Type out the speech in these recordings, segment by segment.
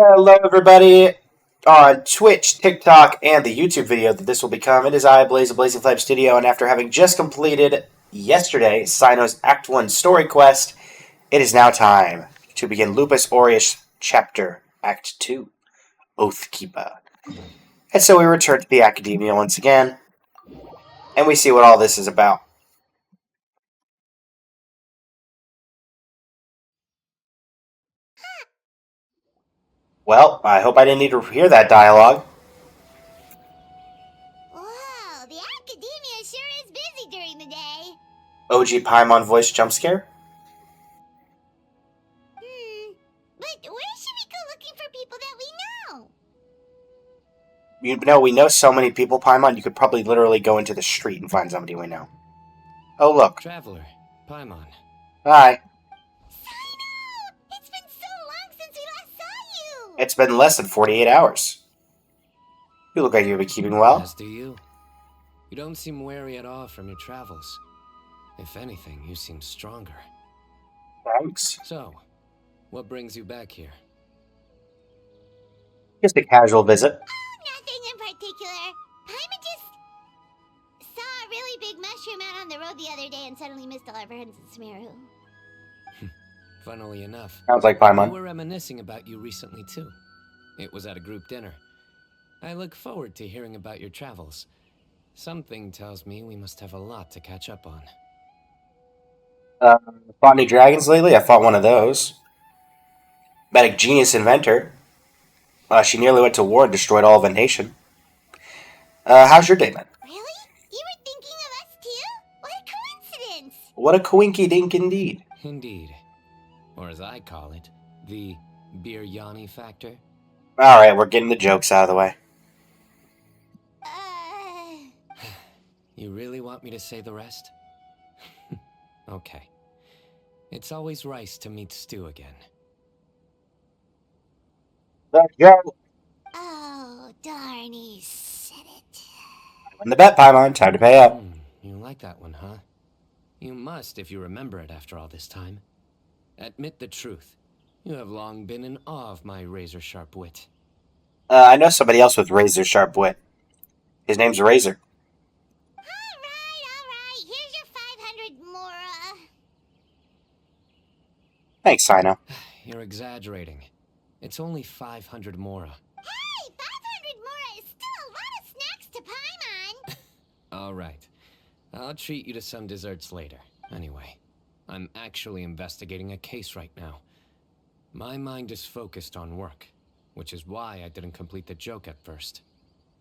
Hello, everybody on Twitch, TikTok, and the YouTube video that this will become. It is I, Blaze of Blazing Flame Studio, and after having just completed yesterday CYNO's Act 1 story quest, it is now time to begin Lupus Aureus Chapter Act 2, Oathkeeper. And so we return to the Academia once again, and we see what all this is about. Well, I hope I didn't need to hear that dialogue. Wow, the Academia sure is busy during the day. OG Paimon voice jump scare? But where should we go looking for people that we know? You know, we know so many people, Paimon, you could probably literally go into the street and find somebody we know. Oh, look. Traveler, Paimon. Hi. CYNO! It's been so long since we last saw you! It's been less than 48 hours. You look like you've been keeping well. As do you. You don't seem weary at all from your travels. If anything, you seem stronger. Thanks. So, what brings you back here? Just a casual visit. Oh, nothing in particular. Paimon just saw a really big mushroom out on the road the other day and suddenly missed all our friends in Sumeru. Funnily enough, Sounds like we Paimon. were reminiscing about you recently too. It was at a group dinner. I look forward to hearing about your travels. Something tells me we must have a lot to catch up on. Fought any dragons lately? I fought one of those. Met a genius inventor. She nearly went to war and destroyed all of a nation. How's your day, man? Really? You were thinking of us too? What a coincidence! What a coinky-dink indeed. Indeed. Or as I call it, the biryani factor. Alright, we're getting the jokes out of the way. You really want me to say the rest? Okay. It's always rice to meet stew again. Let's go. Oh, darn, he said it. Win the bet, Paimon. Time to pay up. You like that one, huh? You must if you remember it after all this time. Admit the truth. You have long been in awe of my razor-sharp wit. I know somebody else with razor-sharp wit. His name's Razor. Alright. Here's your 500 Mora. Thanks, CYNO. You're exaggerating. It's only 500 Mora. Hey, 500 Mora is still a lot of snacks to Paimon. All right. I'll treat you to some desserts later. Anyway, I'm actually investigating a case right now. My mind is focused on work, which is why I didn't complete the joke at first.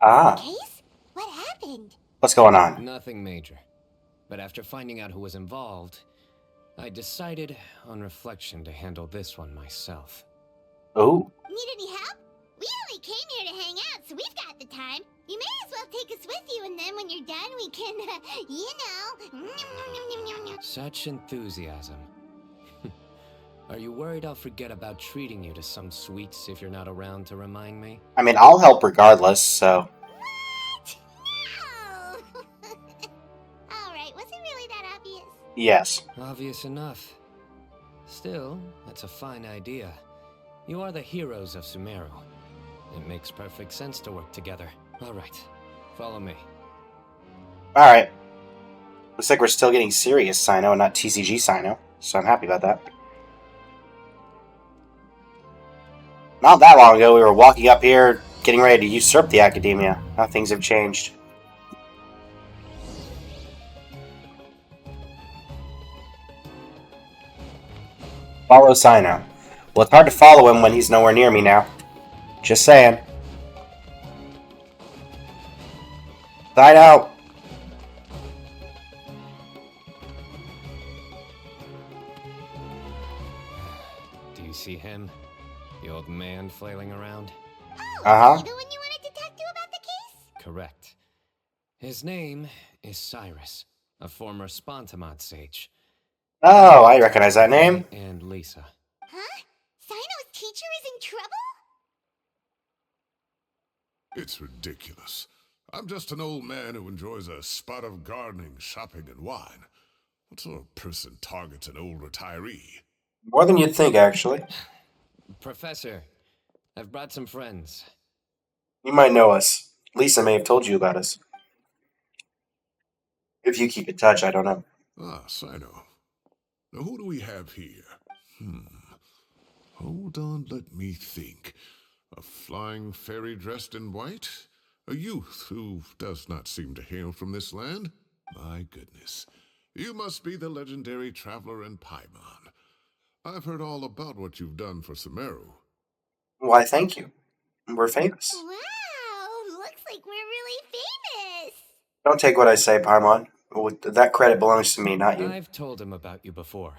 Ah. Case? What happened? What's going on? Nothing major. But after finding out who was involved, I decided, on reflection, to handle this one myself. Oh. Need any help? We only came here to hang out, so we've got the time. You may as well take us with you, and then when you're done, we can, Such enthusiasm. Are you worried I'll forget about treating you to some sweets if you're not around to remind me? I mean, I'll help regardless, so... What? No! Alright, was it really that obvious? Yes. Obvious enough. Still, that's a fine idea. You are the heroes of Sumeru. It makes perfect sense to work together. Alright, follow me. Alright. Looks like we're still getting serious CYNO and not TCG CYNO, so I'm happy about that. Not that long ago, we were walking up here, getting ready to usurp the Academia. Now things have changed. Follow CYNO. Well, it's hard to follow him when he's nowhere near me now. Just saying. CYNO! Do you see him? The old man flailing around? Oh, Uh-huh. is he the one you wanted to talk to about the case? Correct. His name is Cyrus, a former Spontamod sage. Oh, I recognize that name. And Lisa. Huh? CYNO's teacher is in trouble? It's ridiculous. I'm just an old man who enjoys a spot of gardening, shopping, and wine. What sort of person targets an old retiree? More than you'd think, actually. Professor, I've brought some friends. You might know us. Lisa may have told you about us. If you keep in touch, I don't know. Ah, CYNO. Now who do we have here? Hold on, let me think. A flying fairy dressed in white? A youth who does not seem to hail from this land? My goodness. You must be the legendary traveler in Paimon. I've heard all about what you've done for Sumeru. Why, thank you. We're famous. Wow, looks like we're really famous. Don't take what I say, Paimon. That credit belongs to me, not you. I've told him about you before.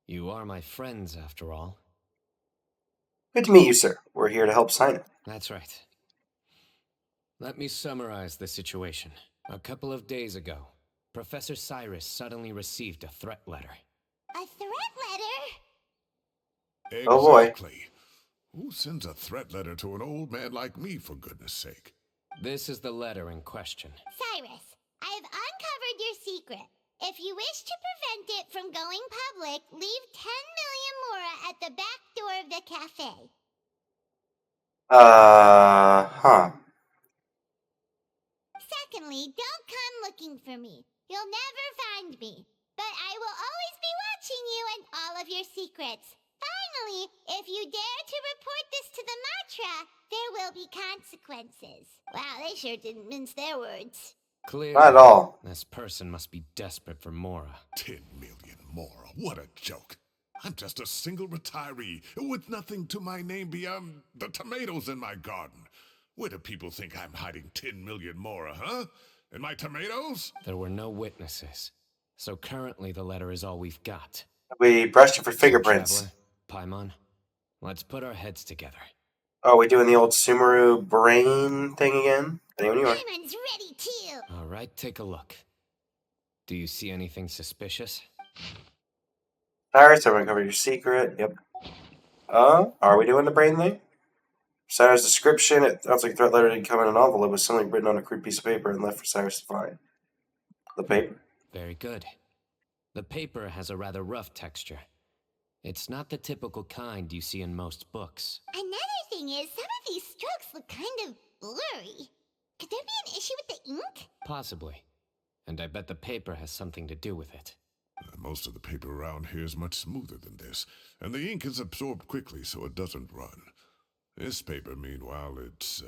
You are my friends, after all. Good to meet you, sir. We're here to help CYNO. That's right. Let me summarize the situation. A couple of days ago, Professor Cyrus suddenly received a threat letter. A threat letter? Oh boy. Exactly. Who sends a threat letter to an old man like me, for goodness sake? This is the letter in question. Cyrus, I have uncovered your secret. If you wish to prevent it from going public, leave 10 million mora at the back door of the cafe. Huh. Secondly, don't come looking for me. You'll never find me. But I will always be watching you and all of your secrets. Finally, if you dare to report this to the Matra, there will be consequences. Wow, they sure didn't mince their words. Clearly, Not at all. this person must be desperate for Mora. 10 million more. What a joke. I'm just a single retiree with nothing to my name beyond the tomatoes in my garden. Where do people think I'm hiding 10 million more, huh? In my tomatoes? There were no witnesses, so currently the letter is all we've got. We brushed it for fingerprints. Traveler, Paimon, let's put our heads together. Oh, we doing the old Sumeru brain thing again? Anyone you are. Payment's ready too. All right, take a look. Do you see anything suspicious? Cyrus, I'm gonna cover your secret. Yep. Are we doing the brain thing? Cyrus' description, it sounds like a threat letter didn't come in an envelope. It was something written on a crude piece of paper and left for Cyrus to find. The paper? Very good. The paper has a rather rough texture. It's not the typical kind you see in most books. Another thing is, some of these strokes look kind of blurry. Could there be an issue with the ink? Possibly. And I bet the paper has something to do with it. Most of the paper around here is much smoother than this, and the ink is absorbed quickly so it doesn't run. This paper, meanwhile, it's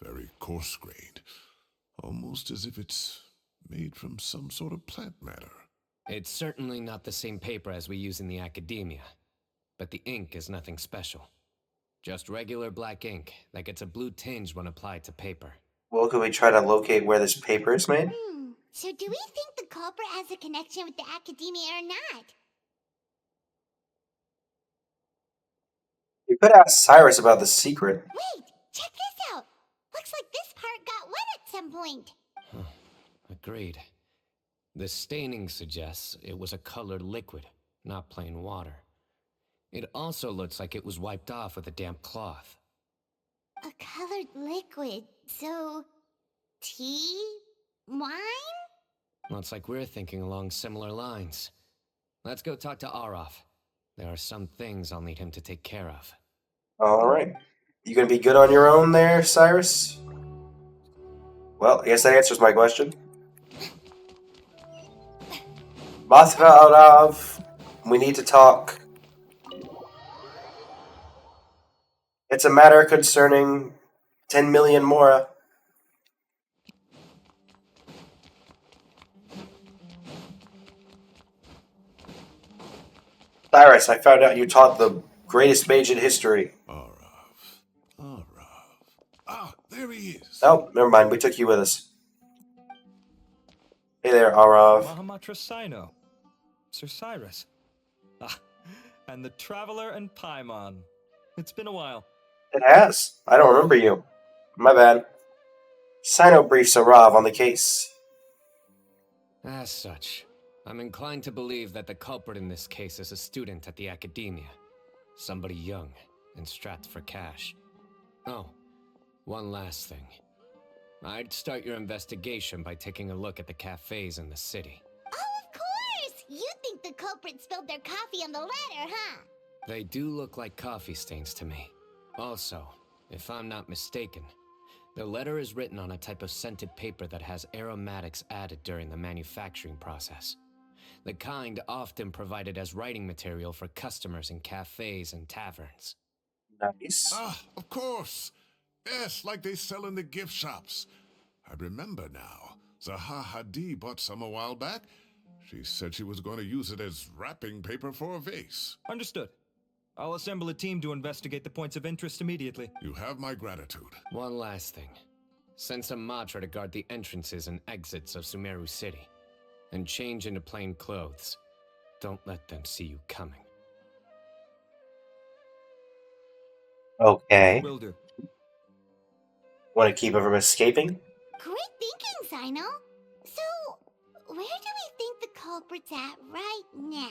very coarse-grained, almost as if it's made from some sort of plant matter. It's certainly not the same paper as we use in the academia, but the ink is nothing special. Just regular black ink that gets a blue tinge when applied to paper. Well, could we try to locate where this paper is made? So do we think the culprit has a connection with the academia or not? We could ask Cyrus about the secret. Wait, check this out. Looks like this part got wet at some point. Agreed. The staining suggests it was a colored liquid, not plain water. It also looks like it was wiped off with a damp cloth. A colored liquid. So, tea? Wine? Looks like we're thinking along similar lines. Let's go talk to Aureus. There are some things I'll need him to take care of. Alright. You gonna be good on your own there, Cyrus? Well, I guess that answers my question. Matra Arav, we need to talk. It's a matter concerning 10 million mora. Cyrus, I found out you taught the greatest mage in history. Aureus. Ah, there he is. Oh, never mind. We took you with us. Hey there, Aureus. Mahamatra CYNO. Sir Cyrus. Ah, and the Traveler and Paimon. It's been a while. It has. I don't remember you. My bad. CYNO briefs Arav on the case. As such, I'm inclined to believe that the culprit in this case is a student at the academia. Somebody young and strapped for cash. Oh, one last thing. I'd start your investigation by taking a look at the cafes in the city. Oh, of course! You think the culprit spilled their coffee on the ladder, huh? They do look like coffee stains to me. Also, If I'm not mistaken, the letter is written on a type of scented paper that has aromatics added during the manufacturing process. The kind often provided as writing material for customers in cafes and taverns. Nice. Ah, of course. Yes, like they sell in the gift shops. I remember now. Zaha Hadid bought some a while back. She said she was going to use it as wrapping paper for a vase. Understood. I'll assemble a team to investigate the points of interest immediately. You have my gratitude. One last thing. Send some Matra to guard the entrances and exits of Sumeru City. And change into plain clothes. Don't let them see you coming. Okay. Will do. Want to keep her from escaping? Great thinking, CYNO. So, where do we think the culprit's at right now?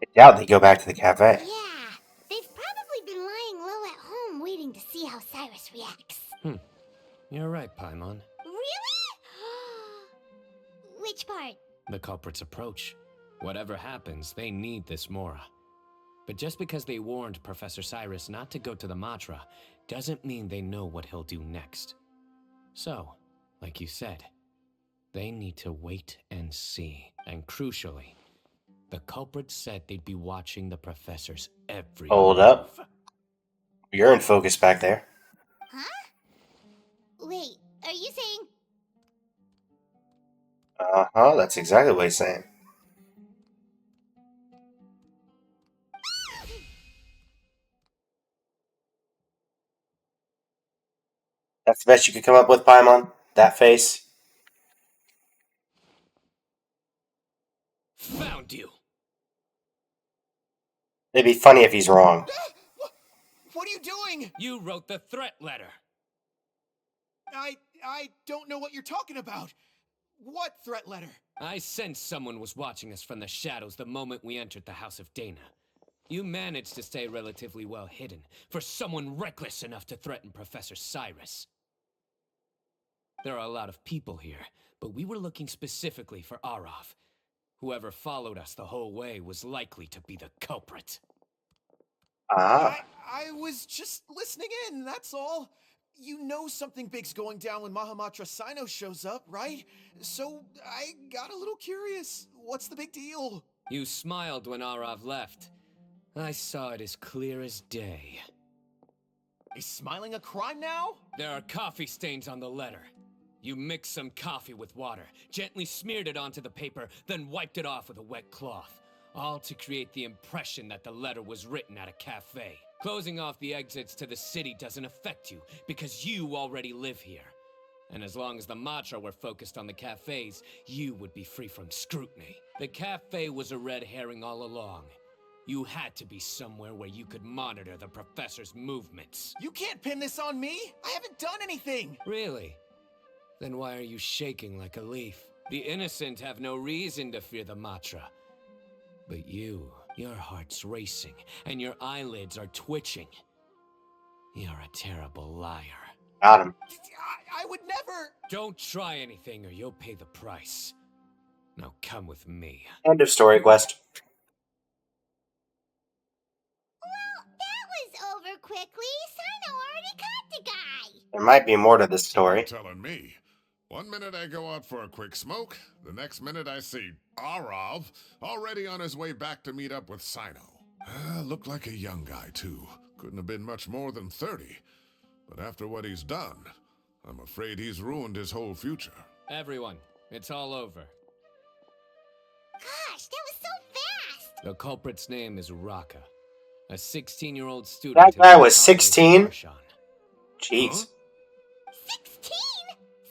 I doubt they go back to the cafe. Yeah, they've probably been lying low at home waiting to see how Cyrus reacts. You're right, Paimon. Really? Which part? The culprit's approach. Whatever happens, they need this Mora. But just because they warned Professor Cyrus not to go to the Matra, doesn't mean they know what he'll do next. So, like you said, they need to wait and see. And crucially, the culprit said they'd be watching the professor's every Hold move. up. You're in focus back there. Huh? Wait, are you saying... Uh-huh, that's exactly what he's saying. That's the best you could come up with, Paimon? That face? Found you! It'd be funny if he's wrong. What are you doing? You wrote the threat letter! I don't know what you're talking about. What threat letter? I sensed someone was watching us from the shadows the moment we entered the House of Dana. You managed to stay relatively well hidden for someone reckless enough to threaten Professor Cyrus. There are a lot of people here, but we were looking specifically for Arav. Whoever followed us the whole way was likely to be the culprit. Ah. I was just listening in, that's all. You know something big's going down when Mahamatra CYNO shows up, right? So I got a little curious. What's the big deal? You smiled when Arav left. I saw it as clear as day. Is smiling a crime now? There are coffee stains on the letter. You mixed some coffee with water, gently smeared it onto the paper, then wiped it off with a wet cloth. All to create the impression that the letter was written at a cafe. Closing off the exits to the city doesn't affect you, because you already live here. And as long as the Matra were focused on the cafes, you would be free from scrutiny. The cafe was a red herring all along. You had to be somewhere where you could monitor the professor's movements. You can't pin this on me. I haven't done anything. Really? Then why are you shaking like a leaf? The innocent have no reason to fear the Matra. But you, your heart's racing, and your eyelids are twitching. You're a terrible liar. Got him. I would never. Don't try anything or you'll pay the price. Now come with me. End of story quest. Well, that was over quickly. CYNO already caught the guy. There might be more to this story. Telling me. One minute I go out for a quick smoke, the next minute I see Arav already on his way back to meet up with CYNO. Looked like a young guy, too. Couldn't have been much more than 30. But after what he's done, I'm afraid he's ruined his whole future. Everyone, it's all over. Gosh, that was so fast. The culprit's name is Raka, a 16-year-old student. That who guy went was to college 16? in Marshawn. Jeez. Huh? 16?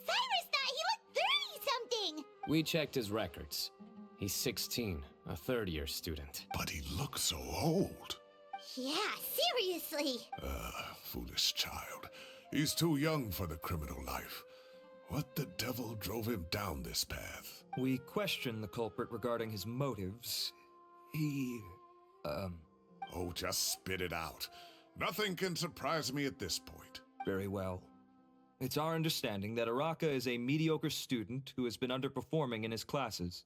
Cyrus thought he looked 30-something. We checked his records. He's 16, a third-year student. But he looks so old. Yeah, seriously. Foolish child. He's too young for the criminal life. What the devil drove him down this path? We questioned the culprit regarding his motives. He, Oh, just spit it out. Nothing can surprise me at this point. very well. It's our understanding that Araka is a mediocre student who has been underperforming in his classes.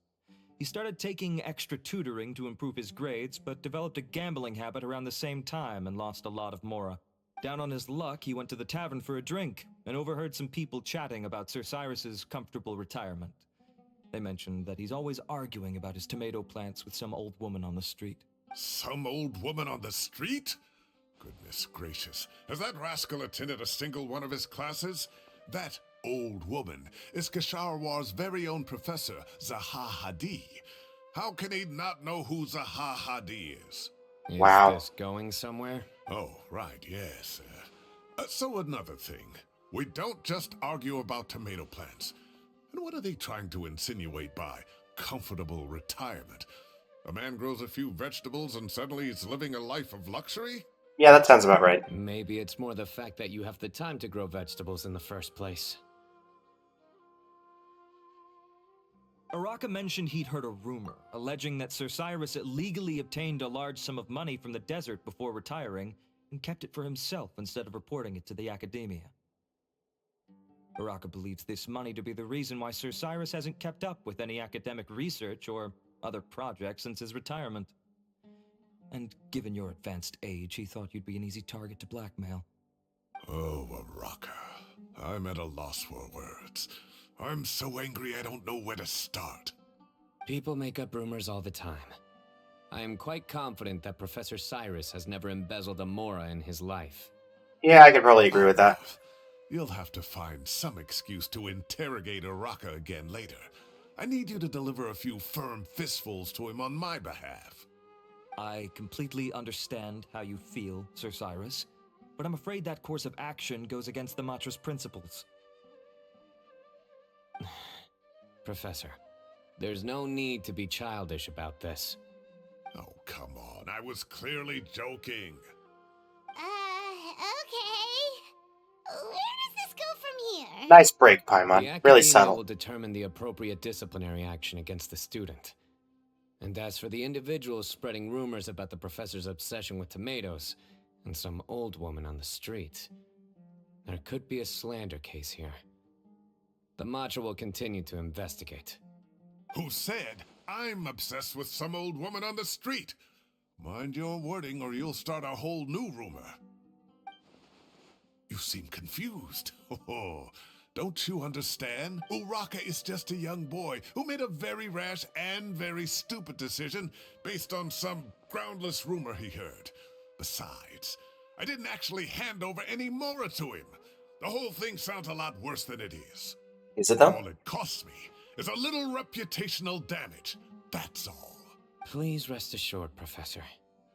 He started taking extra tutoring to improve his grades, but developed a gambling habit around the same time and lost a lot of Mora. Down on his luck, he went to the tavern for a drink and overheard some people chatting about Sir Cyrus's comfortable retirement. They mentioned that he's always arguing about his tomato plants with some old woman on the street. Some old woman on the street? Goodness gracious. Has that rascal attended a single one of his classes? That old woman is Kasharwar's very own professor, Zaha Hadi. How can he not know who Zaha Hadi is? Wow. Is this going somewhere? Oh, right, yes. So another thing. We don't just argue about tomato plants. And what are they trying to insinuate by comfortable retirement? A man grows a few vegetables and suddenly he's living a life of luxury? Yeah, that sounds about right. Maybe it's more the fact that you have the time to grow vegetables in the first place. Araka mentioned he'd heard a rumor, alleging that Sir Cyrus illegally obtained a large sum of money from the desert before retiring and kept it for himself instead of reporting it to the academia. Araka believes this money to be the reason why Sir Cyrus hasn't kept up with any academic research or other projects since his retirement. And given your advanced age, he thought you'd be an easy target to blackmail. Oh, Araka. I'm at a loss for words. I'm so angry I don't know where to start. People make up rumors all the time. I am quite confident that Professor Cyrus has never embezzled a mora in his life. Yeah, I could probably agree with that. You'll have to find some excuse to interrogate Araka again later. I need you to deliver a few firm fistfuls to him on my behalf. I completely understand how you feel, Sir Cyrus, but I'm afraid that course of action goes against the Matra's principles. Professor, there's no need to be childish about this. Oh, come on. I was clearly joking. Okay. Where does this go from here? Nice break, The Paimon. Academia Really will subtle. determine the appropriate disciplinary action against the student. And as for the individuals spreading rumors about the professor's obsession with tomatoes and some old woman on the street, there could be a slander case here. The Matra will continue to investigate. Who said I'm obsessed with some old woman on the street? Mind your wording or you'll start a whole new rumor. You seem confused. Oh, don't you understand? Uraka is just a young boy who made a very rash and very stupid decision based on some groundless rumor he heard. Besides, I didn't actually hand over any mora to him. The whole thing sounds a lot worse than it is. Is it though? All it costs me is a little reputational damage. That's all. Please rest assured, Professor,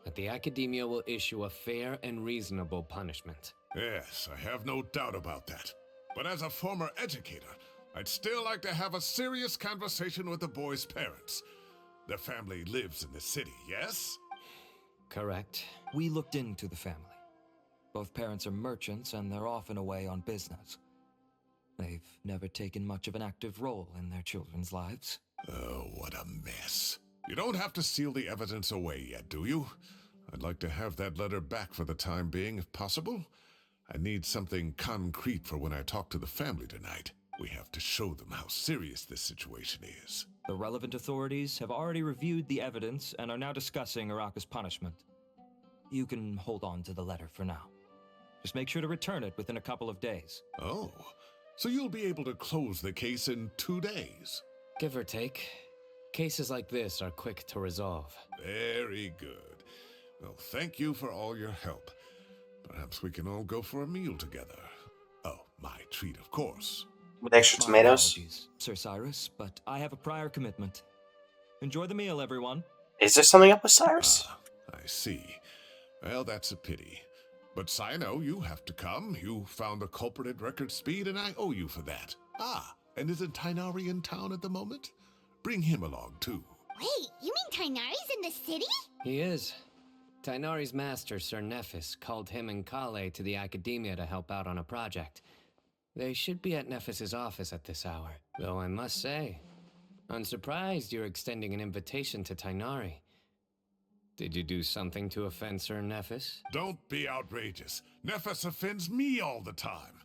that the Academia will issue a fair and reasonable punishment. Yes, I have no doubt about that. But as a former educator, I'd still like to have a serious conversation with the boy's parents. Their family lives in the city, yes? Correct. We looked into the family. Both parents are merchants and they're often away on business. They've never taken much of an active role in their children's lives. Oh, what a mess. You don't have to seal the evidence away yet, do you? I'd like to have that letter back for the time being, if possible. I need something concrete for when I talk to the family tonight. We have to show them how serious this situation is. The relevant authorities have already reviewed the evidence and are now discussing Araka's punishment. You can hold on to the letter for now. Just make sure to return it within a couple of days. Oh, so you'll be able to close the case in 2 days. Give or take. Cases like this are quick to resolve. Very good. Well, thank you for all your help. Perhaps we can all go for a meal together. Oh, my treat, of course. With extra My tomatoes? apologies, Sir Cyrus, but I have a prior commitment. Enjoy the meal, everyone. Is there something up with Cyrus? Ah, I see. Well, that's a pity. But CYNO, you have to come. You found the culprit at record speed, and I owe you for that. Ah, and isn't Tighnari in town at the moment? Bring him along, too. Wait, you mean Tighnari's in the city? He is. Tighnari's master, Sir Nephis, called him and Kale to the Academia to help out on a project. They should be at Nephis's office at this hour. Though I must say, I'm surprised you're extending an invitation to Tighnari. Did you do something to offend Sir Nephis? Don't be outrageous. Nephis offends me all the time.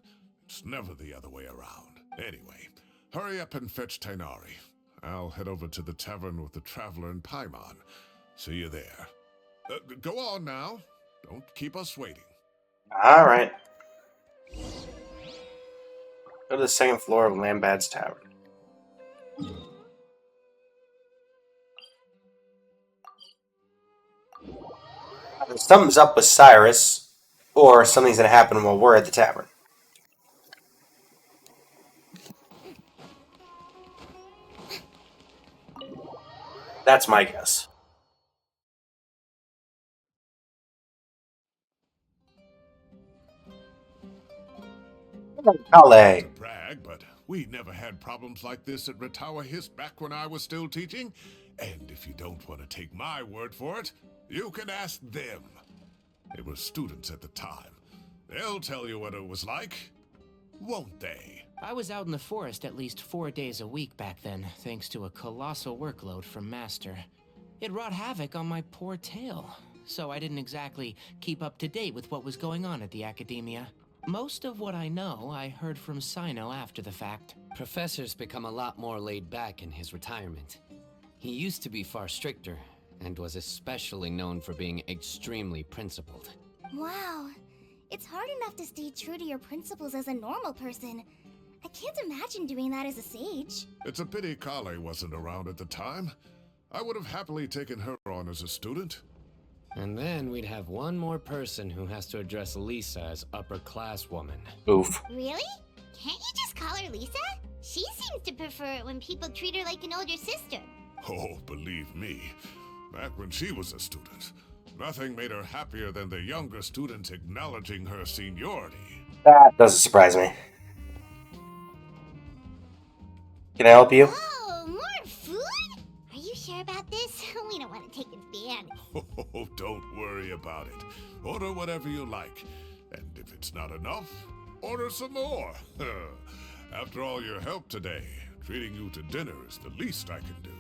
It's never the other way around. Anyway, hurry up and fetch Tighnari. I'll head over to the tavern with the Traveler and Paimon. See you there. Go on now. Don't keep us waiting. Alright. Go to the second floor of Lambad's Tavern. Something's up with Cyrus, or something's going to happen while we're at the tavern. That's my guess. Kale. Brag, but we never had problems like this at Ratawa Hist back when I was still teaching. And if you don't want to take my word for it, you can ask them. They were students at the time. They'll tell you what it was like, won't they? I was out in the forest at least 4 days a week back then, thanks to a colossal workload from Master. It wrought havoc on my poor tail, so I didn't exactly keep up to date with what was going on at the Academia. Most of what I know, I heard from CYNO after the fact. Professor's become a lot more laid back in his retirement. He used to be far stricter, and was especially known for being extremely principled. Wow. It's hard enough to stay true to your principles as a normal person. I can't imagine doing that as a sage. It's a pity Kale wasn't around at the time. I would have happily taken her on as a student. And then we'd have one more person who has to address Lisa as upper-class woman. Oof. Really? Can't you just call her Lisa? She seems to prefer it when people treat her like an older sister. Oh, believe me, back when she was a student, nothing made her happier than the younger students acknowledging her seniority. That doesn't surprise me. Can I help you? Oh, more food? Are you sure about this? We don't want to take his van. Oh, don't worry about it. Order whatever you like. And if it's not enough, order some more. After all your help today, treating you to dinner is the least I can do.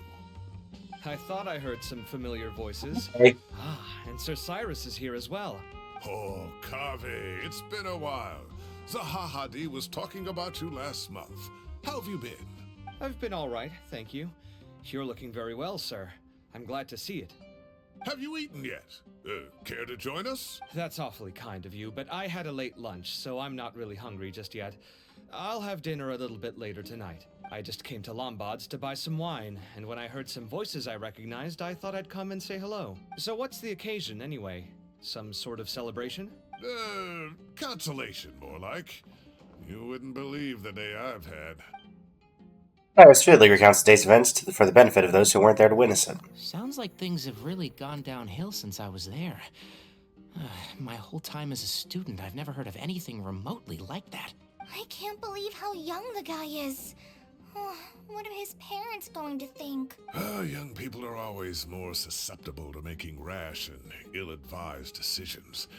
I thought I heard some familiar voices. Hey. Ah, and Sir Cyrus is here as well. Oh, Kaveh, it's been a while. Zahahadi was talking about you last month. How have you been? I've been all right, thank you. You're looking very well, sir. I'm glad to see it. Have you eaten yet? Care to join us? That's awfully kind of you, but I had a late lunch, so I'm not really hungry just yet. I'll have dinner a little bit later tonight. I just came to Lombard's to buy some wine, and when I heard some voices I recognized, I thought I'd come and say hello. So what's the occasion, anyway? Some sort of celebration? Consolation, more like. You wouldn't believe the day I've had. Cyrus Fiddler recounts today's events for the benefit of those who weren't there to witness it. Sounds like things have really gone downhill since I was there. My whole time as a student, I've never heard of anything remotely like that. I can't believe how young the guy is. Oh, what are his parents going to think? Young people are always more susceptible to making rash and ill-advised decisions.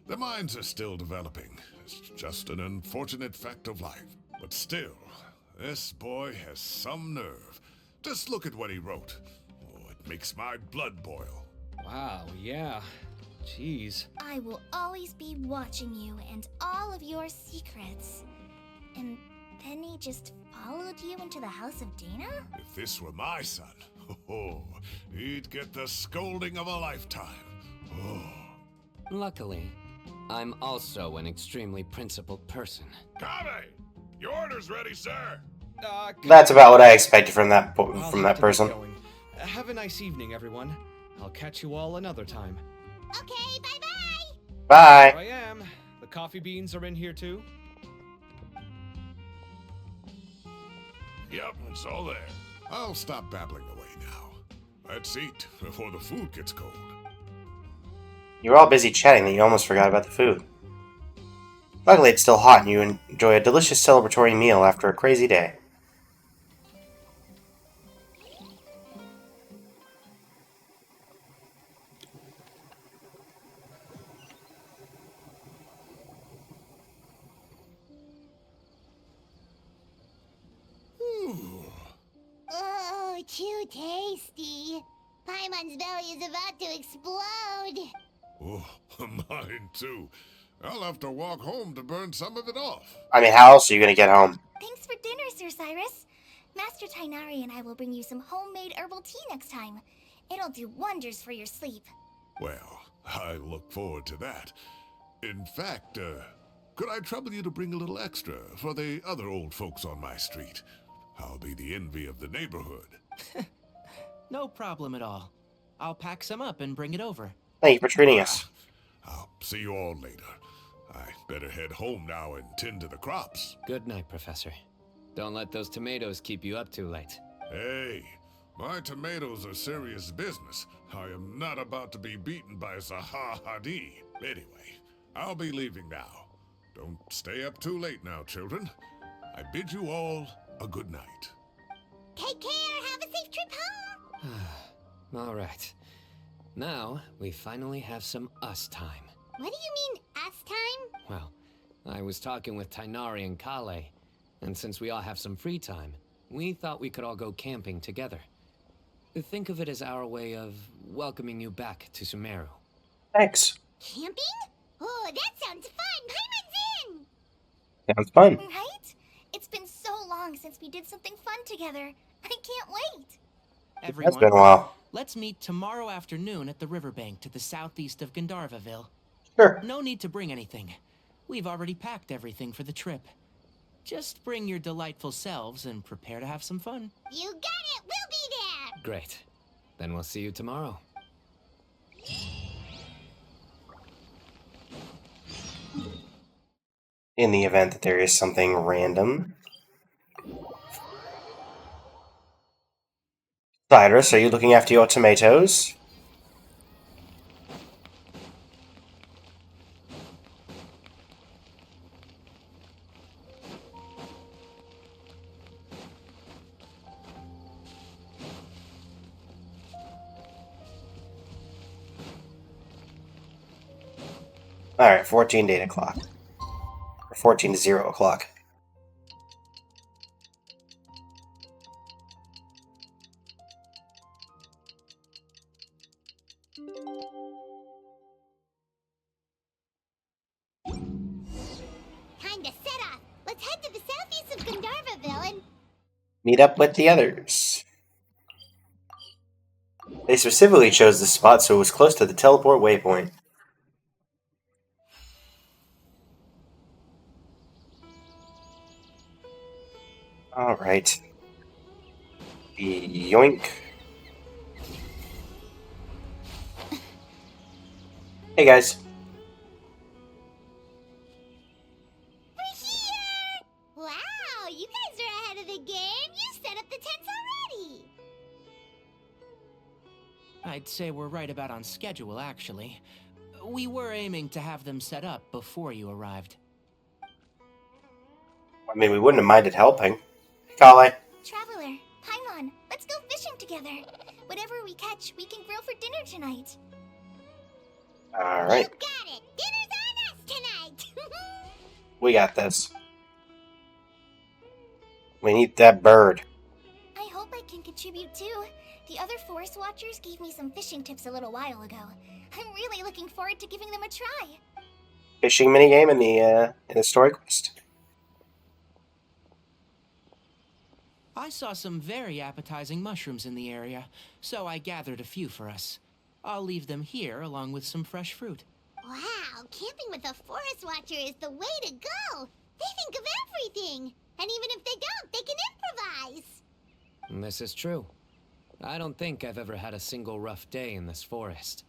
Their minds are still developing. It's just an unfortunate fact of life. But still, this boy has some nerve. Just look at what he wrote. Oh, it makes my blood boil. Wow, yeah. Jeez. I will always be watching you and all of your secrets. And then he just followed you into the house of Dana? If this were my son, he'd get the scolding of a lifetime. Oh. Luckily, I'm also an extremely principled person. Kaveh! Your order's ready, sir! That's about what I expected from that I'll have to get person. going. Have a nice evening, everyone. I'll catch you all another time. Okay, bye-bye! Bye. Here I am. The coffee beans are in here too. Yep, it's all there. I'll stop babbling away now. Let's eat before the food gets cold. You were all busy chatting that you almost forgot about the food. Luckily, it's still hot and you enjoy a delicious celebratory meal after a crazy day. Oh, too tasty. Paimon's belly is about to explode. Oh, mine too. I'll have to walk home to burn some of it off. I mean, how else are you going to get home? Thanks for dinner, Sir Cyrus. Master Tainari and I will bring you some homemade herbal tea next time. It'll do wonders for your sleep. Well, I look forward to that. In fact, could I trouble you to bring a little extra for the other old folks on my street? I'll be the envy of the neighborhood. No problem at all. I'll pack some up and bring it over. Thank you for treating us. I'll see you all later. I better head home now and tend to the crops. Good night, Professor. Don't let those tomatoes keep you up too late. Hey, my tomatoes are serious business. I am not about to be beaten by Zaha Hadid. Anyway, I'll be leaving now. Don't stay up too late now, children. I bid you all a good night. Take care. Have a safe trip home. All right. Now, we finally have some us time. What do you mean, us time? Well, I was talking with Tainari and Kale, and since we all have some free time, we thought we could all go camping together. Think of it as our way of welcoming you back to Sumeru. Thanks. Camping? Oh, that sounds fun. Paimon's in. Sounds fun. Right? It's been so long since we did something fun together. I can't wait. Everyone, It's been a while. let's meet tomorrow afternoon at the riverbank to the southeast of Gandharvaville. Sure. No need to bring anything. We've already packed everything for the trip. Just bring your delightful selves and prepare to have some fun. You got it. We'll be there. Great. Then we'll see you tomorrow. In the event that there is something random. Cyrus, are you looking after your tomatoes? Alright, 14 to 8 o'clock. Or 14 to 0 o'clock. Time to set off. Let's head to the southeast of Gandharvaville and... Meet up with the others. They specifically chose this spot so it was close to the teleport waypoint. Alright. Yoink. Hey guys. We're here! Wow, you guys are ahead of the game. You set up the tents already. I'd say we're right about on schedule, actually. We were aiming to have them set up before you arrived. I mean, we wouldn't have minded helping. Kale. Traveler, Paimon, let's go fishing together. Whatever we catch, we can grill for dinner tonight. Alright. You got it. Dinner's on us tonight. We got this. We need that bird. I hope I can contribute too. The other forest watchers gave me some fishing tips a little while ago. I'm really looking forward to giving them a try. Fishing minigame in the story quest. I saw some very appetizing mushrooms in the area, so I gathered a few for us. I'll leave them here along with some fresh fruit. Wow, camping with a forest watcher is the way to go. They think of everything. And even if they don't, they can improvise. This is true. I don't think I've ever had a single rough day in this forest.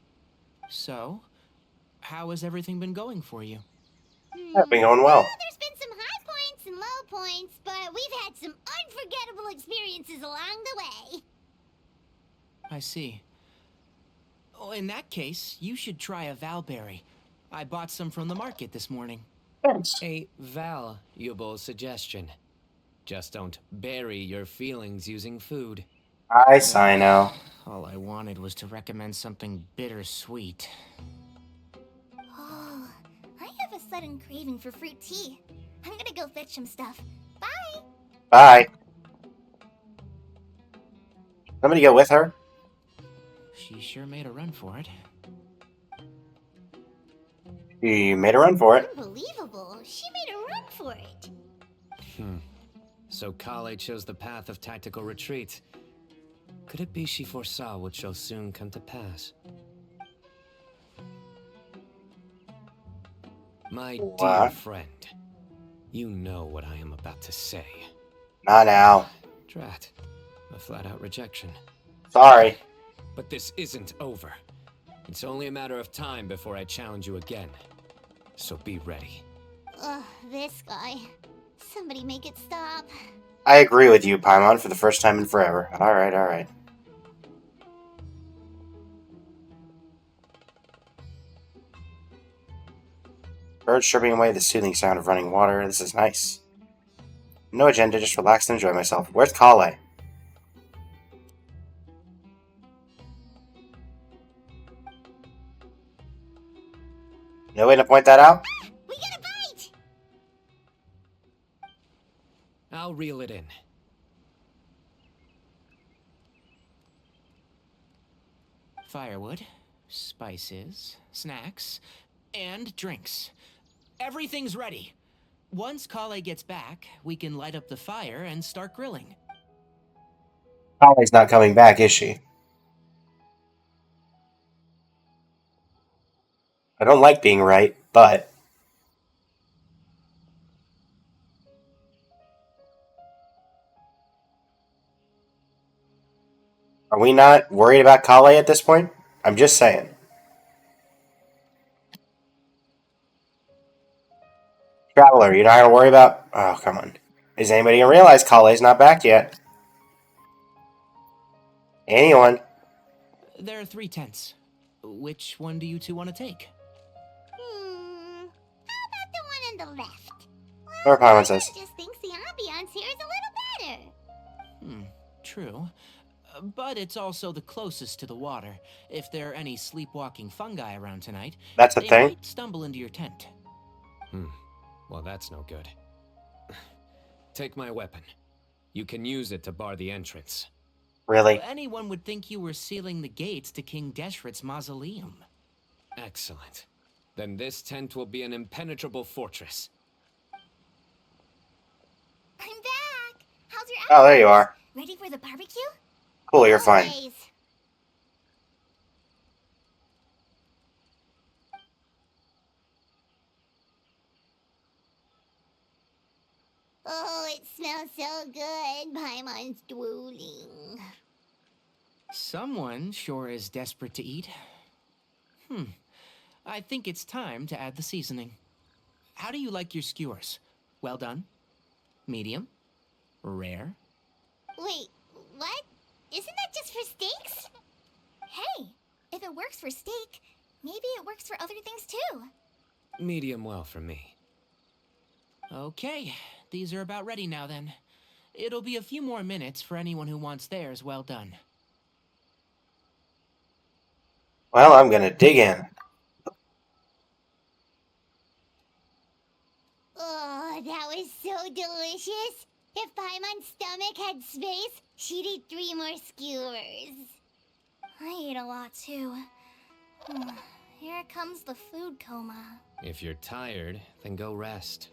So, how has everything been going for you? That's been going well. There's been some high points and low points, but we've had some unforgettable experiences along the way. I see. Oh, in that case, you should try a valberry. I bought some from the market this morning. Thanks. A valuable suggestion. Just don't bury your feelings using food. Hi, CYNO. All I wanted was to recommend something bittersweet. Oh, I have a sudden craving for fruit tea. I'm gonna go fetch some stuff. Bye! Bye. Somebody go with her? She sure made a run for it. She made a run for it. Unbelievable. She made a run for it. So Kale chose the path of tactical retreat. Could it be she foresaw what shall soon come to pass? My What? dear friend, you know what I am about to say. Not now. Drat. A flat-out rejection. Sorry. But this isn't over. It's only a matter of time before I challenge you again. So be ready. Ugh, this guy. Somebody make it stop. I agree with you, Paimon, for the first time in forever. Alright, alright. Birds chirping away the soothing sound of running water. This is nice. No agenda, just relax and enjoy myself. Where's Kale? No way to point that out? We got a bite! I'll reel it in. Firewood, spices, snacks, and drinks. Everything's ready. Once Kale gets back, we can light up the fire and start grilling. Kale's not coming back, is she? I don't like being right, but... Are we not worried about Kale at this point? I'm just saying. Traveler, you're not gonna worry about... Oh, come on. Is anybody gonna realize Kale's not back yet? Anyone? There are 3 tents. Which one do you two want to take? How about the one on the left? Or Paimon says. Just thinks the ambiance here is a little better. True. But it's also the closest to the water. If there are any sleepwalking fungi around tonight, That's a they thing? might stumble into your tent. Well, that's no good. Take my weapon. You can use it to bar the entrance. Really? Anyone would think you were sealing the gates to King Deshret's mausoleum. Excellent. Then this tent will be an impenetrable fortress. I'm back. How's your Oh, there you are. Ready for the barbecue? Cool, you're fine. Always. Oh, it smells so good. Paimon's drooling. Someone sure is desperate to eat. I think it's time to add the seasoning. How do you like your skewers? Well done? Medium? Rare? Wait, what? Isn't that just for steaks? Hey, if it works for steak, maybe it works for other things too. Medium well for me. Okay, these are about ready now then. It'll be a few more minutes for anyone who wants theirs well done. Well, I'm gonna dig in. Oh, that was so delicious. If Paimon's stomach had space, she'd eat 3 more skewers. I ate a lot too. Here comes the food coma. If you're tired, then go rest.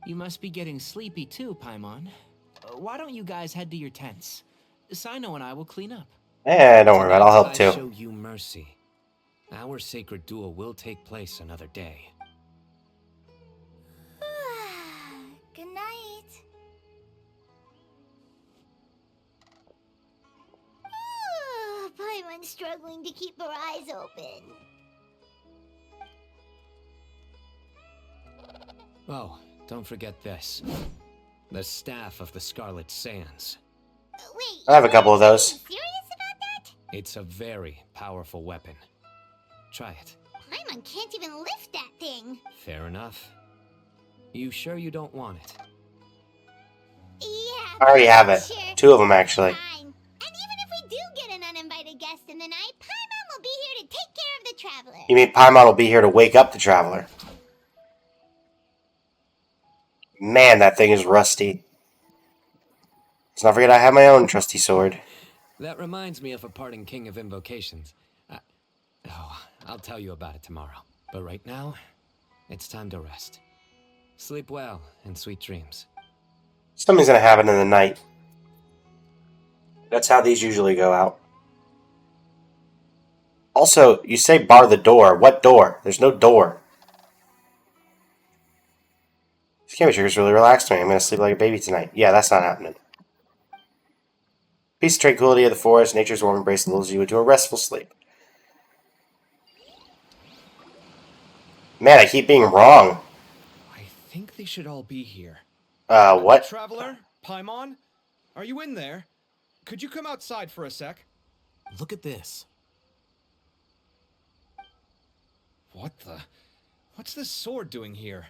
You must be getting sleepy too, Paimon. Why don't you guys head to your tents? CYNO and I will clean up. Don't worry about it. I'll help I too. show you mercy. Our sacred duel will take place another day. Good night. Paimon's struggling to keep her eyes open. Oh, don't forget this. The Staff of the Scarlet Sands. Wait, I have a couple of those. Are you serious about that? It's a very powerful weapon. Try it. Paimon can't even lift that thing. Fair enough. You sure you don't want it? Yeah, I already have it. sure. 2 of them, actually. Fine. And even if we do get an uninvited guest in the night, Paimon will be here to take care of the traveler. You mean Paimon will be here to wake up the traveler? Man, that thing is rusty. Let's not forget I have my own trusty sword. That reminds me of a parting king of invocations. I'll tell you about it tomorrow. But right now, it's time to rest. Sleep well and sweet dreams. Something's gonna happen in the night. That's how these usually go out. Also, you say bar the door. What door? There's no door. This camera trigger's really relaxed me. I'm gonna sleep like a baby tonight. Yeah, that's not happening. Peace and tranquility of the forest, nature's warm embrace lulls you into a restful sleep. Man, I keep being wrong. I think they should all be here. What? Traveler? Paimon? Are you in there? Could you come outside for a sec? Look at this. What the? What's this sword doing here?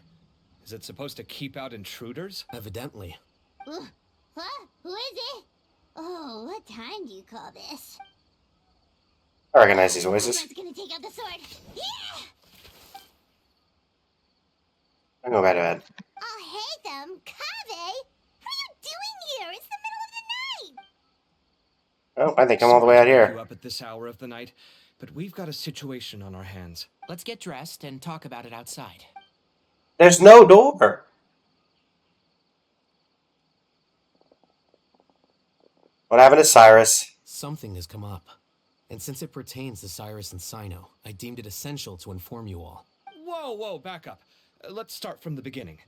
Is it supposed to keep out intruders? Evidently. What? Who is it? Oh, what time do you call this? I recognize these voices. Someone's gonna take out the sword. Yeah! I'm going back to bed. I'll hate them. Kave! What are you doing here? It's the middle of the night! Oh, I think I'm all the way out Sorry to wake here. you up at this hour of the night, but we've got a situation on our hands. Let's get dressed and talk about it outside. There's no door. What happened to Cyrus? Something has come up. And since it pertains to Cyrus and CYNO, I deemed it essential to inform you all. Whoa, back up. Let's start from the beginning.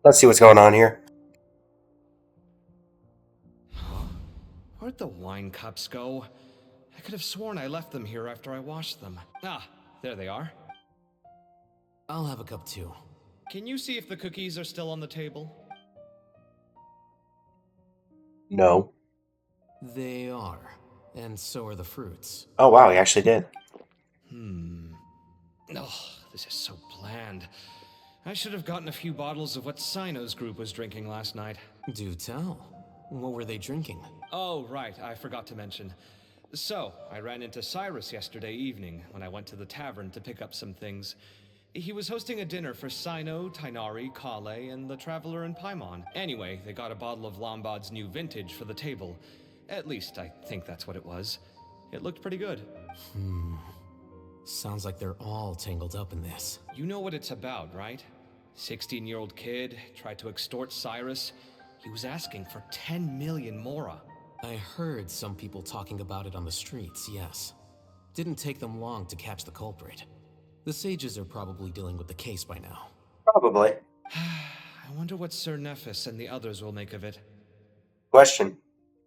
Let's see what's going on here. Where'd the wine cups go? I could have sworn I left them here after I washed them. Ah, there they are. I'll have a cup too. Can you see if the cookies are still on the table? No. They are. And so are the fruits. Oh, wow, he actually did. Oh, this is so bland. I should have gotten a few bottles of what CYNO's group was drinking last night. Do tell. What were they drinking? Oh, right, I forgot to mention. So, I ran into Cyrus yesterday evening when I went to the tavern to pick up some things. He was hosting a dinner for CYNO, Tighnari, Kale, and the Traveler and Paimon. Anyway, they got a bottle of Lombard's new vintage for the table. At least, I think that's what it was. It looked pretty good. Sounds like they're all tangled up in this. You know what it's about, right? 16-year-old kid tried to extort Cyrus. He was asking for 10 million mora. I heard some people talking about it on the streets, yes. Didn't take them long to catch the culprit. The sages are probably dealing with the case by now. Probably. I wonder what Sir Nephis and the others will make of it. Question.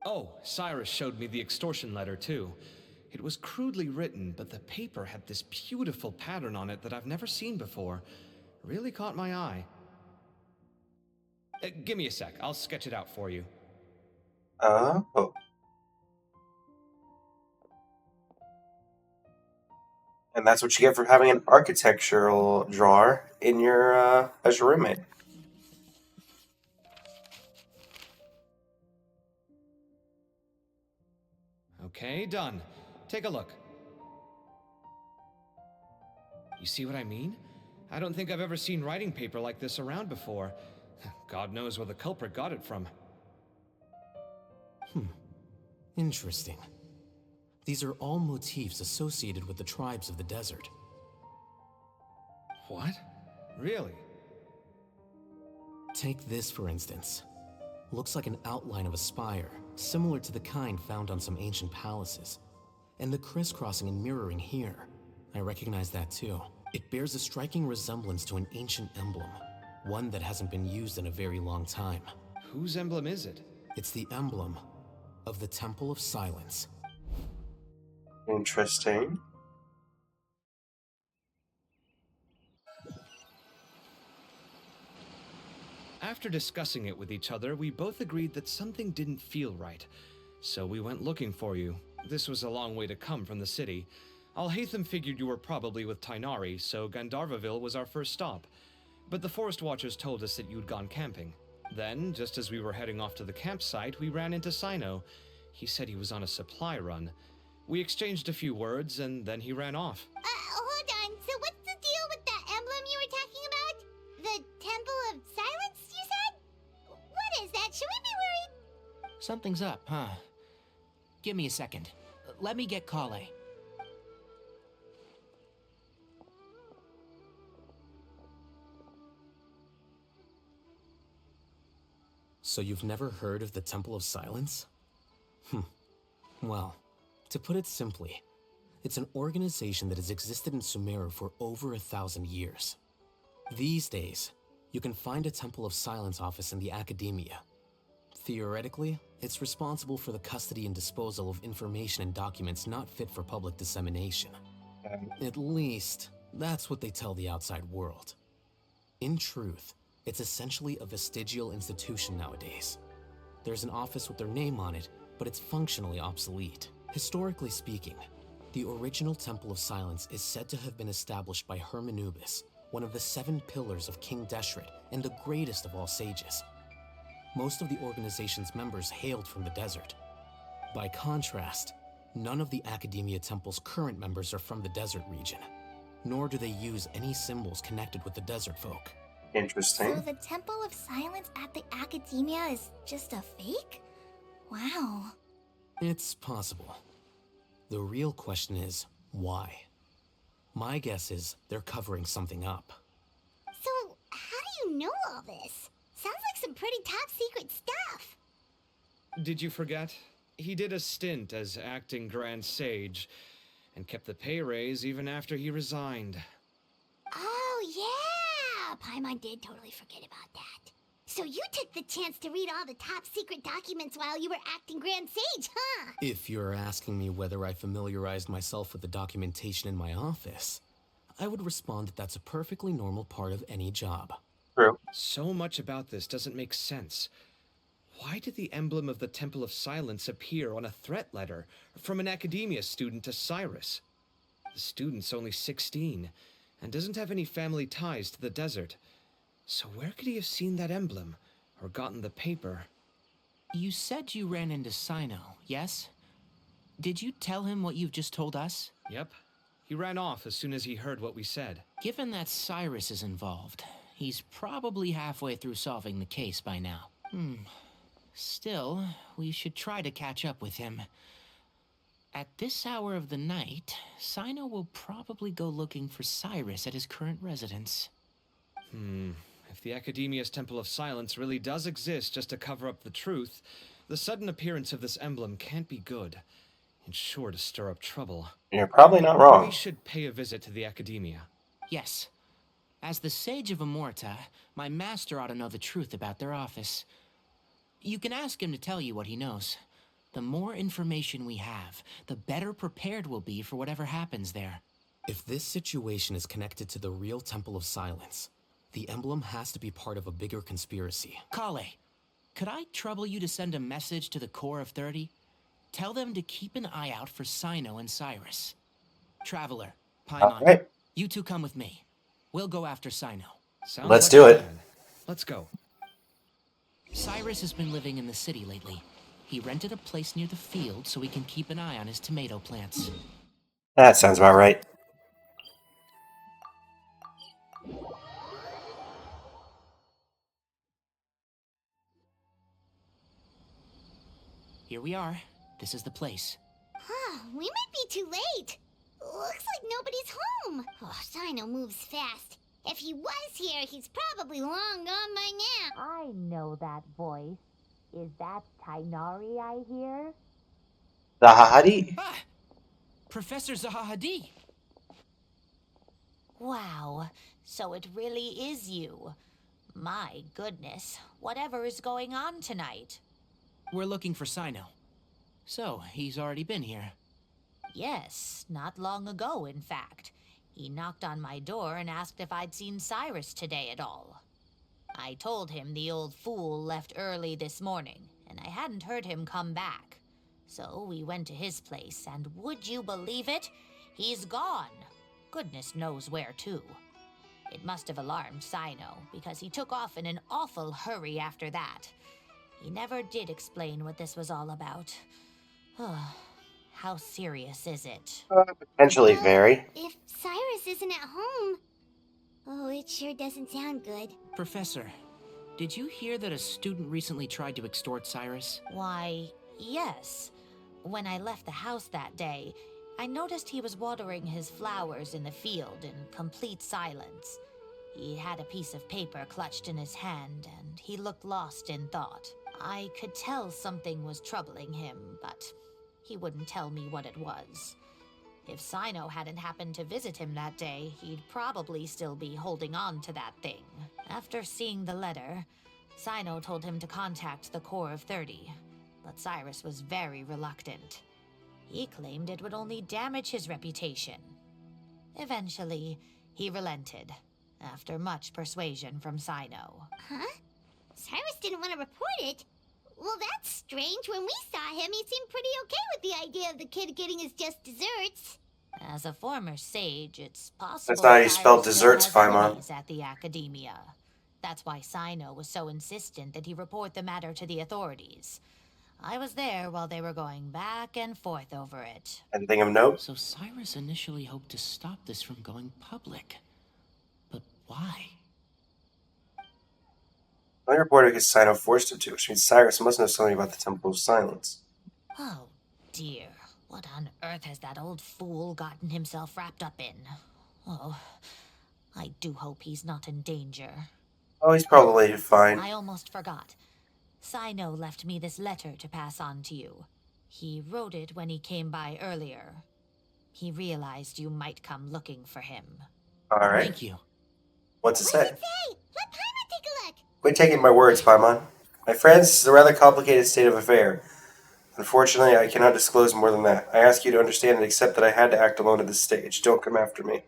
Oh, Cyrus showed me the extortion letter, too. It was crudely written, but the paper had this beautiful pattern on it that I've never seen before. Really caught my eye. Give me a sec. I'll sketch it out for you. Oh. And that's what you get for having an architectural drawer in your, as your roommate. Okay, done. Take a look. You see what I mean? I don't think I've ever seen writing paper like this around before. God knows where the culprit got it from. Interesting. These are all motifs associated with the tribes of the desert. What? Really? Take this, for instance. Looks like an outline of a spire, similar to the kind found on some ancient palaces. And the crisscrossing and mirroring here. I recognize that too. It bears a striking resemblance to an ancient emblem, one that hasn't been used in a very long time. Whose emblem is it? It's the emblem of the Temple of Silence. Interesting. After discussing it with each other, we both agreed that something didn't feel right. So we went looking for you. This was a long way to come from the city. Alhaitham figured you were probably with Tighnari, so Gandharvaville was our first stop. But the Forest Watchers told us that you'd gone camping. Then, just as we were heading off to the campsite, we ran into CYNO. He said he was on a supply run. We exchanged a few words, and then he ran off. Hold on. So what's the deal with that emblem you were talking about? The Temple of Silence, you said? What is that? Should we be worried? Something's up, huh? Give me a second. Let me get Kale. So you've never heard of the Temple of Silence? Well, to put it simply, it's an organization that has existed in Sumeru for over 1,000 years. These days, you can find a Temple of Silence office in the academia. Theoretically, it's responsible for the custody and disposal of information and documents not fit for public dissemination. At least, that's what they tell the outside world. In truth, it's essentially a vestigial institution nowadays. There's an office with their name on it, but it's functionally obsolete. Historically speaking, the original Temple of Silence is said to have been established by Hermanubis, one of the 7 pillars of King Deshret and the greatest of all sages. Most of the organization's members hailed from the desert. By contrast, none of the Academia Temple's current members are from the desert region, nor do they use any symbols connected with the desert folk. Interesting. So the Temple of Silence at the Academia is just a fake? Wow. It's possible. The real question is, why? My guess is they're covering something up. So, how do you know all this? Sounds like some pretty top secret stuff. Did you forget? He did a stint as acting Grand Sage, and kept the pay raise even after he resigned. Oh, yeah! Paimon did totally forget about that. So you took the chance to read all the top secret documents while you were acting Grand Sage, huh? If you're asking me whether I familiarized myself with the documentation in my office, I would respond that that's a perfectly normal part of any job. True. So much about this doesn't make sense. Why did the emblem of the Temple of Silence appear on a threat letter from an academia student to Cyrus? The student's only 16, and doesn't have any family ties to the desert. So where could he have seen that emblem, or gotten the paper? You said you ran into CYNO, yes? Did you tell him what you've just told us? Yep. He ran off as soon as he heard what we said. Given that Cyrus is involved, he's probably halfway through solving the case by now. Still, we should try to catch up with him. At this hour of the night, CYNO will probably go looking for Cyrus at his current residence. If the Academia's Temple of Silence really does exist just to cover up the truth, the sudden appearance of this emblem can't be good, and sure to stir up trouble. You're probably not wrong. We should pay a visit to the Academia. Yes. As the Sage of Amorta, my master ought to know the truth about their office. You can ask him to tell you what he knows. The more information we have, the better prepared we'll be for whatever happens there. If this situation is connected to the real Temple of Silence, the emblem has to be part of a bigger conspiracy. Kale, could I trouble you to send a message to the Core of 30? Tell them to keep an eye out for CYNO and Cyrus. Traveler, Paimon, Alright. you two come with me. We'll go after CYNO. Sounds Let's like do a it. plan. Let's go. Cyrus has been living in the city lately. He rented a place near the field so he can keep an eye on his tomato plants. That sounds about right. Here we are. This is the place. Huh, we might be too late. Looks like nobody's home. Oh, CYNO moves fast. If he was here, he's probably long gone by now. I know that voice. Is that Tainari I hear? The Hahadi. Ah! Professor Zahahadi! Wow, so it really is you. My goodness, whatever is going on tonight? We're looking for CYNO. So, he's already been here. Yes, not long ago, in fact. He knocked on my door and asked if I'd seen Cyrus today at all. I told him the old fool left early this morning, and I hadn't heard him come back. So we went to his place, and would you believe it? He's gone. Goodness knows where to. It must have alarmed CYNO, because he took off in an awful hurry after that. He never did explain what this was all about. How serious is it? Potentially very. If Cyrus isn't at home... Oh, it sure doesn't sound good. Professor, did you hear that a student recently tried to extort Cyrus? Why, yes. When I left the house that day, I noticed he was watering his flowers in the field in complete silence. He had a piece of paper clutched in his hand, and he looked lost in thought. I could tell something was troubling him, but he wouldn't tell me what it was. If CYNO hadn't happened to visit him that day, he'd probably still be holding on to that thing. After seeing the letter, CYNO told him to contact the Core of 30, but Cyrus was very reluctant. He claimed it would only damage his reputation. Eventually, he relented, after much persuasion from CYNO. Huh? Cyrus didn't want to report it? Well, that's strange. When we saw him, he seemed pretty okay with the idea of the kid getting his just desserts. As a former sage, it's possible That's not how you spell Cyrus still desserts, has Paimon. enemies at the academia. That's why CYNO was so insistent that he report the matter to the authorities. I was there while they were going back and forth over it. Anything of note? So Cyrus initially hoped to stop this from going public. But why? I reported because CYNO forced him to, which means Cyrus must know something about the Temple of Silence. Oh, dear. What on earth has that old fool gotten himself wrapped up in? Oh, I do hope he's not in danger. Oh, he's probably fine. I almost forgot. CYNO left me this letter to pass on to you. He wrote it when he came by earlier. He realized you might come looking for him. Alright. Thank you. What's it say? Hey, let Paimon take a look. Quit taking my words, Paimon. My friends, this is a rather complicated state of affair. Unfortunately, I cannot disclose more than that. I ask you to understand and accept that I had to act alone at this stage. Don't come after me.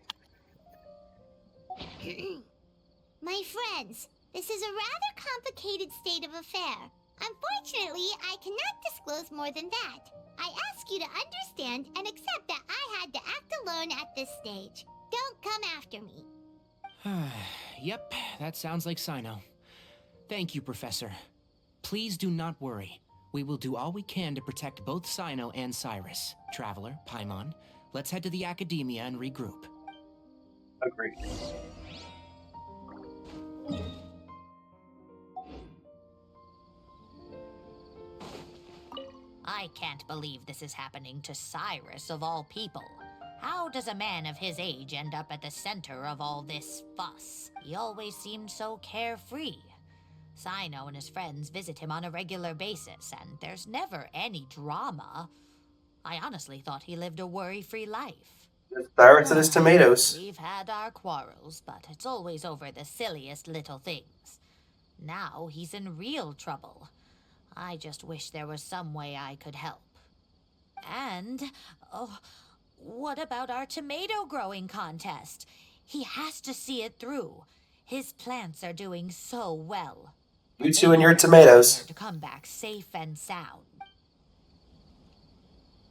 My friends, this is a rather complicated state of affair. Unfortunately, I cannot disclose more than that. I ask you to understand and accept that I had to act alone at this stage. Don't come after me. Yep, that sounds like CYNO. Thank you, Professor. Please do not worry. We will do all we can to protect both CYNO and Cyrus. Traveler, Paimon, let's head to the Academia and regroup. Agreed. I can't believe this is happening to Cyrus of all people. How does a man of his age end up at the center of all this fuss? He always seemed so carefree. CYNO and his friends visit him on a regular basis, and there's never any drama. I honestly thought he lived a worry-free life. Cyrus and his tomatoes. We've had our quarrels, but it's always over the silliest little things. Now he's in real trouble. I just wish there was some way I could help. And, oh, what about our tomato growing contest? He has to see it through. His plants are doing so well. You two and your tomatoes. To come back safe and sound.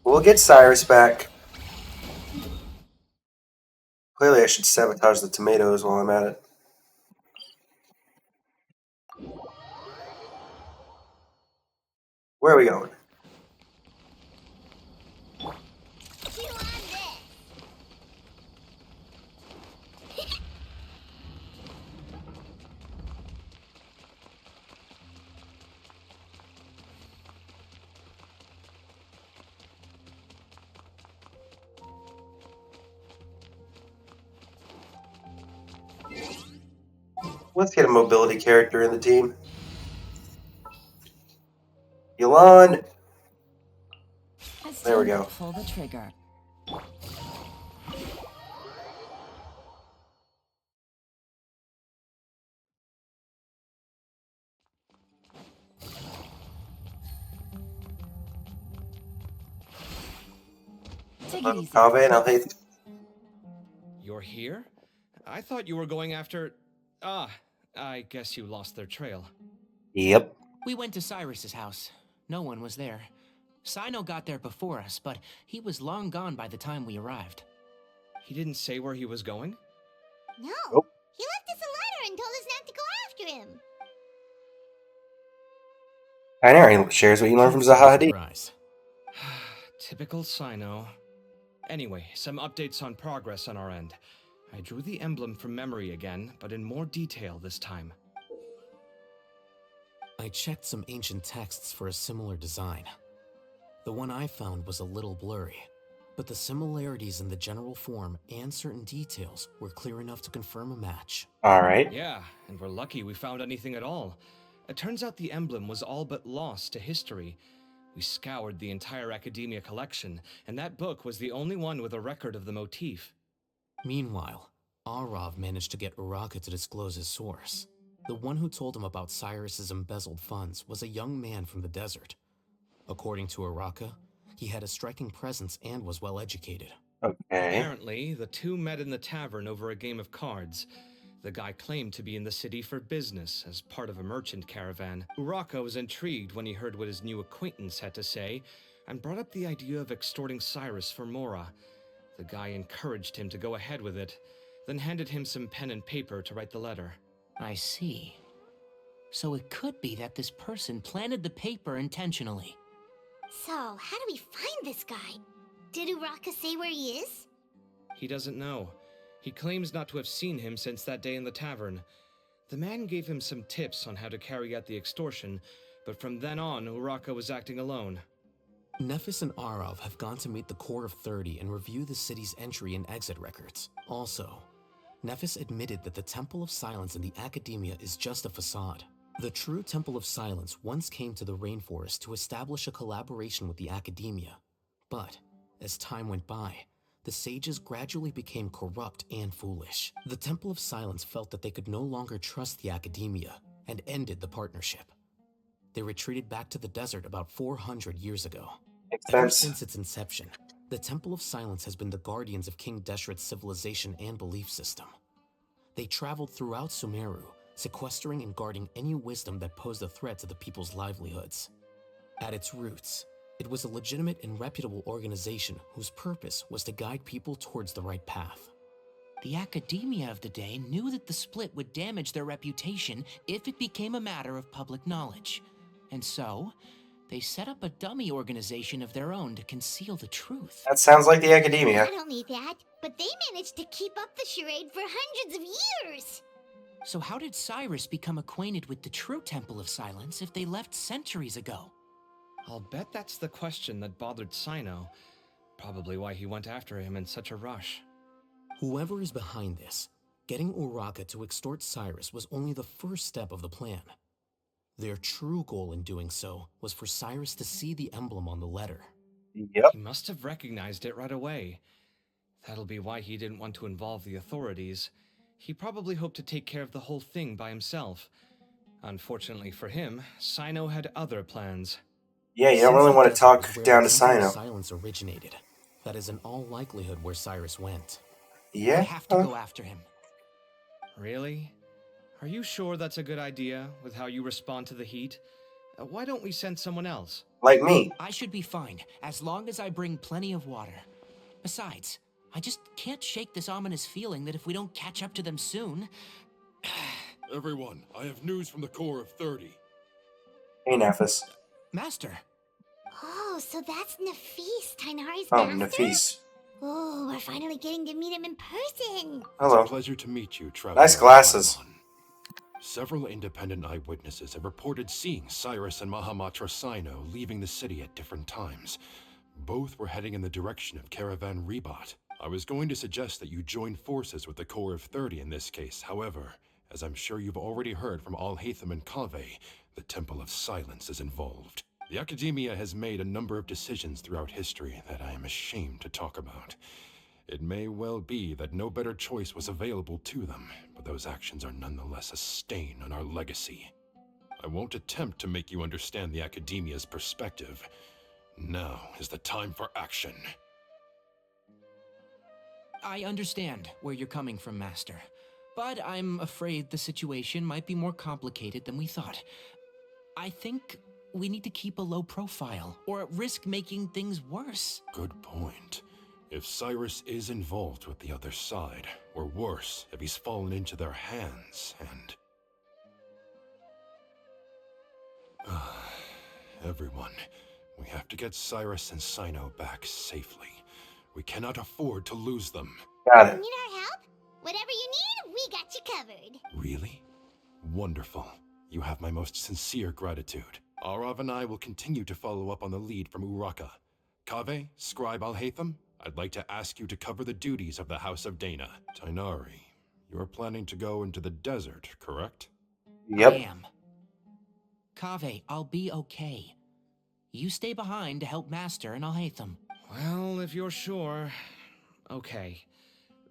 We'll get Cyrus back. Clearly, I should sabotage the tomatoes while I'm at it. Where are we going? Chew on this. Let's get a mobility character in the team. Elon. There we go. Pull the trigger. Take it easy. Ave and Alhaith. You're here? I thought you were going after... Ah, I guess you lost their trail. Yep. We went to Cyrus's house. No one was there. CYNO got there before us, but he was long gone by the time we arrived. He didn't say where he was going? No. Nope. He left us a letter and told us not to go after him. I know, he shares what you learned from Zaha Hadid. Surprise. Typical CYNO. Anyway, some updates on progress on our end. I drew the emblem from memory again, but in more detail this time. I checked some ancient texts for a similar design. The one I found was a little blurry, but the similarities in the general form and certain details were clear enough to confirm a match. Alright. Yeah, and we're lucky we found anything at all. It turns out the emblem was all but lost to history. We scoured the entire academia collection, and that book was the only one with a record of the motif. Meanwhile, Arav managed to get Uraka to disclose his source. The one who told him about Cyrus's embezzled funds was a young man from the desert. According to Uraka, he had a striking presence and was well educated. Okay. Apparently, the two met in the tavern over a game of cards. The guy claimed to be in the city for business as part of a merchant caravan. Uraka was intrigued when he heard what his new acquaintance had to say and brought up the idea of extorting Cyrus for Mora. The guy encouraged him to go ahead with it, then handed him some pen and paper to write the letter. I see. So it could be that this person planted the paper intentionally. So, how do we find this guy? Did Uraka say where he is? He doesn't know. He claims not to have seen him since that day in the tavern. The man gave him some tips on how to carry out the extortion, but from then on, Uraka was acting alone. Nephis and Arav have gone to meet the Core of 30 and review the city's entry and exit records. Also, Nephis admitted that the Temple of Silence in the Academia is just a facade. The true Temple of Silence once came to the rainforest to establish a collaboration with the Academia. But, as time went by, the sages gradually became corrupt and foolish. The Temple of Silence felt that they could no longer trust the Academia and ended the partnership. They retreated back to the desert about 400 years ago. Makes Ever sense. since its inception, the Temple of Silence has been the guardians of King Deshret's civilization and belief system. They traveled throughout Sumeru, sequestering and guarding any wisdom that posed a threat to the people's livelihoods. At its roots, it was a legitimate and reputable organization whose purpose was to guide people towards the right path. The academia of the day knew that the split would damage their reputation if it became a matter of public knowledge. And so, they set up a dummy organization of their own to conceal the truth. That sounds like the Academia. Not only that, but they managed to keep up the charade for hundreds of years! So how did Cyrus become acquainted with the true Temple of Silence if they left centuries ago? I'll bet that's the question that bothered CYNO. Probably why he went after him in such a rush. Whoever is behind this, getting Uraka to extort Cyrus was only the first step of the plan. Their true goal in doing so was for Cyrus to see the emblem on the letter. Yep. He must have recognized it right away. That'll be why he didn't want to involve the authorities. He probably hoped to take care of the whole thing by himself. Unfortunately for him, CYNO had other plans. Yeah, you don't Since really the want to desert talk is where down to the Temple of CYNO. Silence originated. That is in all likelihood where Cyrus went. Yeah? I have to go after him. Really? Are you sure that's a good idea with how you respond to the heat? Why don't we send someone else? Like me. I should be fine, as long as I bring plenty of water. Besides, I just can't shake this ominous feeling that if we don't catch up to them soon... Everyone, I have news from the Core of 30. Hey, Nephis. Master! Oh, so that's Nafis, Tainari's Oh, master? Nafis. Oh, we're finally getting to meet him in person! Hello. It's a pleasure to meet you, Traveler. Nice glasses. Several independent eyewitnesses have reported seeing Cyrus and Mahamatra CYNO leaving the city at different times. Both were heading in the direction of Caravan Rebat. I was going to suggest that you join forces with the Core of 30 in this case. However, as I'm sure you've already heard from Alhaitham and Kaveh, the Temple of Silence is involved. The Academia has made a number of decisions throughout history that I am ashamed to talk about. It may well be that no better choice was available to them, but those actions are nonetheless a stain on our legacy. I won't attempt to make you understand the Academia's perspective. Now is the time for action. I understand where you're coming from, Master. But I'm afraid the situation might be more complicated than we thought. I think we need to keep a low profile, or risk making things worse. Good point. If Cyrus is involved with the other side, or worse, if he's fallen into their hands, and... Everyone, we have to get Cyrus and CYNO back safely. We cannot afford to lose them. Got You it. need our help? Whatever you need, we got you covered. Really? Wonderful. You have my most sincere gratitude. Arav and I will continue to follow up on the lead from Uraka. Kaveh, Scribe Alhaitham, I'd like to ask you to cover the duties of the House of Dana. Tainari, you are planning to go into the desert, correct? Yep. I am. Kaveh, I'll be okay. You stay behind to help Master and Alhaitham. Well, if you're sure. Okay.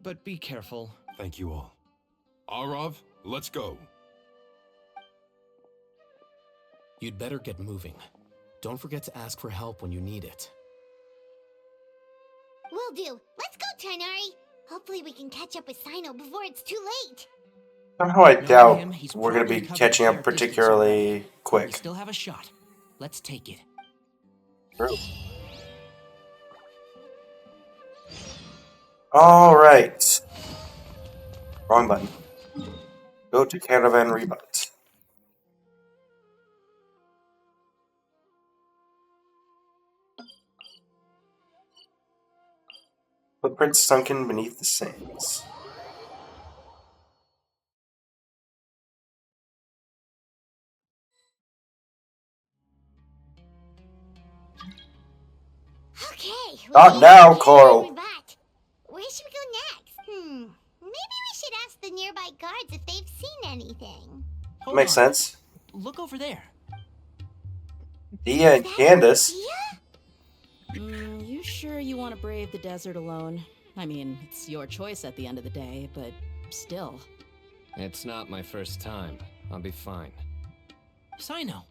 But be careful. Thank you all. Arav, let's go. You'd better get moving. Don't forget to ask for help when you need it. Will do. Let's go, Tainari. Hopefully we can catch up with CYNO before it's too late. Somehow I Knowing doubt him, he's we're going to probably be covered catching a up fair distance particularly already. We quick. still have a shot. Let's take it. True. Alright. Wrong button. Go to Caravan Rebut. Footprints sunken beneath the sands. Okay. Not now, Coral. Where should we go next? Maybe we should ask the nearby guards if they've seen anything. Hold Makes on. sense. Look over there. Dia and Candace. You sure you want to brave the desert alone? I mean, it's your choice at the end of the day, but still. It's not my first time. I'll be fine. CYNO.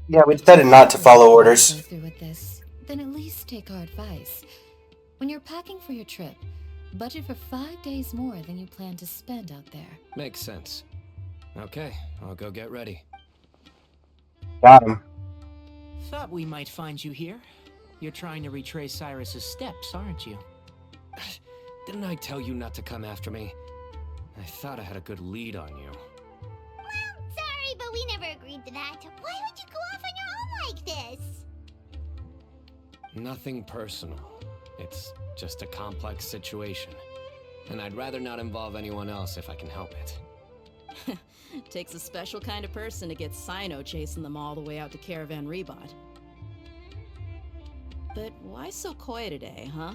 Yeah, we decided not to follow orders. Go through with this, then at least take our advice. When you're packing for your trip, budget for 5 days more than you plan to spend out there. Makes sense. Okay, I'll go get ready. Got him. Thought we might find you here. You're trying to retrace Cyrus's steps, aren't you? Didn't I tell you not to come after me? I thought I had a good lead on you. Well, sorry, but we never agreed to that. Why would you go off on your own like this? Nothing personal. It's just a complex situation. And I'd rather not involve anyone else if I can help it. Takes a special kind of person to get CYNO chasing them all the way out to Caravan Rebot. But why so coy today, huh?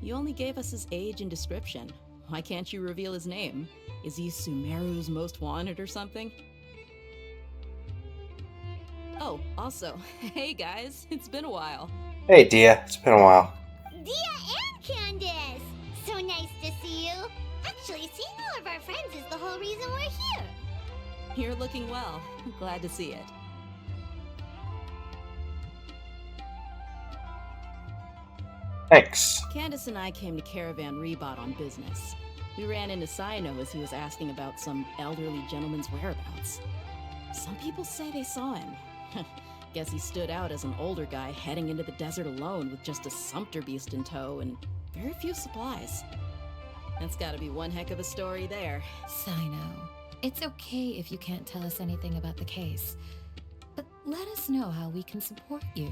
You only gave us his age and description. Why can't you reveal his name? Is he Sumeru's most wanted or something? Oh, also, hey guys, it's been a while. Hey, Dia. It's been a while. Dia and Candace! So nice to see you. Actually, seeing all of our friends is the whole reason we're here. You're looking well. Glad to see it. Thanks. Candace and I came to Caravan Rebot on business. We ran into CYNO as he was asking about some elderly gentleman's whereabouts. Some people say they saw him. Guess he stood out as an older guy heading into the desert alone with just a sumpter beast in tow and very few supplies. That's gotta be one heck of a story there. CYNO, it's okay if you can't tell us anything about the case, but let us know how we can support you.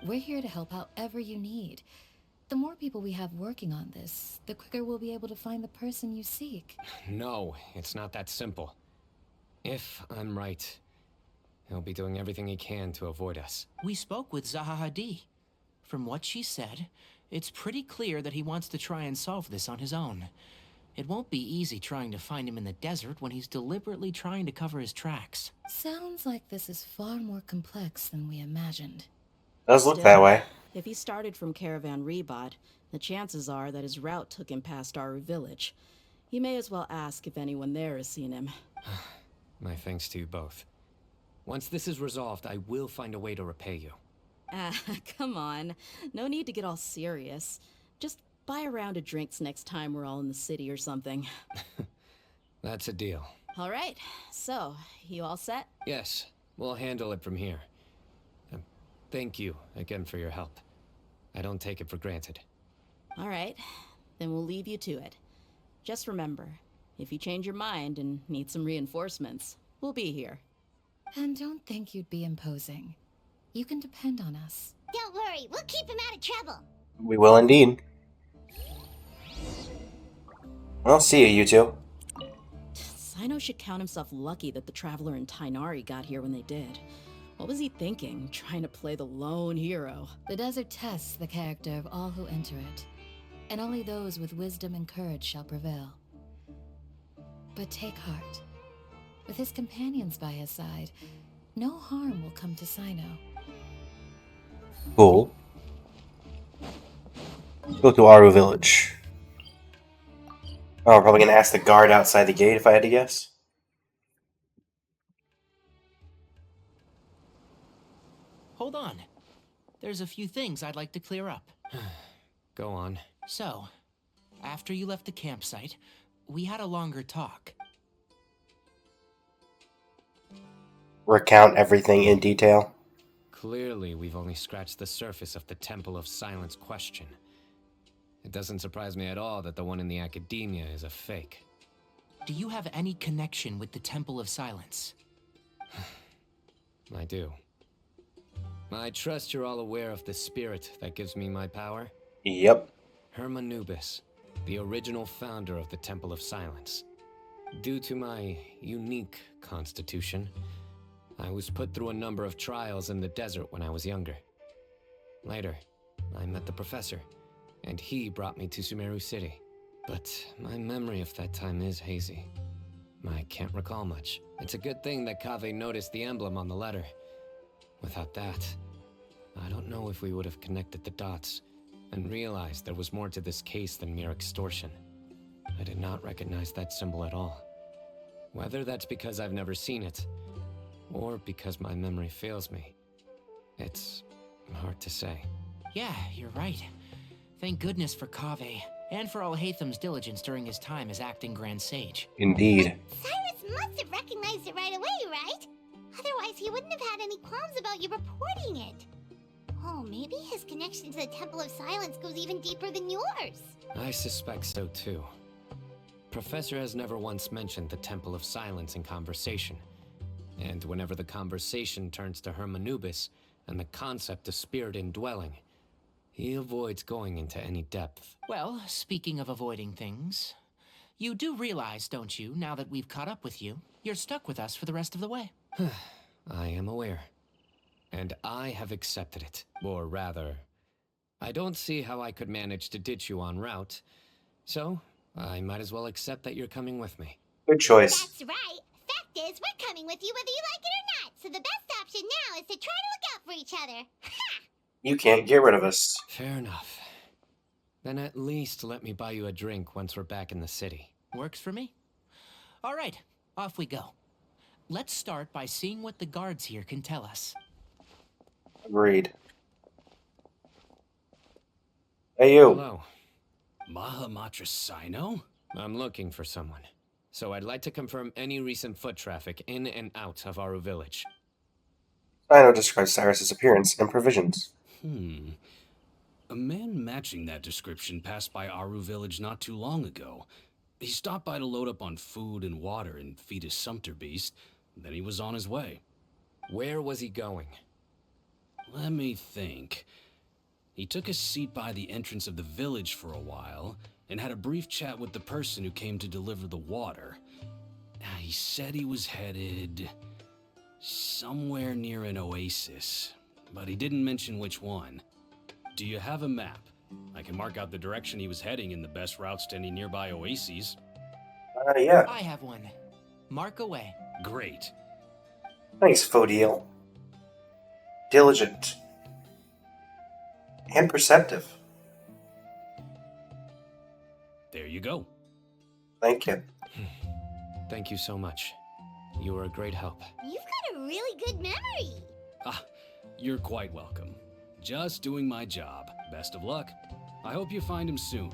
We're here to help however you need. The more people we have working on this, the quicker we'll be able to find the person you seek. No, it's not that simple. If I'm right, he'll be doing everything he can to avoid us. We spoke with Zaha Hadid. From what she said, it's pretty clear that he wants to try and solve this on his own. It won't be easy trying to find him in the desert when he's deliberately trying to cover his tracks. Sounds like this is far more complex than we imagined. Does look that way. If he started from Caravan Rebot, the chances are that his route took him past our village. You may as well ask if anyone there has seen him. My thanks to you both. Once this is resolved, I will find a way to repay you. Come on. No need to get all serious. Just buy a round of drinks next time we're all in the city or something. That's a deal. All right. So, you all set? Yes, we'll handle it from here. Thank you again for your help. I don't take it for granted. All right. Then we'll leave you to it. Just remember, if you change your mind and need some reinforcements, we'll be here. And don't think you'd be imposing. You can depend on us. Don't worry, we'll keep him out of trouble. We will indeed. Well, see you two. CYNO should count himself lucky that the Traveler and Tainari got here when they did. What was he thinking, trying to play the lone hero? The desert tests the character of all who enter it, and only those with wisdom and courage shall prevail. But take heart. With his companions by his side, no harm will come to CYNO. Cool. Go to Aru Village. Oh, I'm probably gonna ask the guard outside the gate if I had to guess. Hold on. There's a few things I'd like to clear up. Go on. So, after you left the campsite, we had a longer talk. Recount everything in detail. Clearly, we've only scratched the surface of the Temple of Silence question. It doesn't surprise me at all that the one in the academia is a fake. Do you have any connection with the Temple of Silence? I do. I trust you're all aware of the spirit that gives me my power? Yep. Anubis, the original founder of the Temple of Silence. Due to my unique constitution, I was put through a number of trials in the desert when I was younger. Later, I met the professor, and he brought me to Sumeru City. But my memory of that time is hazy. I can't recall much. It's a good thing that Kaveh noticed the emblem on the letter. Without that, I don't know if we would have connected the dots and realized there was more to this case than mere extortion. I did not recognize that symbol at all. Whether that's because I've never seen it, or because my memory fails me, it's hard to say. Yeah, you're right. Thank goodness for Kaveh, and for Alhaitham's diligence during his time as acting Grand Sage. Indeed. Cyrus must have recognized it right away, right? Otherwise, he wouldn't have had any qualms about you reporting it. Oh, maybe his connection to the Temple of Silence goes even deeper than yours. I suspect so too. Professor has never once mentioned the Temple of Silence in conversation. And whenever the conversation turns to Anubis and the concept of spirit indwelling, he avoids going into any depth. Well, speaking of avoiding things, you do realize, don't you, now that we've caught up with you, you're stuck with us for the rest of the way. I am aware. And I have accepted it. Or rather, I don't see how I could manage to ditch you en route. So, I might as well accept that you're coming with me. Good choice. That's right. Fact is, we're coming with you whether you like it or not. So the best option now is to try to look out for each other. Ha! You can't get rid of us. Fair enough. Then at least let me buy you a drink once we're back in the city. Works for me. All right, off we go. Let's start by seeing what the guards here can tell us. Agreed. Hey, you. Hello. Mahamatra CYNO? I'm looking for someone. So I'd like to confirm any recent foot traffic in and out of Aru Village. CYNO describes Cyrus's appearance and provisions. A man matching that description passed by Aru Village not too long ago. He stopped by to load up on food and water and feed his sumpter beast. Then he was on his way. Where was he going? Let me think. He took a seat by the entrance of the village for a while, and had a brief chat with the person who came to deliver the water. He said he was headed somewhere near an oasis, but he didn't mention which one. Do you have a map? I can mark out the direction he was heading and the best routes to any nearby oases. Yeah. I have one. Mark away. Great. Thanks, Fodiel. Diligent. And perceptive. There you go. Thank you. Thank you so much. You were a great help. You've got a really good memory. You're quite welcome. Just doing my job. Best of luck. I hope you find him soon.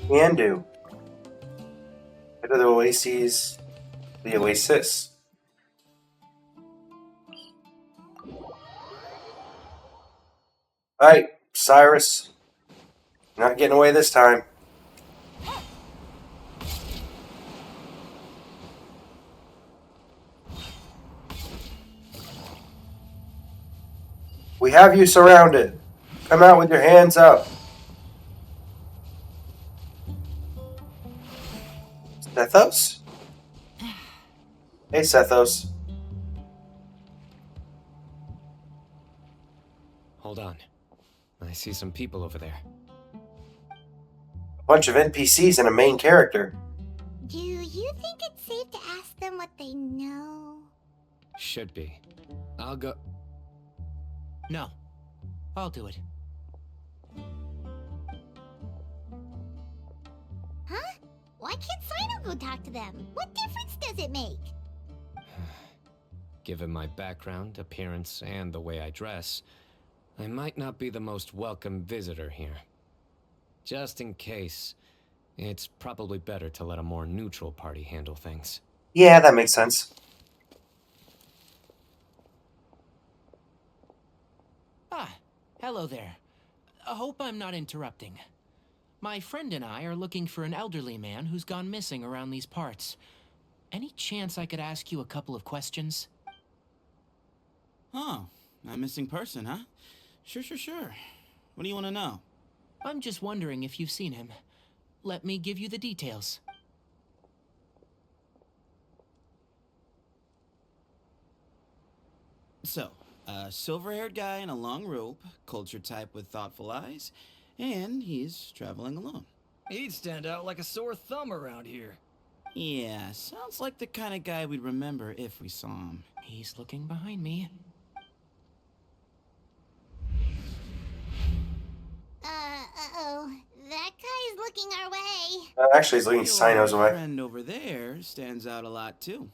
Can do. Go to the oases. The oasis. Alright, Cyrus. You're not getting away this time. We have you surrounded. Come out with your hands up. Sethos? Hey, Sethos. Hold on. I see some people over there. A bunch of NPCs and a main character. Do you think it's safe to ask them what they know? Should be. I'll go... No, I'll do it. Huh? Why can't CYNO go talk to them? What difference does it make? Given my background, appearance, and the way I dress, I might not be the most welcome visitor here. Just in case, it's probably better to let a more neutral party handle things. Yeah, that makes sense. Ah, hello there. I hope I'm not interrupting. My friend and I are looking for an elderly man who's gone missing around these parts. Any chance I could ask you a couple of questions? Oh, a missing person, huh? Sure. What do you want to know? I'm just wondering if you've seen him. Let me give you the details. So, a silver-haired guy in a long robe, culture type with thoughtful eyes, and he's traveling alone. He'd stand out like a sore thumb around here. Yeah, sounds like the kind of guy we'd remember if we saw him. He's looking behind me. Uh-oh. That guy's looking our way. Actually, he's looking CYNO's Your way. friend over there stands out a lot, too.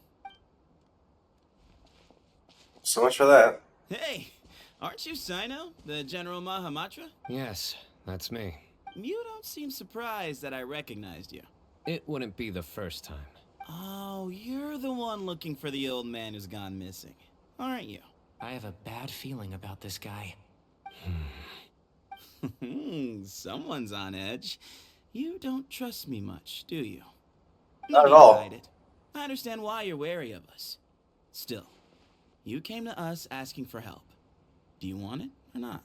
So much for that. Hey, aren't you CYNO, the General Mahamatra? Yes, that's me. You don't seem surprised that I recognized you. It wouldn't be the first time. Oh, you're the one looking for the old man who's gone missing, aren't you? I have a bad feeling about this guy. Someone's on edge. You don't trust me much, do you? Not at all. Hide it. I understand why you're wary of us. Still, you came to us asking for help. Do you want it or not?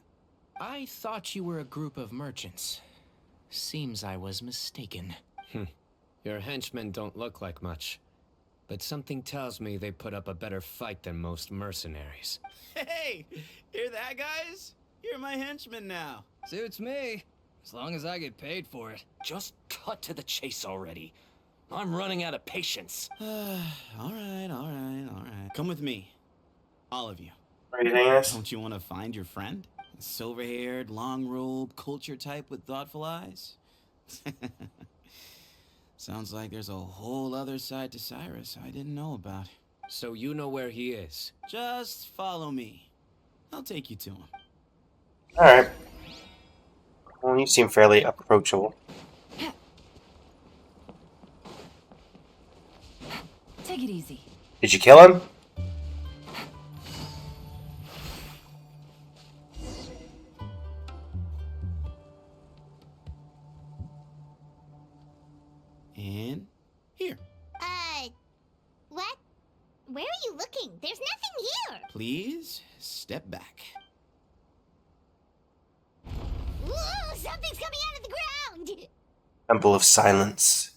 I thought you were a group of merchants. Seems I was mistaken. Your henchmen don't look like much, but something tells me they put up a better fight than most mercenaries. Hey, hear that, guys? You're my henchman now. Suits me, as long as I get paid for it. Just cut to the chase already. I'm running out of patience. All right. Come with me. All of you. Are you taking this? Don't you want to find your friend? Silver-haired, long robe, culture type with thoughtful eyes? Sounds like there's a whole other side to Cyrus I didn't know about. So you know where he is? Just follow me. I'll take you to him. Alright. Well, you seem fairly approachable. Take it easy. Did you kill him? And here. What? Where are you looking? There's nothing here. Please step back. Whoa, something's coming out of the ground. Temple of Silence.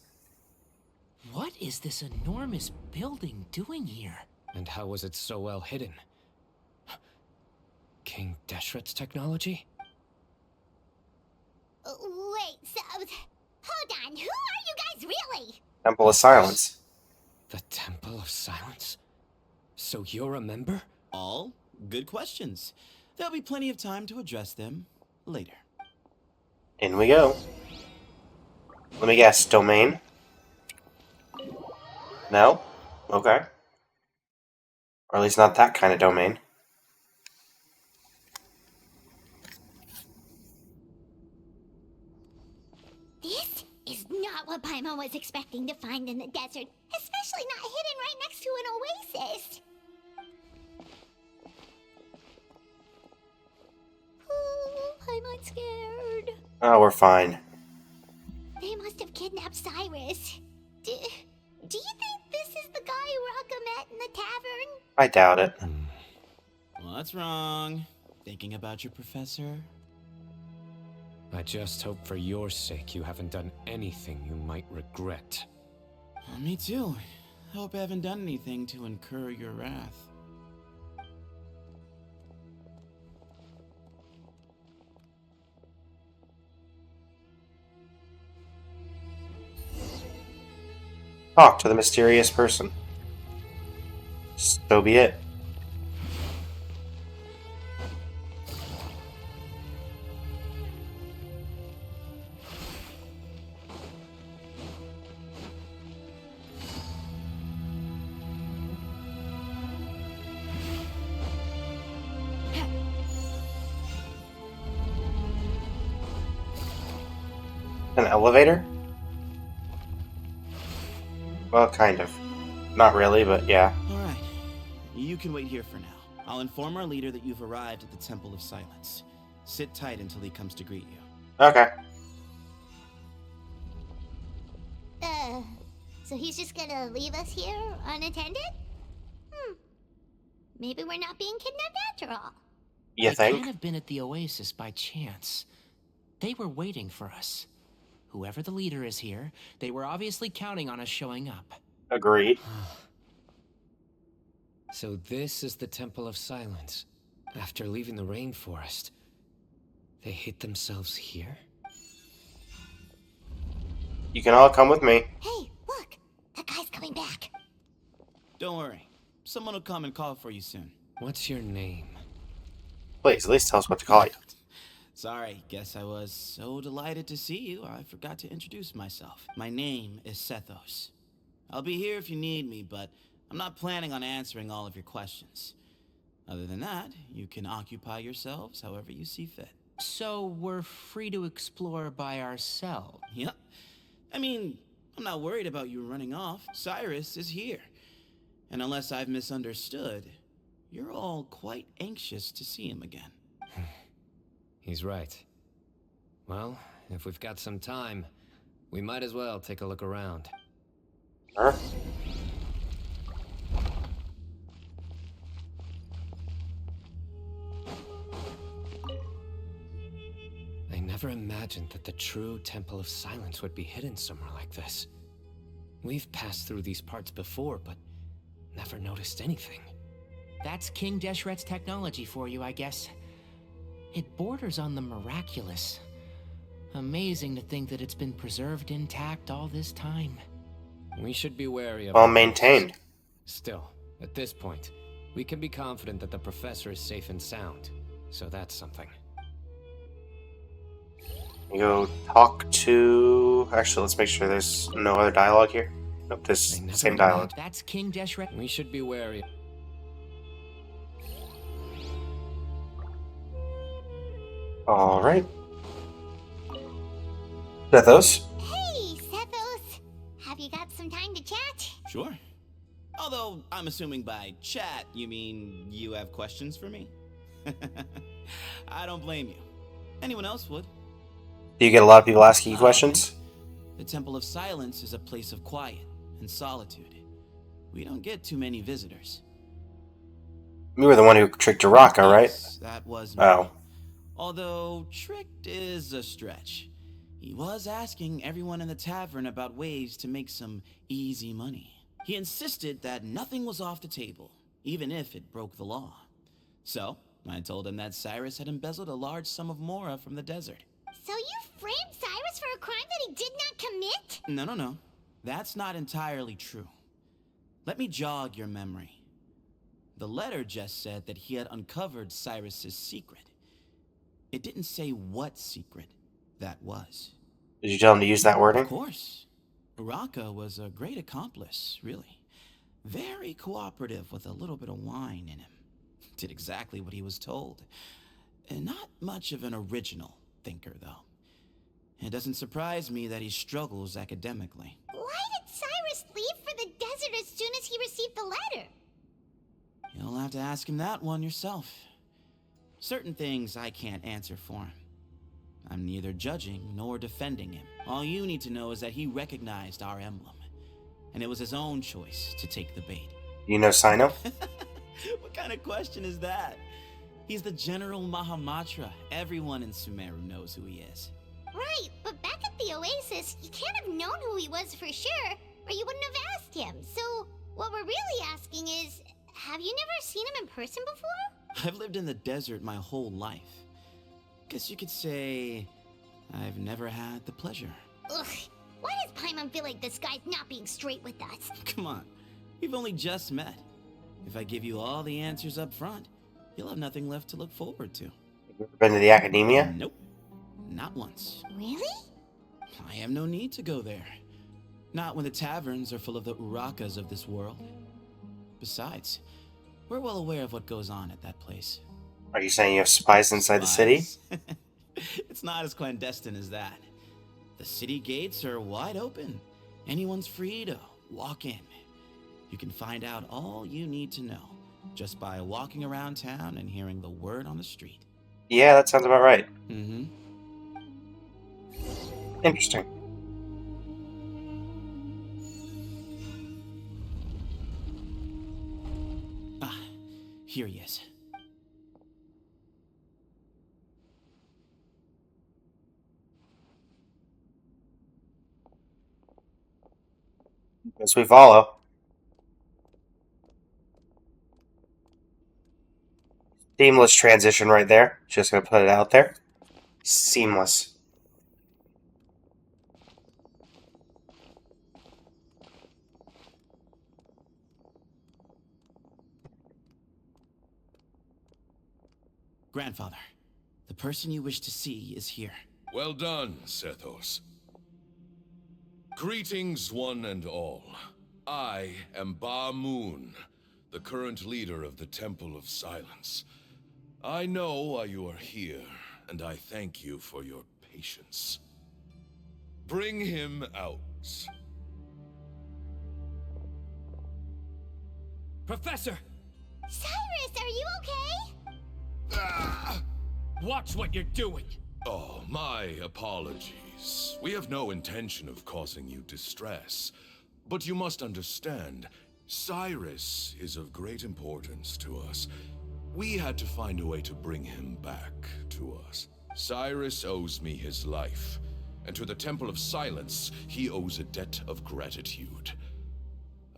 What is this enormous building doing here? And how was it so well hidden? King Deshret's technology? Wait, so... Hold on, who are you guys really? Temple of Silence. The Temple of Silence? So you're a member? All good questions. There'll be plenty of time to address them later. In we go. Let me guess, domain? No? Okay. Or at least not that kind of domain. This is not what Paimon was expecting to find in the desert, especially not hidden right next to an oasis. Oh, Paimon's scared. Oh, we're fine. They must have kidnapped Cyrus. Do you think this is the guy Raka met in the tavern? I doubt it. What's wrong? Thinking about your professor? I just hope for your sake you haven't done anything you might regret. Me too. Hope I haven't done anything to incur your wrath. Talk to the mysterious person. So be it. An elevator? Well, kind of. Not really, but yeah. Alright. You can wait here for now. I'll inform our leader that you've arrived at the Temple of Silence. Sit tight until he comes to greet you. Okay. So he's just gonna leave us here unattended? Maybe we're not being kidnapped after all. You They think? can't have been at the Oasis by chance. They were waiting for us. Whoever the leader is here, they were obviously counting on us showing up. Agreed. So this is the Temple of Silence. After leaving the rainforest, they hid themselves here? You can all come with me. Hey, look! That guy's coming back. Don't worry. Someone will come and call for you soon. What's your name? Please, at least tell us what to call you. Sorry, guess I was so delighted to see you, I forgot to introduce myself. My name is SETHOS. I'll be here if you need me, but I'm not planning on answering all of your questions. Other than that, you can occupy yourselves however you see fit. So we're free to explore by ourselves. Yep. I mean, I'm not worried about you running off. Cyrus is here. And unless I've misunderstood, you're all quite anxious to see him again. He's right. Well, if we've got some time, we might as well take a look around. Sure. I never imagined that the true Temple of Silence would be hidden somewhere like this. We've passed through these parts before, but never noticed anything. That's King Deshret's technology for you, I guess. It borders on the miraculous. Amazing to think that it's been preserved intact all this time. We should be wary of... Well maintained. Still, at this point, we can be confident that the professor is safe and sound. So that's something. You go talk to... Actually, let's make sure there's no other dialogue here. Nope, this same dialogue. That's King Deshret. We should be wary. Alright. Sethos? Hey, Sethos! Have you got some time to chat? Sure. Although, I'm assuming by chat, you mean you have questions for me? I don't blame you. Anyone else would. Do you get a lot of people asking you questions? The Temple of Silence is a place of quiet and solitude. We don't get too many visitors. You were the one who tricked Uraka, right? Yes, that was me. Oh. Although, tricked is a stretch. He was asking everyone in the tavern about ways to make some easy money. He insisted that nothing was off the table, even if it broke the law. So, I told him that Cyrus had embezzled a large sum of mora from the desert. So you framed Cyrus for a crime that he did not commit? No. That's not entirely true. Let me jog your memory. The letter just said that he had uncovered Cyrus's secret. It didn't say what secret that was. Did you tell him to use that wording? Of course. Uraka was a great accomplice, really. Very cooperative with a little bit of wine in him. Did exactly what he was told. And not much of an original thinker, though. It doesn't surprise me that he struggles academically. Why did Cyrus leave for the desert as soon as he received the letter? You'll have to ask him that one yourself. Certain things I can't answer for him. I'm neither judging nor defending him. All you need to know is that he recognized our emblem, and it was his own choice to take the bait. You know CYNO? What kind of question is that? He's the General Mahamatra. Everyone in Sumeru knows who he is. Right, but back at the Oasis, you can't have known who he was for sure, or you wouldn't have asked him. So, what we're really asking is, have you never seen him in person before? I've lived in the desert my whole life. Guess you could say I've never had the pleasure. Ugh, why does Paimon feel like this guy's not being straight with us? Come on, we've only just met. If I give you all the answers up front, you'll have nothing left to look forward to. Been to the academia? Nope, not once. Really? I have no need to go there. Not when the taverns are full of the Urakas of this world. Besides, we're well aware of what goes on at that place. Are you saying you have spies inside the city? It's not as clandestine as that. The city gates are wide open. Anyone's free to walk in. You can find out all you need to know just by walking around town and hearing the word on the street. Yeah, that sounds about right. Mm-hmm. Interesting. Ah, here he is. Guess we follow. Seamless transition right there. Just gonna put it out there. Seamless. Grandfather, the person you wish to see is here. Well done, Sethos. Greetings, one and all. I am Ba Moon, the current leader of the Temple of Silence. I know why you are here, and I thank you for your patience. Bring him out. Professor! Cyrus, are you okay? Watch what you're doing! Oh, my apologies. We have no intention of causing you distress. But you must understand, Cyrus is of great importance to us. We had to find a way to bring him back to us. Cyrus owes me his life, and to the Temple of Silence, he owes a debt of gratitude.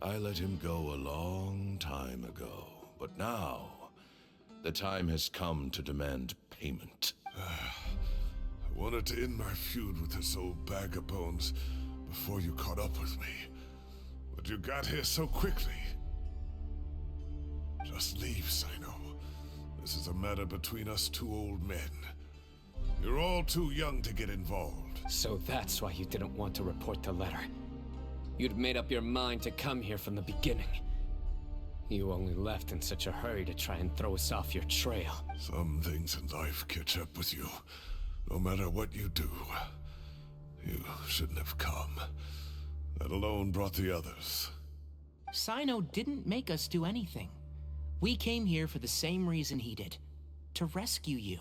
I let him go a long time ago, but now, the time has come to demand payment. I wanted to end my feud with this old bag of bones before you caught up with me. But you got here so quickly. Just leave, CYNO. This is a matter between us two old men. You're all too young to get involved. So that's why you didn't want to report the letter. You'd made up your mind to come here from the beginning. You only left in such a hurry to try and throw us off your trail. Some things in life catch up with you. No matter what you do, you shouldn't have come. That alone brought the others. CYNO didn't make us do anything. We came here for the same reason he did. To rescue you.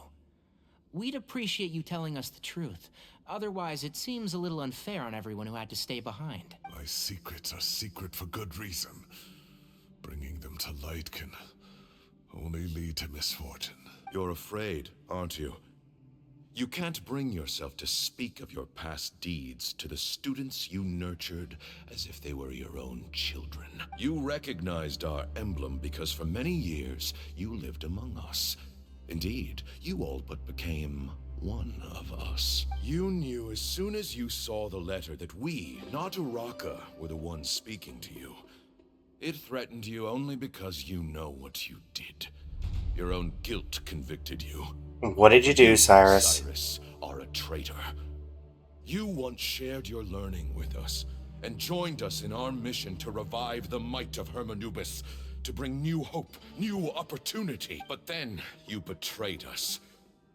We'd appreciate you telling us the truth. Otherwise, it seems a little unfair on everyone who had to stay behind. My secrets are secret for good reason. Bringing them to light can only lead to misfortune. You're afraid, aren't you? You can't bring yourself to speak of your past deeds to the students you nurtured as if they were your own children. You recognized our emblem because for many years you lived among us. Indeed, you all but became one of us. You knew as soon as you saw the letter that we, not Uraka, were the ones speaking to you. It threatened you only because you know what you did. Your own guilt convicted you. What did you do, Cyrus? Cyrus are a traitor. You once shared your learning with us and joined us in our mission to revive the might of Hermanubis, to bring new hope, new opportunity. But then you betrayed us.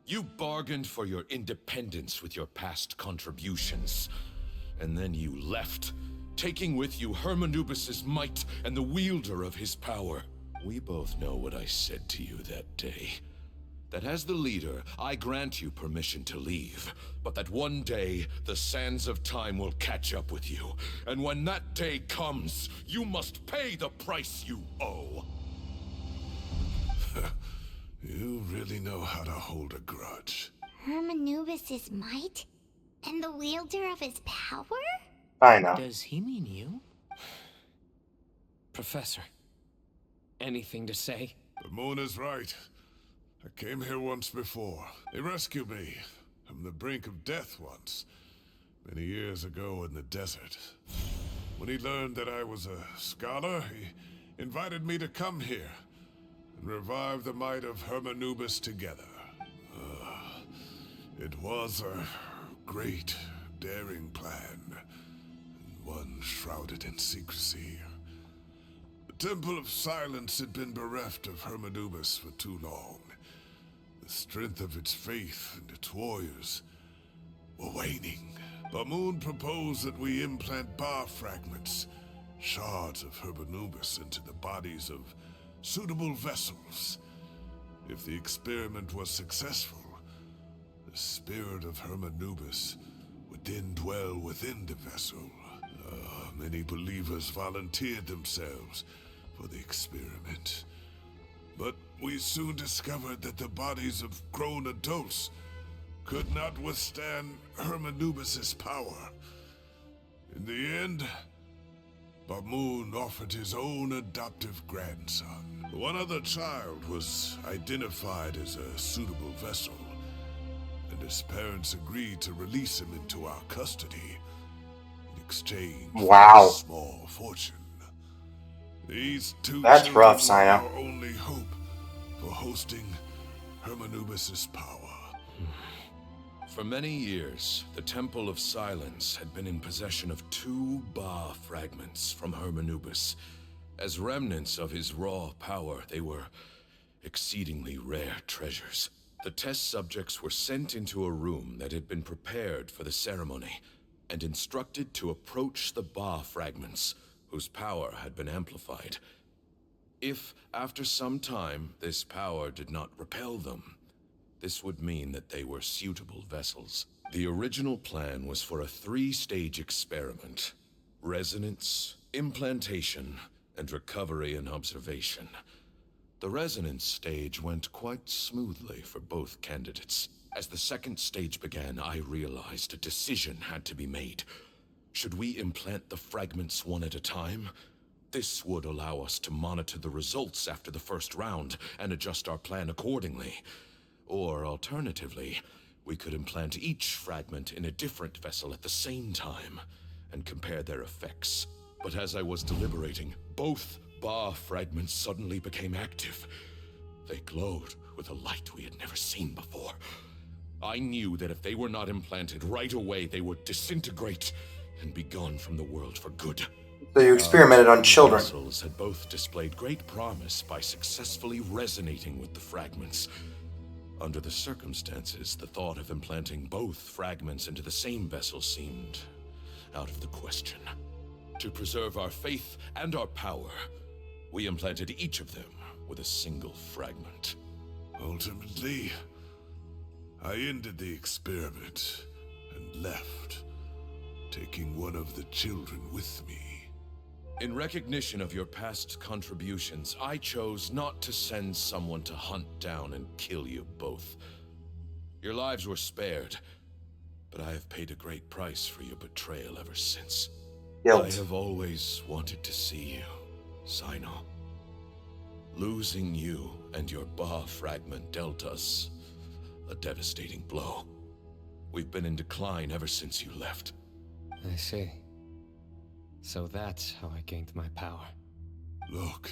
You bargained for your independence with your past contributions. And then you left, taking with you Hermanubis' might and the wielder of his power. We both know what I said to you that day. That as the leader, I grant you permission to leave, but that one day, the sands of time will catch up with you. And when that day comes, you must pay the price you owe. You really know how to hold a grudge. Hermanubis' might? And the wielder of his power? I know. Does he mean you? Professor, anything to say? The moon is right. I came here once before. He rescued me from the brink of death once, many years ago in the desert. When he learned that I was a scholar, he invited me to come here and revive the might of Hermanubis together. It was a great, daring plan, and one shrouded in secrecy. The Temple of Silence had been bereft of Hermanubis for too long. The strength of its faith and its warriors were waning. Bamoon proposed that we implant bar fragments, shards of Hermanubis, into the bodies of suitable vessels. If the experiment was successful, the spirit of Hermanubis would then dwell within the vessel. Many believers volunteered themselves for the experiment. But we soon discovered that the bodies of grown adults could not withstand Hermanubis' power. In the end, Bamoon offered his own adoptive grandson. One other child was identified as a suitable vessel, and his parents agreed to release him into our custody in exchange for a small fortune. These two That's children rough, were CYNO. our only hope for hosting Hermanubis' power. For many years, the Temple of Silence had been in possession of 2 Ba fragments from Hermanubis. As remnants of his raw power, they were exceedingly rare treasures. The test subjects were sent into a room that had been prepared for the ceremony and instructed to approach the Ba fragments, whose power had been amplified. If, after some time, this power did not repel them, this would mean that they were suitable vessels. The original plan was for a 3-stage experiment: resonance, implantation, and recovery and observation. The resonance stage went quite smoothly for both candidates. As the 2nd stage began, I realized a decision had to be made. Should we implant the fragments one at a time? This would allow us to monitor the results after the first round and adjust our plan accordingly. Or alternatively, we could implant each fragment in a different vessel at the same time and compare their effects. But as I was deliberating, both Ba fragments suddenly became active. They glowed with a light we had never seen before. I knew that if they were not implanted right away, they would disintegrate and be gone from the world for good. So you experimented on children. Vessels had both displayed great promise by successfully resonating with the fragments. Under the circumstances, the thought of implanting both fragments into the same vessel seemed out of the question. To preserve our faith and our power, we implanted each of them with a single fragment. Ultimately, I ended the experiment and left, taking one of the children with me. In recognition of your past contributions, I chose not to send someone to hunt down and kill you both. Your lives were spared, but I have paid a great price for your betrayal ever since. Guilt. I have always wanted to see you, CYNO. Losing you and your Ba fragment dealt us a devastating blow. We've been in decline ever since you left. I see. So that's how I gained my power. Look,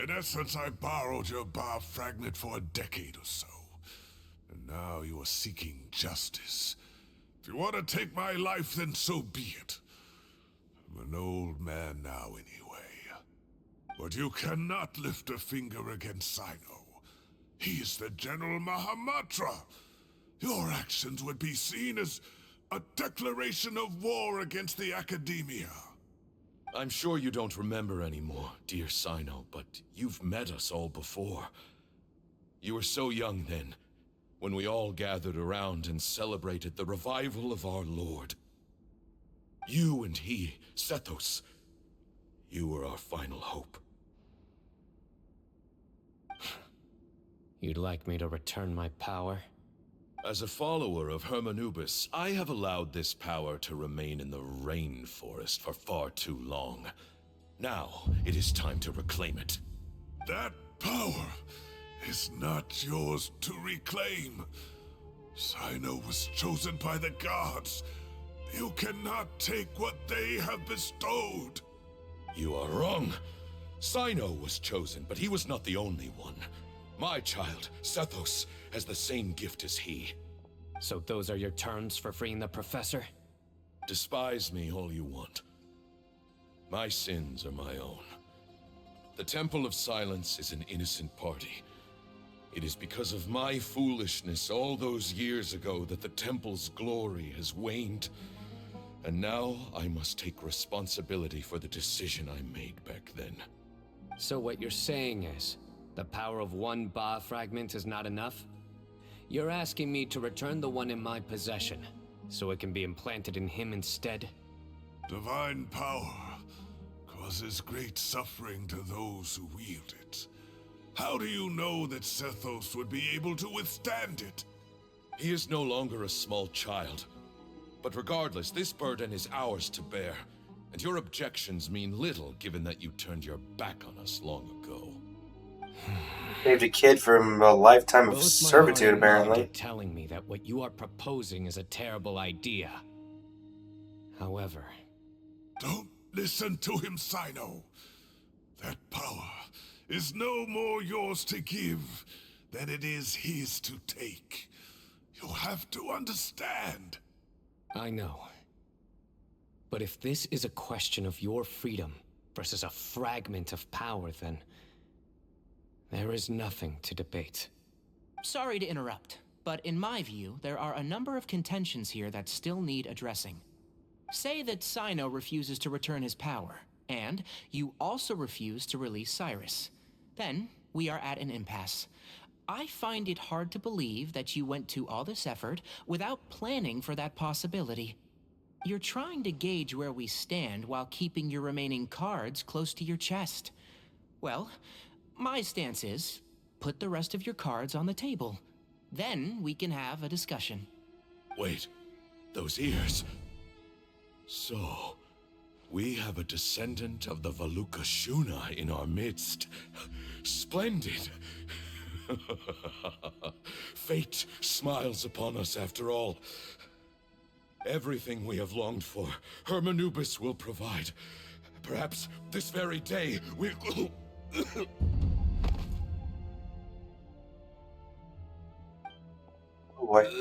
in essence, I borrowed your Ba fragment for a decade or so. And now you are seeking justice. If you want to take my life, then so be it. I'm an old man now anyway. But you cannot lift a finger against CYNO. He is the General Mahamatra. Your actions would be seen as a declaration of war against the Academia. I'm sure you don't remember anymore, dear CYNO, but you've met us all before. You were so young then, when we all gathered around and celebrated the revival of our Lord. You and he, SETHOS, you were our final hope. You'd like me to return my power? As a follower of Hermanubis, I have allowed this power to remain in the rainforest for far too long. Now, it is time to reclaim it. That power is not yours to reclaim. CYNO was chosen by the gods. You cannot take what they have bestowed. You are wrong. CYNO was chosen, but he was not the only one. My child, SETHOS, has the same gift as he. So those are your terms for freeing the professor? Despise me all you want. My sins are my own. The Temple of Silence is an innocent party. It is because of my foolishness all those years ago that the Temple's glory has waned. And now I must take responsibility for the decision I made back then. So what you're saying is, the power of one Ba fragment is not enough? You're asking me to return the one in my possession, so it can be implanted in him instead? Divine power causes great suffering to those who wield it. How do you know that SETHOS would be able to withstand it? He is no longer a small child. But regardless, this burden is ours to bear, and your objections mean little given that you turned your back on us long ago. Saved a kid from a lifetime of Both servitude, my heart and mind apparently. are telling me that what you are proposing is a terrible idea. However... Don't listen to him, CYNO. That power is no more yours to give than it is his to take. You have to understand. I know. But if this is a question of your freedom versus a fragment of power, then... there is nothing to debate. Sorry to interrupt, but in my view, there are a number of contentions here that still need addressing. Say that CYNO refuses to return his power, and you also refuse to release Cyrus. Then, we are at an impasse. I find it hard to believe that you went to all this effort without planning for that possibility. You're trying to gauge where we stand while keeping your remaining cards close to your chest. Well, my stance is, put the rest of your cards on the table. Then we can have a discussion. Wait, those ears... So, we have a descendant of the Valukashuna in our midst. Splendid! Fate smiles upon us after all. Everything we have longed for, Hermanubis will provide. Perhaps this very day we'll... What?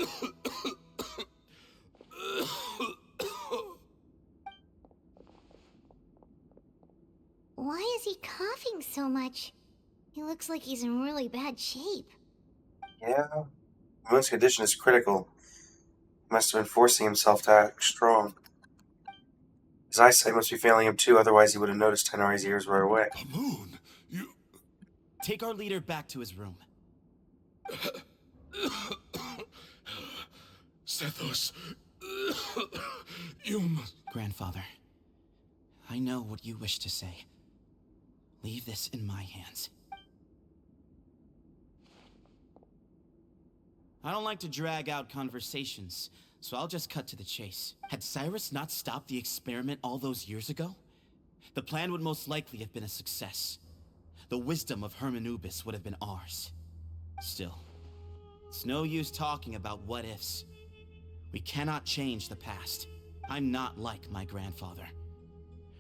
Why is he coughing so much? He looks like he's in really bad shape. Yeah. Moon's condition is critical. He must have been forcing himself to act strong. His eyesight must be failing him too, otherwise he would have noticed Tenori's ears right away. Moon, you... Take our leader back to his room. SETHOS, you must... Grandfather, I know what you wish to say. Leave this in my hands. I don't like to drag out conversations, so I'll just cut to the chase. Had Cyrus not stopped the experiment all those years ago, the plan would most likely have been a success. The wisdom of Hermanubis would have been ours. Still, it's no use talking about what-ifs. We cannot change the past. I'm not like my grandfather.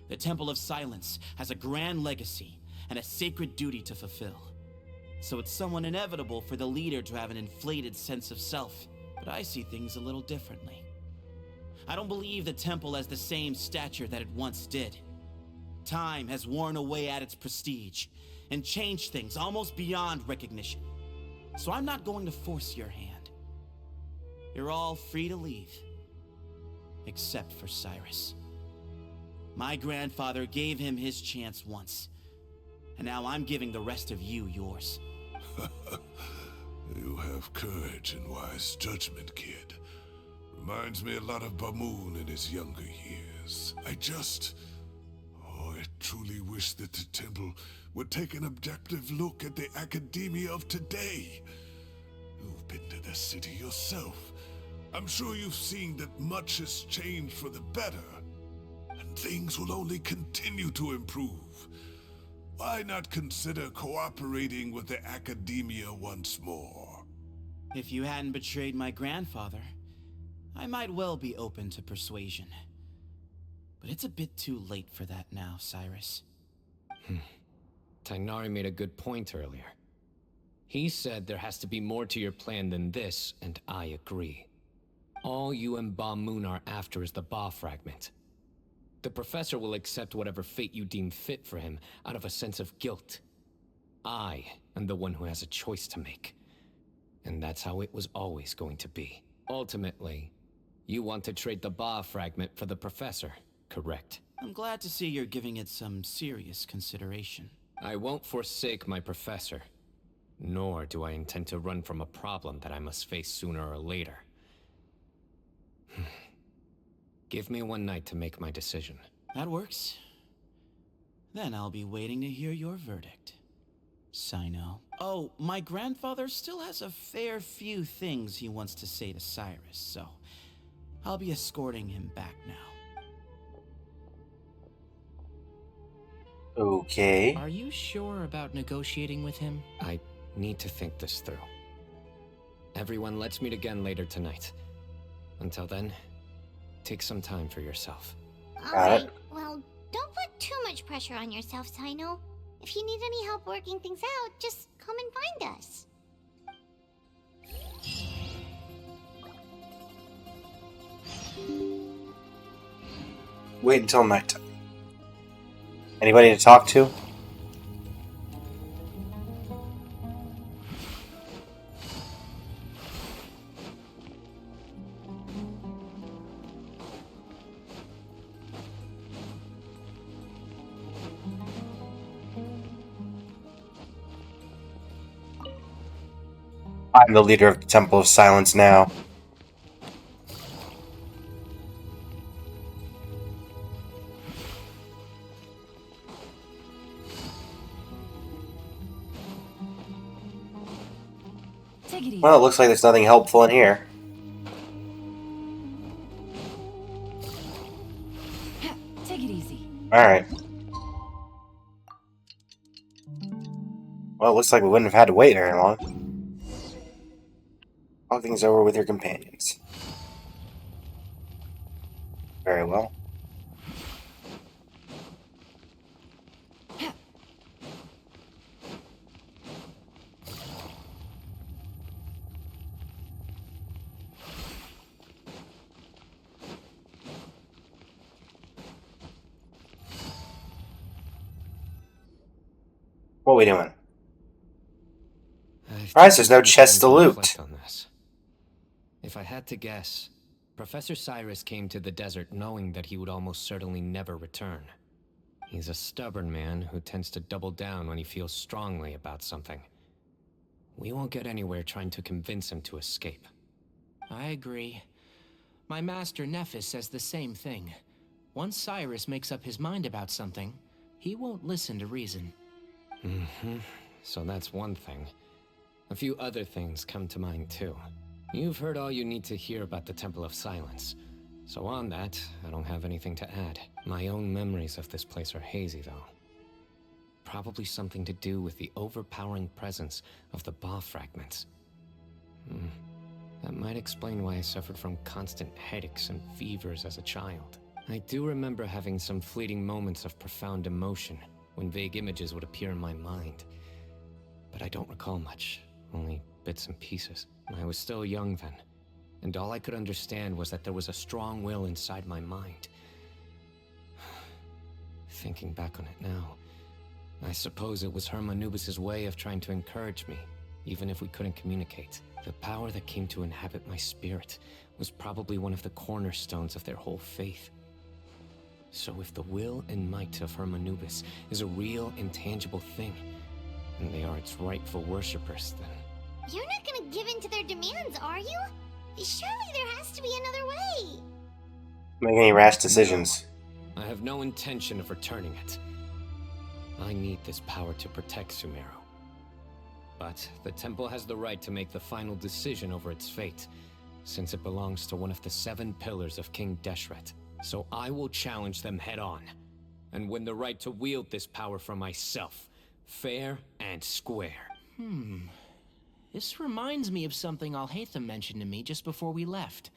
The Temple of Silence has a grand legacy and a sacred duty to fulfill. So it's somewhat inevitable for the leader to have an inflated sense of self. But I see things a little differently. I don't believe the temple has the same stature that it once did. Time has worn away at its prestige and changed things almost beyond recognition. So I'm not going to force your hand. You're all free to leave. Except for Cyrus. My grandfather gave him his chance once. And now I'm giving the rest of you yours. You have courage and wise judgment, kid. Reminds me a lot of Bamoon in his younger years. I truly wish that the temple would take an objective look at the academia of today. You've been to the city yourself. I'm sure you've seen that much has changed for the better. And things will only continue to improve. Why not consider cooperating with the academia once more? If you hadn't betrayed my grandfather, I might well be open to persuasion. But it's a bit too late for that now, Cyrus. Tighnari made a good point earlier. He said there has to be more to your plan than this, and I agree. All you and Ba Moon are after is the Ba fragment. The professor will accept whatever fate you deem fit for him out of a sense of guilt. I am the one who has a choice to make. And that's how it was always going to be. Ultimately, You want to trade the Ba fragment for the Professor, correct? I'm glad to see you're giving it some serious consideration. I won't forsake my Professor. Nor do I intend to run from a problem that I must face sooner or later. Give me one night to make my decision. That works. Then I'll be waiting to hear your verdict. CYNO. Oh, my grandfather still has a fair few things he wants to say to Cyrus, so I'll be escorting him back now. Okay. Are you sure about negotiating with him? I need to think this through. Everyone, let's meet again later tonight. Until then, take some time for yourself. Alright, well, don't put too much pressure on yourself, CYNO. If you need any help working things out, just come and find us. Wait until nighttime. Anybody to talk to? I'm the leader of the Temple of Silence now. Well, it looks like there's nothing helpful in here. Take it easy. Alright. Well, it looks like we wouldn't have had to wait very long. Talk things over with your companions. Very well. What are we doing? Surprised there's no chest to loot. On this. If I had to guess, Professor Cyrus came to the desert knowing that he would almost certainly never return. He's a stubborn man who tends to double down when he feels strongly about something. We won't get anywhere trying to convince him to escape. I agree. My master Nephis says the same thing. Once Cyrus makes up his mind about something, he won't listen to reason. So that's one thing. A few other things come to mind too. You've heard all you need to hear about the Temple of Silence. So on that, I don't have anything to add. My own memories of this place are hazy though. Probably something to do with the overpowering presence of the Ba fragments. That might explain why I suffered from constant headaches and fevers as a child. I do remember having some fleeting moments of profound emotion when vague images would appear in my mind. But I don't recall much, only bits and pieces. I was still young then, and all I could understand was that there was a strong will inside my mind. Thinking back on it now, I suppose it was Hermanubis' way of trying to encourage me, even if we couldn't communicate. The power that came to inhabit my spirit was probably one of the cornerstones of their whole faith. So if the will and might of Hermanubis is a real, intangible thing, and they are its rightful worshippers, then... You're not gonna give in to their demands, are you? Surely there has to be another way. Make any rash decisions. I have no intention of returning it. I need this power to protect Sumeru. But the temple has the right to make the final decision over its fate, since it belongs to one of the 7 pillars of King Deshret. So I will challenge them head-on, and win the right to wield this power for myself, fair and square. This reminds me of something Alhaitham mentioned to me just before we left.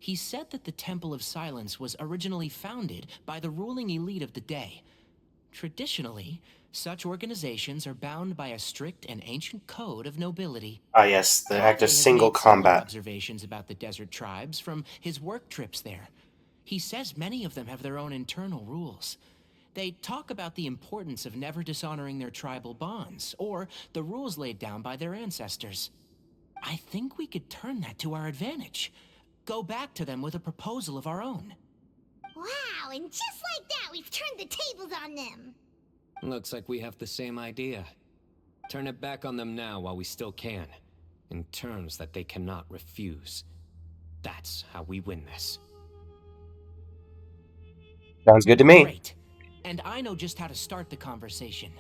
He said that the Temple of Silence was originally founded by the ruling elite of the day. Traditionally, such organizations are bound by a strict and ancient code of nobility. Ah yes, the act of Alhaitham has single made similar combat. observations about the desert tribes from his work trips there. He says many of them have their own internal rules. They talk about the importance of never dishonoring their tribal bonds, or the rules laid down by their ancestors. I think we could turn that to our advantage. go back to them with a proposal of our own. Wow, and just like that, we've turned the tables on them. Looks like we have the same idea. Turn it back on them now while we still can, in terms that they cannot refuse. That's how we win this. Sounds good to me. Great. And I know just how to start the conversation.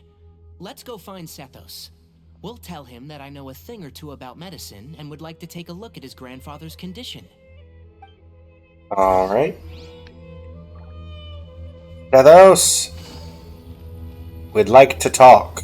Let's go find SETHOS. We'll tell him that I know a thing or two about medicine and would like to take a look at his grandfather's condition. All right. SETHOS, we'd like to talk.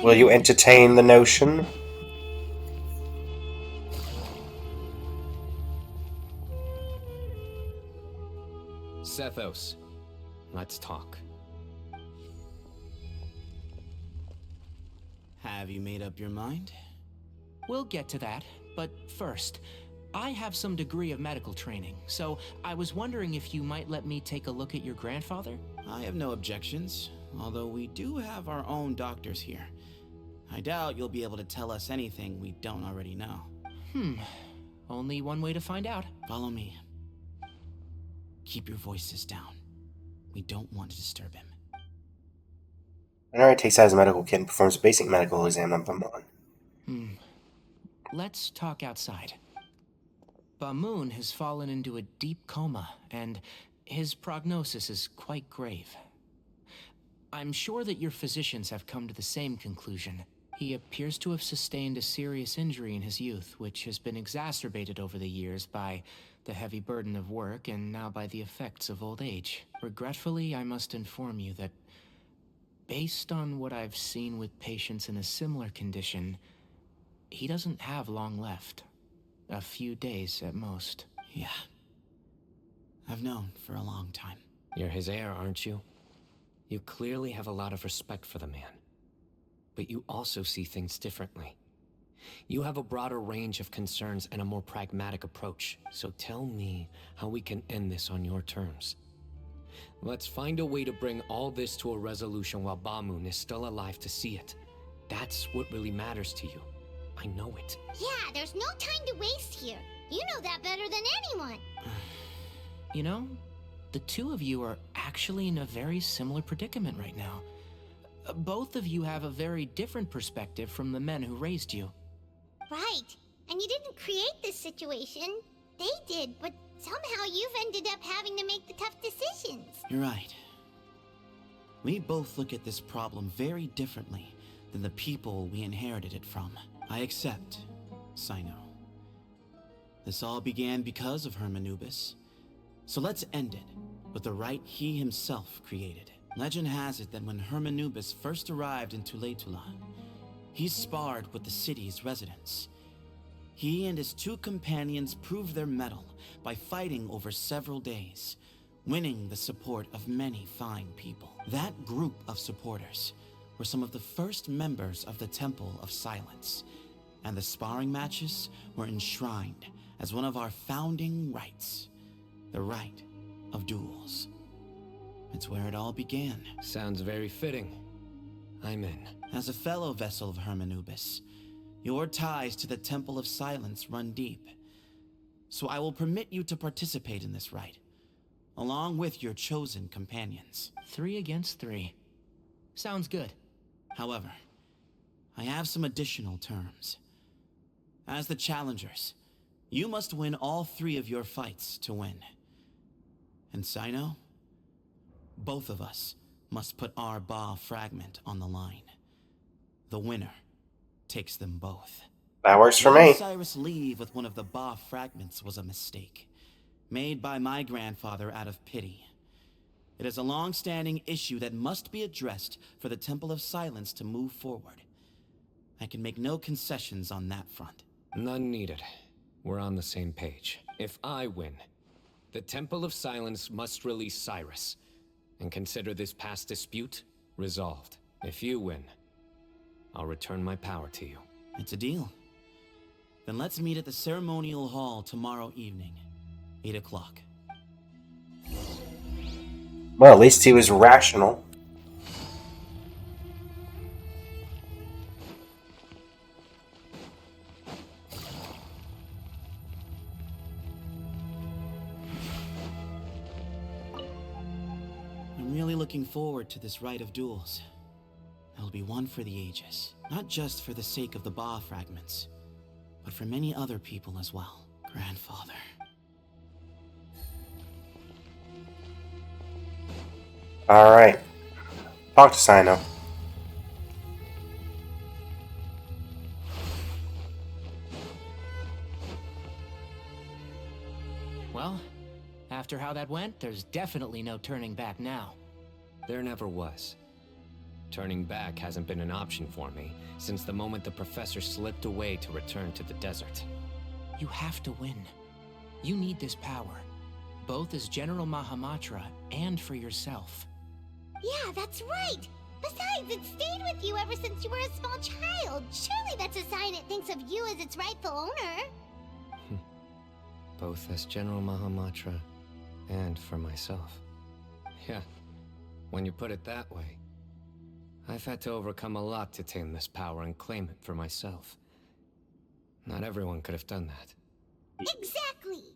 Will you entertain the notion? SETHOS, let's talk. Have you made up your mind? We'll get to that, but first, I have some degree of medical training, so I was wondering if you might let me take a look at your grandfather? I have no objections, although we do have our own doctors here. I doubt you'll be able to tell us anything we don't already know. Only one way to find out. Follow me. Keep your voices down. We don't want to disturb him. Alright, takes out his medical kit and performs a basic medical exam on Bamoon. Let's talk outside. Bamoon has fallen into a deep coma, and his prognosis is quite grave. I'm sure that your physicians have come to the same conclusion. He appears to have sustained a serious injury in his youth, which has been exacerbated over the years by the heavy burden of work and now by the effects of old age. Regretfully, I must inform you that based on what I've seen with patients in a similar condition, he doesn't have long left. A few days at most. Yeah. I've known for a long time. You're his heir, aren't you? You clearly have a lot of respect for the man. But you also see things differently. You have a broader range of concerns and a more pragmatic approach. So tell me how we can end this on your terms. Let's find a way to bring all this to a resolution while Bamoon is still alive to see it. That's what really matters to you. I know it. Yeah, there's no time to waste here. You know that better than anyone. You know, the two of you are actually in a very similar predicament right now. Both of you have a very different perspective from the men who raised you. Right. And you didn't create this situation. They did, but somehow you've ended up having to make the tough decisions. You're right. We both look at this problem very differently than the people we inherited it from. I accept, CYNO. This all began because of Hermanubis. So let's end it with the rite he himself created. Legend has it that when Hermanubis first arrived in Tuletula, he sparred with the city's residents. He and his two companions proved their mettle by fighting over several days, winning the support of many fine people. That group of supporters were some of the first members of the Temple of Silence, and the sparring matches were enshrined as one of our founding rites, the rite of duels. It's where it all began. Sounds very fitting. I'm in. As a fellow vessel of Hermanubis, your ties to the Temple of Silence run deep. So I will permit you to participate in this rite, along with your chosen companions. 3 against 3. Sounds good. However, I have some additional terms. As the challengers, you must win all 3 of your fights to win. And CYNO, both of us must put our Ba fragment on the line. The winner takes them both. That works for me. Letting Cyrus leave with one of the Ba fragments was a mistake, made by my grandfather out of pity. It is a long-standing issue that must be addressed for the Temple of Silence to move forward. I can make no concessions on that front. None needed. We're on the same page. If I win, the Temple of Silence must release Cyrus, and consider this past dispute resolved. If you win, I'll return my power to you. It's a deal. Then let's meet at the ceremonial hall tomorrow evening, 8 o'clock. Well, at least he was rational. I'm really looking forward to this rite of duels. It'll be one for the ages, not just for the sake of the Ba fragments, but for many other people as well. Grandfather. Alright. Talk to CYNO. Well, after how that went, there's definitely no turning back now. There never was. Turning back hasn't been an option for me since the moment the professor slipped away to return to the desert. You have to win. You need this power, both as General Mahamatra and for yourself. Yeah, that's right. Besides, it stayed with you ever since you were a small child. Surely that's a sign it thinks of you as its rightful owner. Both as General Mahamatra and for myself. Yeah, when you put it that way. I've had to overcome a lot to tame this power and claim it for myself. Not everyone could have done that. Exactly!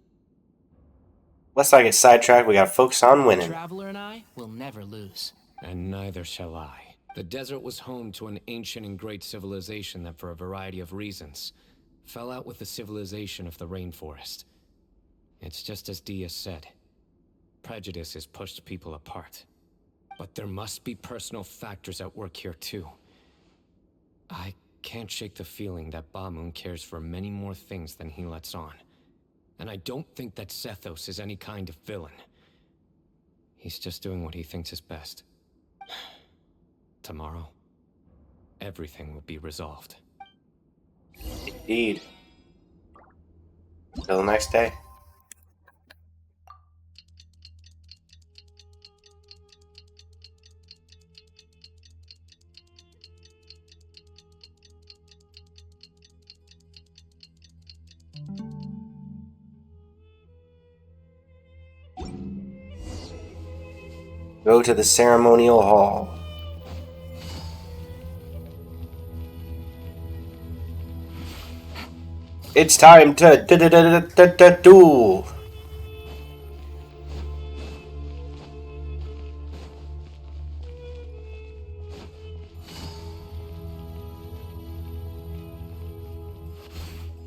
Let's not get sidetracked, we gotta focus on winning. The Traveler and I will never lose. And neither shall I. The desert was home to an ancient and great civilization that, for a variety of reasons, fell out with the civilization of the rainforest. It's just as Dia said. Prejudice has pushed people apart. But there must be personal factors at work here too. I can't shake the feeling that Bamun cares for many more things than he lets on. And I don't think that SETHOS is any kind of villain. He's just doing what he thinks is best. Tomorrow, everything will be resolved. Indeed. Till the next day. Go to the ceremonial hall. It's time to duel.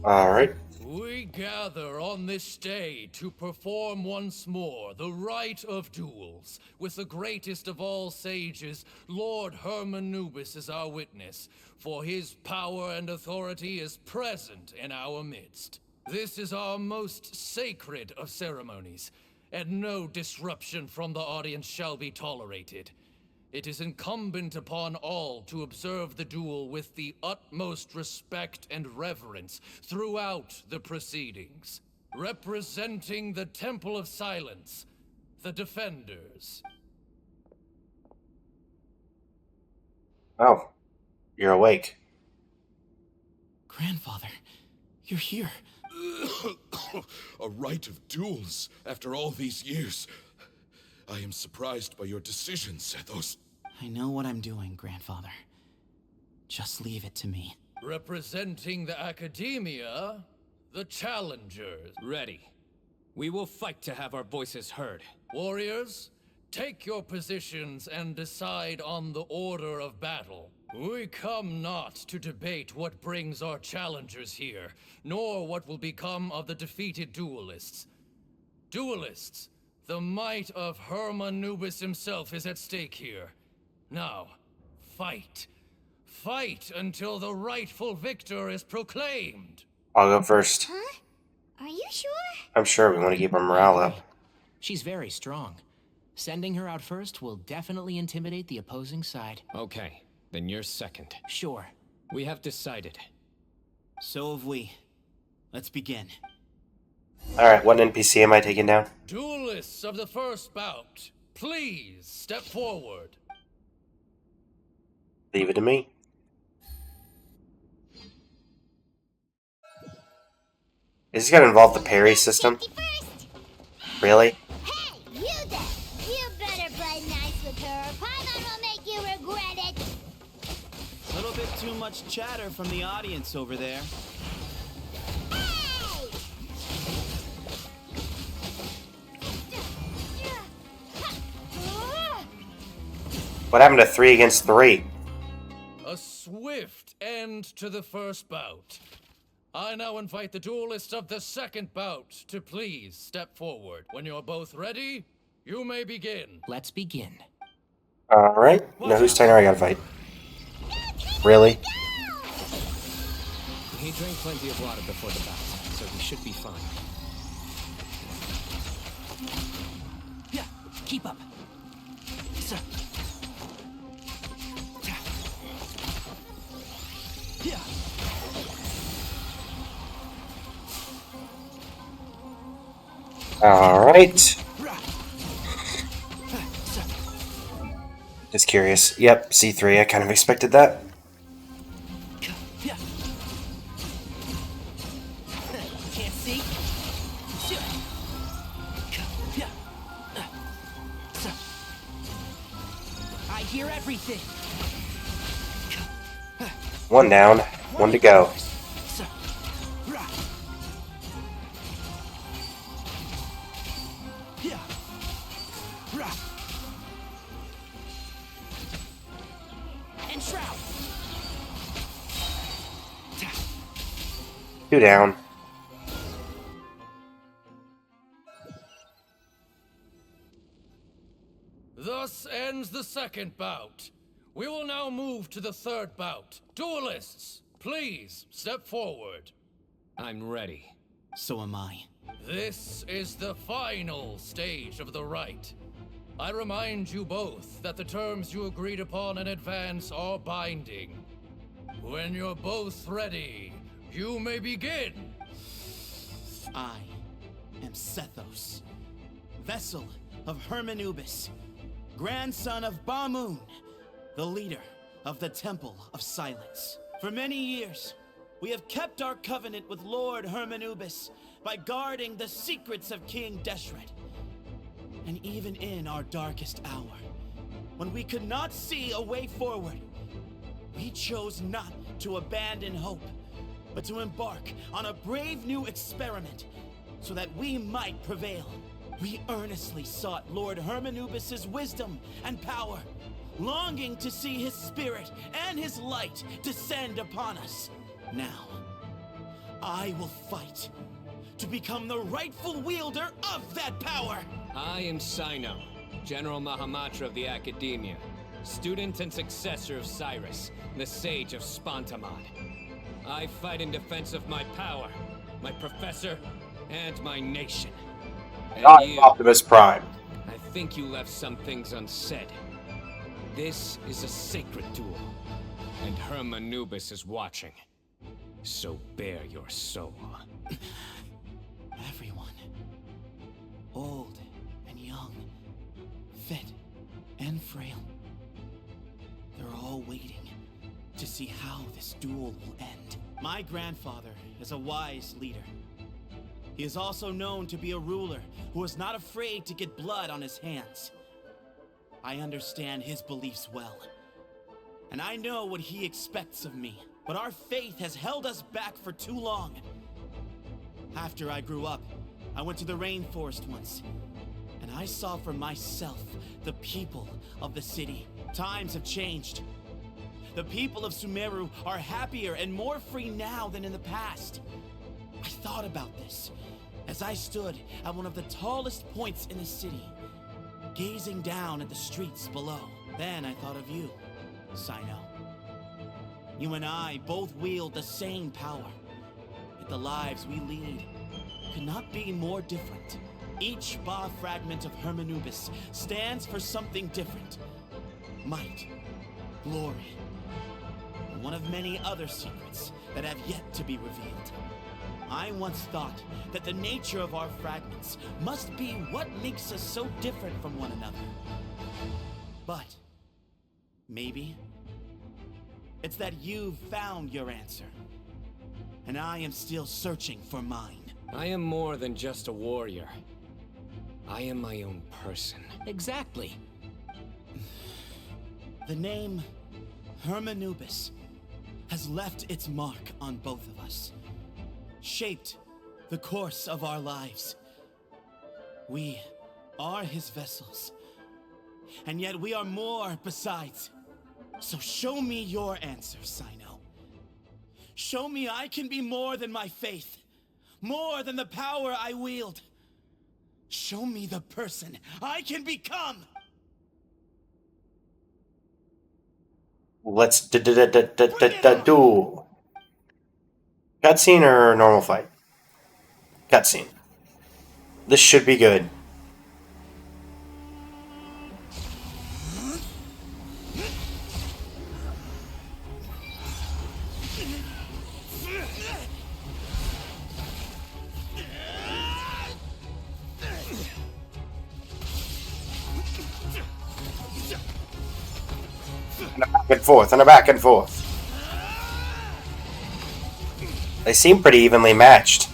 All right. We gather on this day to perform once more the rite of duels, with the greatest of all sages, Lord Hermanubis, as our witness, for his power and authority is present in our midst. This is our most sacred of ceremonies, and no disruption from the audience shall be tolerated. It is incumbent upon all to observe the duel with the utmost respect and reverence throughout the proceedings. Representing the Temple of Silence, the Defenders. Oh, you're awake. Grandfather, you're here. A rite of duels after all these years. I am surprised by your decision, SETHOS. I know what I'm doing, Grandfather. Just leave it to me. Representing the Academia, the Challengers. Ready. We will fight to have our voices heard. Warriors, take your positions and decide on the order of battle. We come not to debate what brings our challengers here, nor what will become of the defeated duelists. Duelists, the might of Hermanubis himself is at stake here. Now, fight. Fight until the rightful victor is proclaimed. I'll go first. Huh? Are you sure? I'm sure we want to keep our morale up. She's very strong. Sending her out first will definitely intimidate the opposing side. Okay, then you're second. Sure. We have decided. So have we. Let's begin. Alright, what NPC am I taking down? Duelists of the first bout, please step forward. Leave it to me. Is this gonna involve the parry system? Really? Hey, you there! You better play nice with her, or Paimon will make you regret it! A little bit too much chatter from the audience over there. What happened to 3 against 3? A swift end to the first bout. I now invite the duelists of the second bout to please step forward. When you're both ready, you may begin. Let's begin. Alright. Now whose turn I gotta fight? Really? He drank plenty of water before the bout, so he should be fine. Yeah, keep up. Sir. Yeah. Alright. Just curious. Yep, C3. I kind of expected that. Can't see. I hear everything. 1 down. 1 to go. And Shroud. 2 down. Thus ends the second bout. We will now move to the third bout. Duelists, please step forward. I'm ready. So am I. This is the final stage of the rite. I remind you both that the terms you agreed upon in advance are binding. When you're both ready, you may begin. I am Sethos, vessel of Hermanubis, grandson of Bamoon, the leader of the Temple of Silence. For many years, we have kept our covenant with Lord Hermanubis by guarding the secrets of King Deshret. And even in our darkest hour, when we could not see a way forward, we chose not to abandon hope, but to embark on a brave new experiment so that we might prevail. We earnestly sought Lord Hermanubis' wisdom and power, longing to see his spirit and his light descend upon us. Now, I will fight to become the rightful wielder of that power. I am CYNO, General Mahamatra of the Academia, student and successor of Cyrus, the Sage of Spantamad. I fight in defense of my power, my professor, and my nation. And Not Optimus Prime. I think you left some things unsaid. This is a sacred duel, and Hermanubis is watching. So bare your soul. Everyone, old and young, fit and frail, they're all waiting to see how this duel will end. My grandfather is a wise leader. He is also known to be a ruler who is not afraid to get blood on his hands. I understand his beliefs well, and I know what he expects of me. But our faith has held us back for too long. After I grew up, I went to the rainforest once, and I saw for myself the people of the city. Times have changed. The people of Sumeru are happier and more free now than in the past. I thought about this as I stood at one of the tallest points in the city, gazing down at the streets below. Then I thought of you, CYNO. You and I both wield the same power, yet the lives we lead could not be more different. Each Ba fragment of Hermanubis stands for something different. Might, glory, and one of many other secrets that have yet to be revealed. I once thought that the nature of our fragments must be what makes us so different from one another. But maybe it's that you've found your answer, and I am still searching for mine. I am more than just a warrior. I am my own person. Exactly. The name Hermanubis has left its mark on both of us, shaped the course of our lives. We are his vessels, and yet we are more besides. So show me your answer, CYNO. Show me I can be more than my faith, more than the power I wield. Show me the person I can become. Let's do. Cutscene or normal fight? Cutscene. This should be good. And a back and forth, and a back and forth. They seem pretty evenly matched.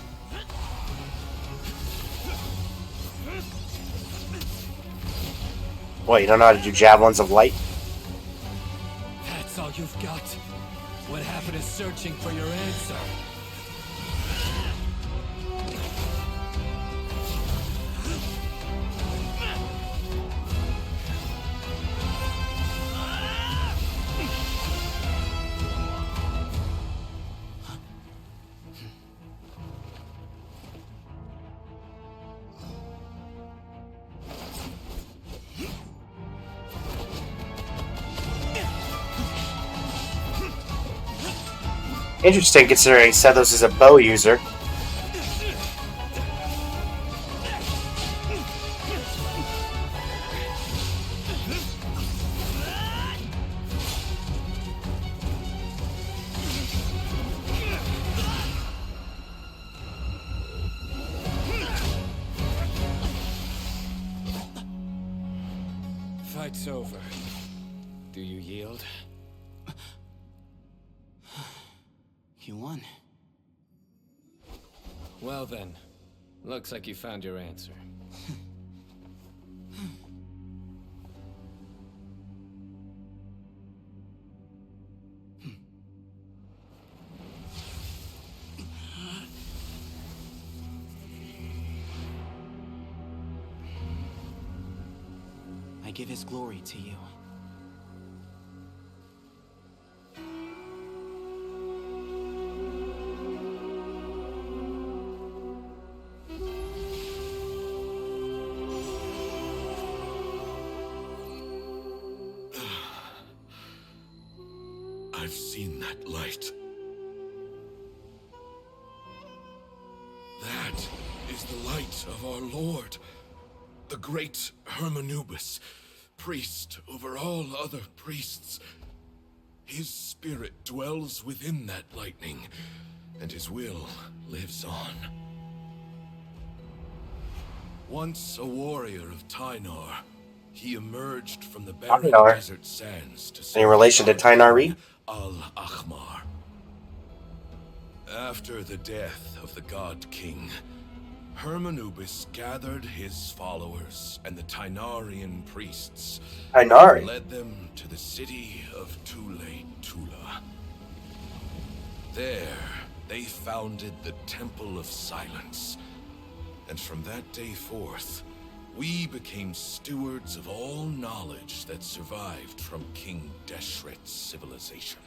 What, you don't know how to do javelins of light? That's all you've got? What happened is searching for your answer. Interesting, considering SETHOS is a bow user. Fight's over. Do you yield? You won. Well then, looks like you found your answer. I give his glory to you. I've seen that light. That is the light of our Lord, the great Hermanubis, priest over all other priests. His spirit dwells within that lightning, and his will lives on. Once a warrior of Tynar, he emerged from the barren desert sands to in relation to Tainari? Al-Akhmar. After the death of the God King, Hermanubis gathered his followers and the Tainarian priests and led them to the city of Tule-Tula. There, they founded the Temple of Silence, and from that day forth, we became stewards of all knowledge that survived from King Deshret's civilization.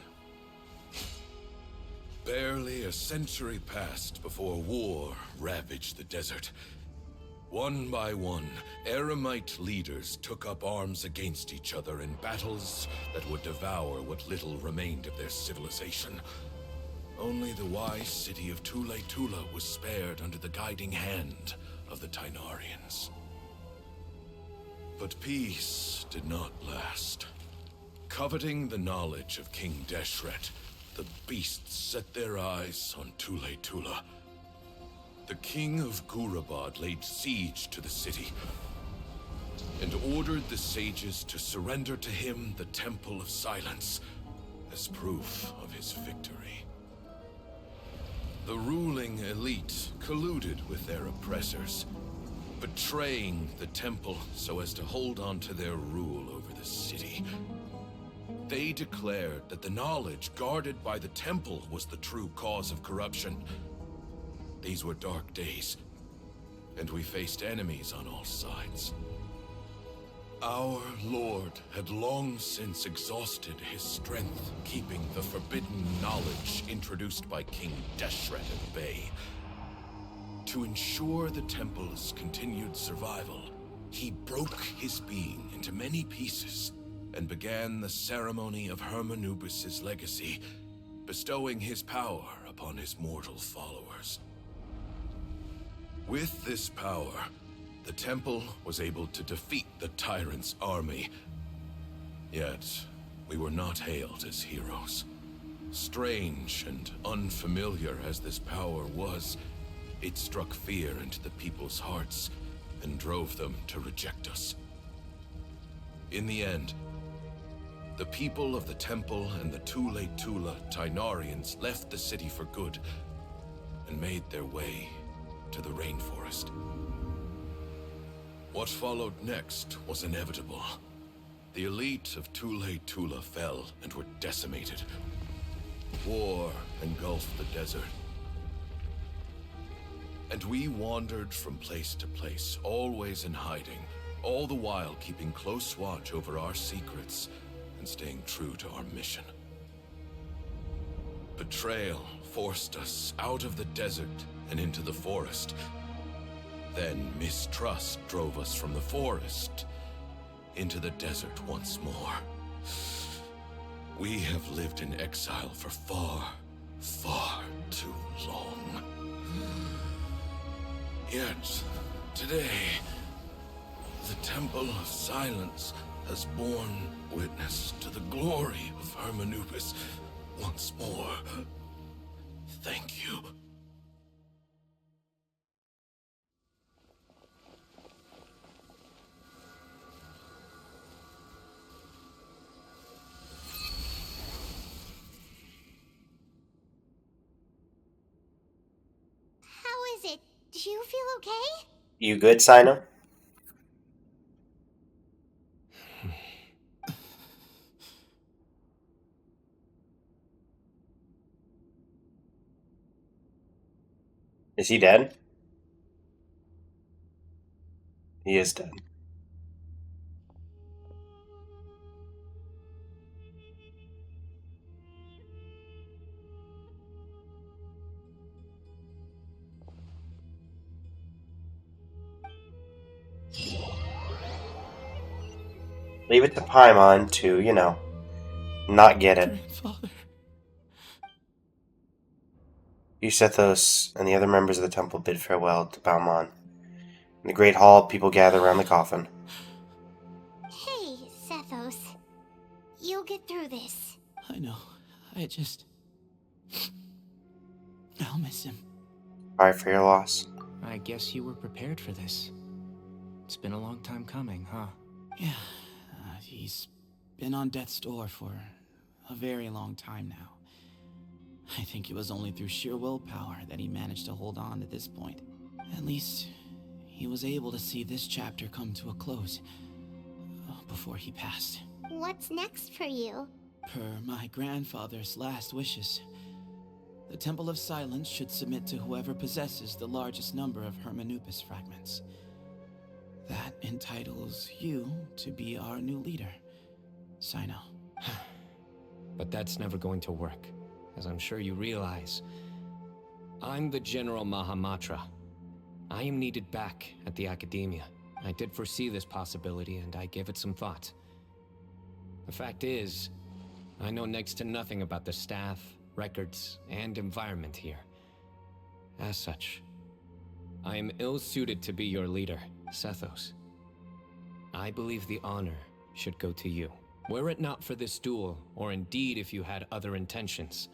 Barely a century passed before war ravaged the desert. One by one, Eremite leaders took up arms against each other in battles that would devour what little remained of their civilization. Only the wise city of Tule-Tula was spared under the guiding hand of the Tainarians. But peace did not last. Coveting the knowledge of King Deshret, the beasts set their eyes on Tule-Tula. The king of Gurabad laid siege to the city and ordered the sages to surrender to him the Temple of Silence as proof of his victory. The ruling elite colluded with their oppressors, betraying the temple so as to hold on to their rule over the city. They declared that the knowledge guarded by the temple was the true cause of corruption. These were dark days, and we faced enemies on all sides. Our Lord had long since exhausted his strength, keeping the forbidden knowledge introduced by King Deshret at bay. To ensure the temple's continued survival, he broke his being into many pieces and began the ceremony of Hermanubis' legacy, bestowing his power upon his mortal followers. With this power, the temple was able to defeat the tyrant's army. Yet, we were not hailed as heroes. Strange and unfamiliar as this power was, it struck fear into the people's hearts and drove them to reject us. In the end, the people of the temple and the Tule Tula Tainarians left the city for good and made their way to the rainforest. What followed next was inevitable. The elite of Tule Tula fell and were decimated. War engulfed the desert. And we wandered from place to place, always in hiding, all the while keeping close watch over our secrets and staying true to our mission. Betrayal forced us out of the desert and into the forest. Then mistrust drove us from the forest into the desert once more. We have lived in exile for far, far too long. Yet, today, the Temple of Silence has borne witness to the glory of Hermanubis once more. Thank you. How is it? Do you feel okay? You good, CYNO? Is he dead? He is dead. Leave it to Paimon to, you know, not get it. Grandfather. You, SETHOS, and the other members of the temple bid farewell to Paimon. In the great hall, people gather around the coffin. Hey, Sethos. You'll get through this. I know. I'll miss him. Sorry for your loss. I guess you were prepared for this. It's been a long time coming, huh? Yeah, he's been on death's door for a very long time now. I think it was only through sheer willpower that he managed to hold on to this point. At least, he was able to see this chapter come to a close before he passed. What's next for you? Per my grandfather's last wishes, the Temple of Silence should submit to whoever possesses the largest number of Hermanubis fragments. That entitles you to be our new leader, CYNO. But that's never going to work, as I'm sure you realize. I'm the General Mahamatra. I am needed back at the Academia. I did foresee this possibility, and I gave it some thought. The fact is, I know next to nothing about the staff, records, and environment here. As such, I am ill-suited to be your leader, SETHOS. I believe the honor should go to you. Were it not for this duel, or indeed if you had other intentions,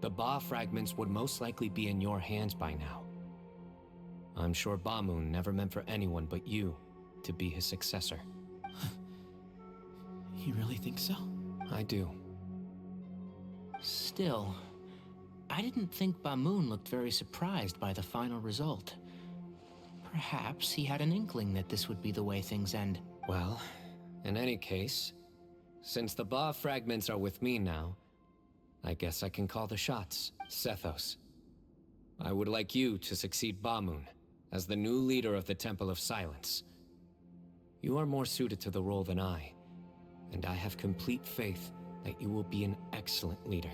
the Ba fragments would most likely be in your hands by now. I'm sure Bamun never meant for anyone but you to be his successor. You really think so? I do. Still, I didn't think Bamoon looked very surprised by the final result. Perhaps he had an inkling that this would be the way things end. Well, in any case, since the Ba fragments are with me now, I guess I can call the shots, Sethos. I would like you to succeed Bamoon as the new leader of the Temple of Silence. You are more suited to the role than I, and I have complete faith that you will be an excellent leader.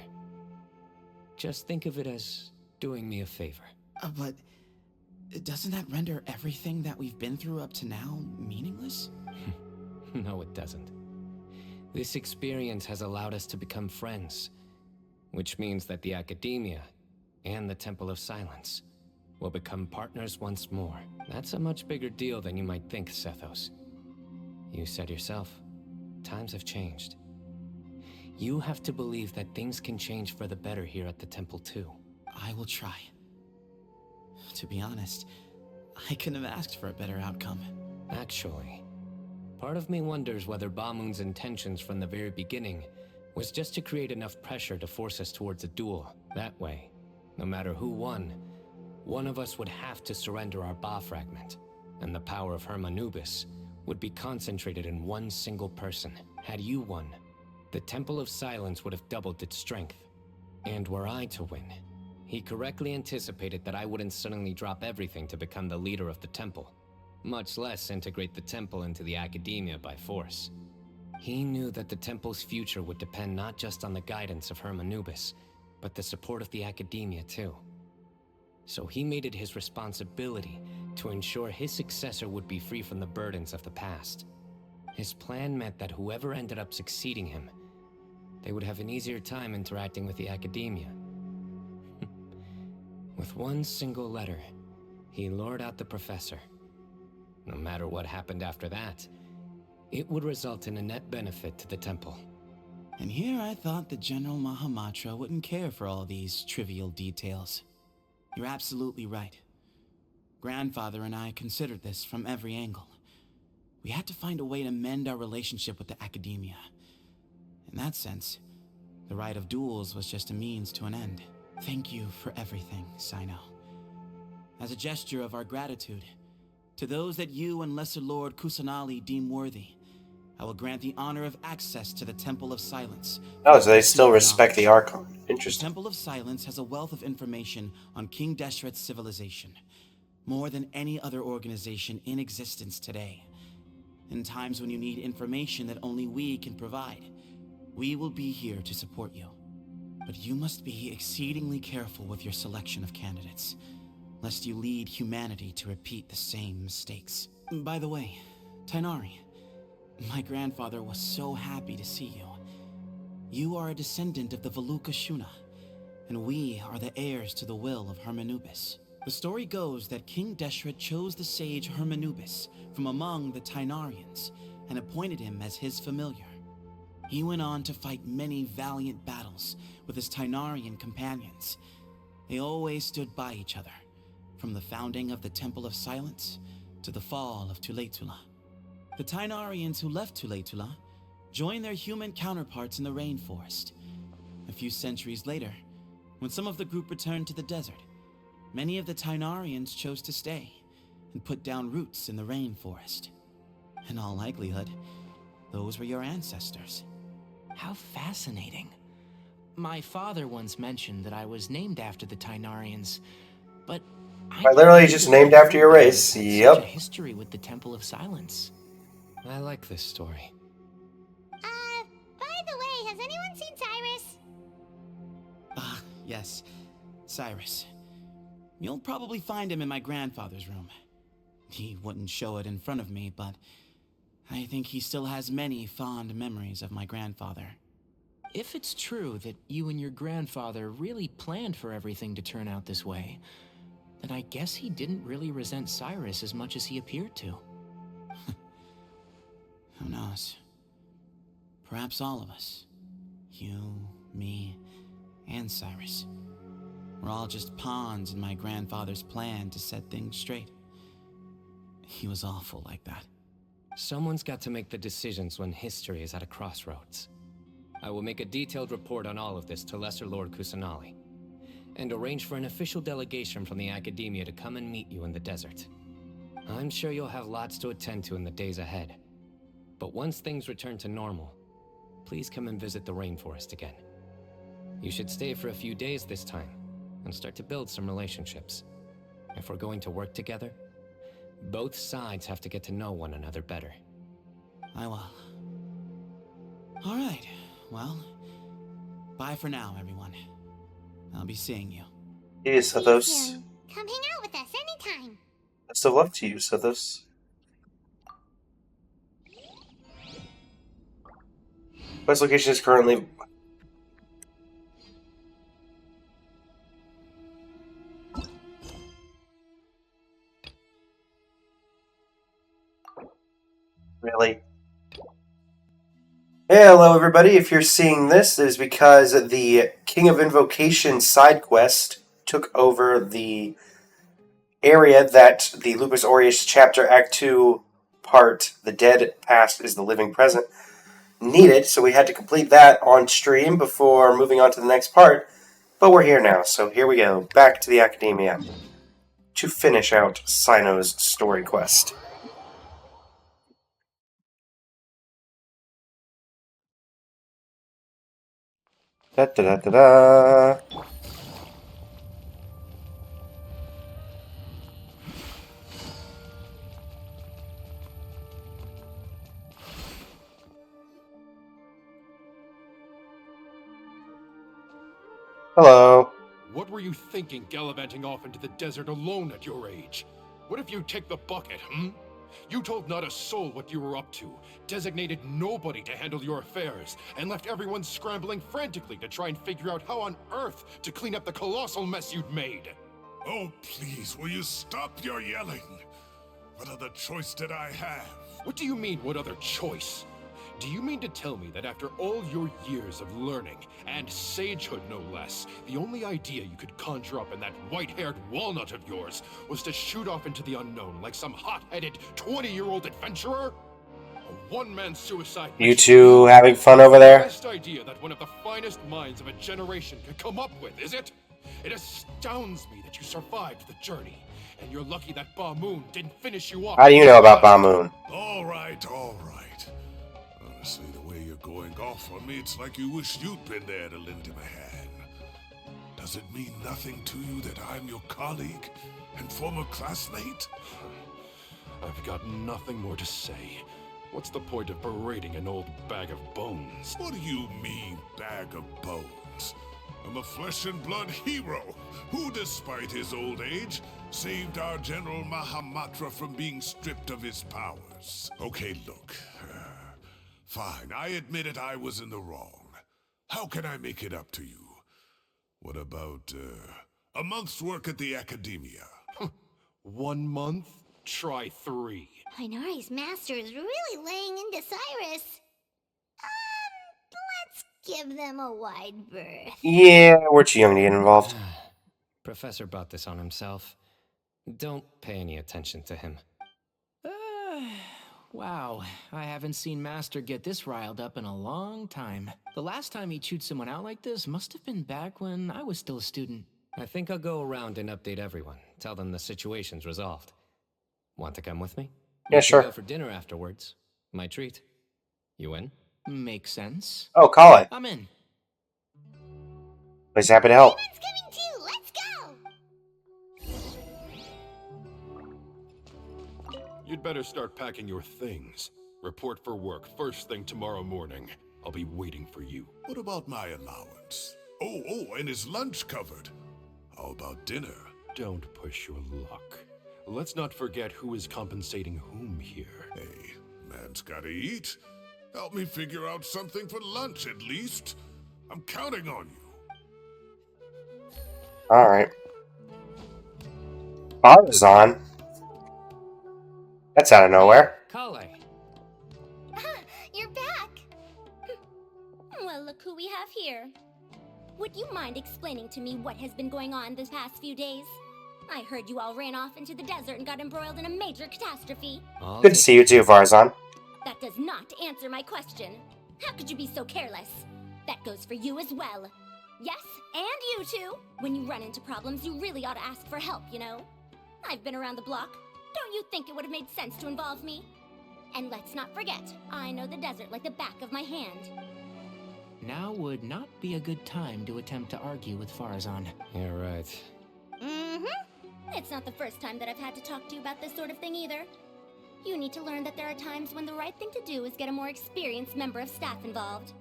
Just think of it as doing me a favor. But doesn't that render everything that we've been through up to now meaningless? No, it doesn't. This experience has allowed us to become friends, which means that the Academia and the Temple of Silence will become partners once more. That's a much bigger deal than you might think, Sethos. You said yourself, times have changed. You have to believe that things can change for the better here at the temple too. I will try. To be honest, I couldn't have asked for a better outcome. Actually, part of me wonders whether Bamoon's intentions from the very beginning was just to create enough pressure to force us towards a duel. That way, no matter who won, one of us would have to surrender our Ba fragment, and the power of Hermanubis would be concentrated in one single person. Had you won, the Temple of Silence would have doubled its strength. And were I to win, he correctly anticipated that I wouldn't suddenly drop everything to become the leader of the temple, much less integrate the temple into the Academia by force. He knew that the temple's future would depend not just on the guidance of Hermanubis, but the support of the Academia too. So he made it his responsibility to ensure his successor would be free from the burdens of the past. His plan meant that whoever ended up succeeding him, they would have an easier time interacting with the Academia. With one single letter, he lured out the professor. No matter what happened after that, it would result in a net benefit to the temple. And here I thought the General Mahamatra wouldn't care for all these trivial details. You're absolutely right. Grandfather and I considered this from every angle. We had to find a way to mend our relationship with the Academia. In that sense, the right of duels was just a means to an end. Thank you for everything, CYNO. As a gesture of our gratitude, to those that you and Lesser Lord Kusanali deem worthy, I will grant the honor of access to the Temple of Silence. Oh, so they still respect the Archon. The Interesting. Temple of Silence has a wealth of information on King Deshret's civilization, more than any other organization in existence today. In times when you need information that only we can provide, we will be here to support you. But you must be exceedingly careful with your selection of candidates, lest you lead humanity to repeat the same mistakes. By the way, Tainari, my grandfather was so happy to see you. You are a descendant of the Veluka Shuna, and we are the heirs to the will of Hermanubis. The story goes that King Deshret chose the sage Hermanubis from among the Tainarians and appointed him as his familiar. He went on to fight many valiant battles with his Tainarian companions. They always stood by each other, from the founding of the Temple of Silence to the fall of Tuletula. The Tainarians who left Tuletula joined their human counterparts in the rainforest. A few centuries later, when some of the group returned to the desert, many of the Tainarians chose to stay and put down roots in the rainforest. In all likelihood, those were your ancestors. How fascinating. My father once mentioned that I was named after the Tainarians, but I literally just named after your race. Such a Yep. history with the Temple of Silence. I like this story. By the way, has anyone seen Cyrus? Yes, Cyrus. You'll probably find him in my grandfather's room. He wouldn't show it in front of me, but I think he still has many fond memories of my grandfather. If it's true that you and your grandfather really planned for everything to turn out this way, then I guess he didn't really resent Cyrus as much as he appeared to. Who knows? Perhaps all of us. You, me, and Cyrus. We're all just pawns in my grandfather's plan to set things straight. He was awful like that. Someone's got to make the decisions when history is at a crossroads. I will make a detailed report on all of this to Lesser Lord Kusanali. and arrange for an official delegation from the academia to come and meet you in the desert. I'm sure you'll have lots to attend to in the days ahead. But once things return to normal, please come and visit the rainforest again. You should stay for a few days this time, and start to build some relationships. If we're going to work together, both sides have to get to know one another better. I will. Alright, well, bye for now, everyone. I'll be seeing you. Hey, SETHOS. Come hang out with us anytime. Best of luck to you, SETHOS. Quest location is currently... Really? Hey, hello everybody. If you're seeing this, it is because the King of Invocation side quest took over the area that the Lupus Aureus chapter Act 2 part, the dead past is the living present, needed, so we had to complete that on stream before moving on to the next part, but we're here now, so here we go, back to the Academia to finish out CYNO's story quest. Da-da-da-da-da. Hello. What were you thinking gallivanting off into the desert alone at your age? What if you take the bucket, You told not a soul what you were up to, designated nobody to handle your affairs, and left everyone scrambling frantically to try and figure out how on earth to clean up the colossal mess you'd made. Oh, please, will you stop your yelling? What other choice did I have? What do you mean, what other choice? Do you mean to tell me that after all your years of learning, and sagehood no less, the only idea you could conjure up in that white-haired walnut of yours was to shoot off into the unknown like some hot-headed 20-year-old adventurer? A one-man suicide You two having fun over there? The best idea that one of the finest minds of a generation could come up with, is it? It astounds me that you survived the journey, and you're lucky that Ba Moon didn't finish you off. How do you know about Ba Moon? All right, all right. Honestly, the way you're going off on me, it's like you wish you'd been there to lend him a hand. Does it mean nothing to you that I'm your colleague and former classmate? I've got nothing more to say. What's the point of berating an old bag of bones? What do you mean, bag of bones? I'm a flesh and blood hero who, despite his old age, saved our General Mahamatra from being stripped of his powers. Okay, look. Fine, I admit it, I was in the wrong. How can I make it up to you? What about, a month's work at the Academia? 1 month? Try 3. Minori's master is really laying into Cyrus. Let's give them a wide berth. Yeah, we're too young to get involved. Professor brought this on himself. Don't pay any attention to him. Wow, I haven't seen Master get this riled up in a long time. The last time he chewed someone out like this must have been back when I was still a student. I think I'll go around and update everyone. Tell them the situation's resolved. Want to come with me? Yeah, We sure. can go for dinner afterwards. My treat. You in? Makes sense. Oh, call it. I'm in. He's happy to help. Everyone's coming too. Let's go. You'd better start packing your things. Report for work first thing tomorrow morning. I'll be waiting for you. What about my allowance? Oh, and is lunch covered? How about dinner? Don't push your luck. Let's not forget who is compensating whom here. Hey, man's gotta eat. Help me figure out something for lunch at least. I'm counting on you. Alright. Aureus. That's out of nowhere. Kale. You're back. Well, look who we have here. Would you mind explaining to me what has been going on this past few days? I heard you all ran off into the desert and got embroiled in a major catastrophe. Good to see you too, Varzan. That does not answer my question. How could you be so careless? That goes for you as well. Yes, and you too. When you run into problems, you really ought to ask for help, you know? I've been around the block. Don't you think it would have made sense to involve me? And let's not forget, I know the desert like the back of my hand. Now would not be a good time to attempt to argue with Farazan. You're right. Mm-hmm. It's not the first time that I've had to talk to you about this sort of thing either. You need to learn that there are times when the right thing to do is get a more experienced member of staff involved.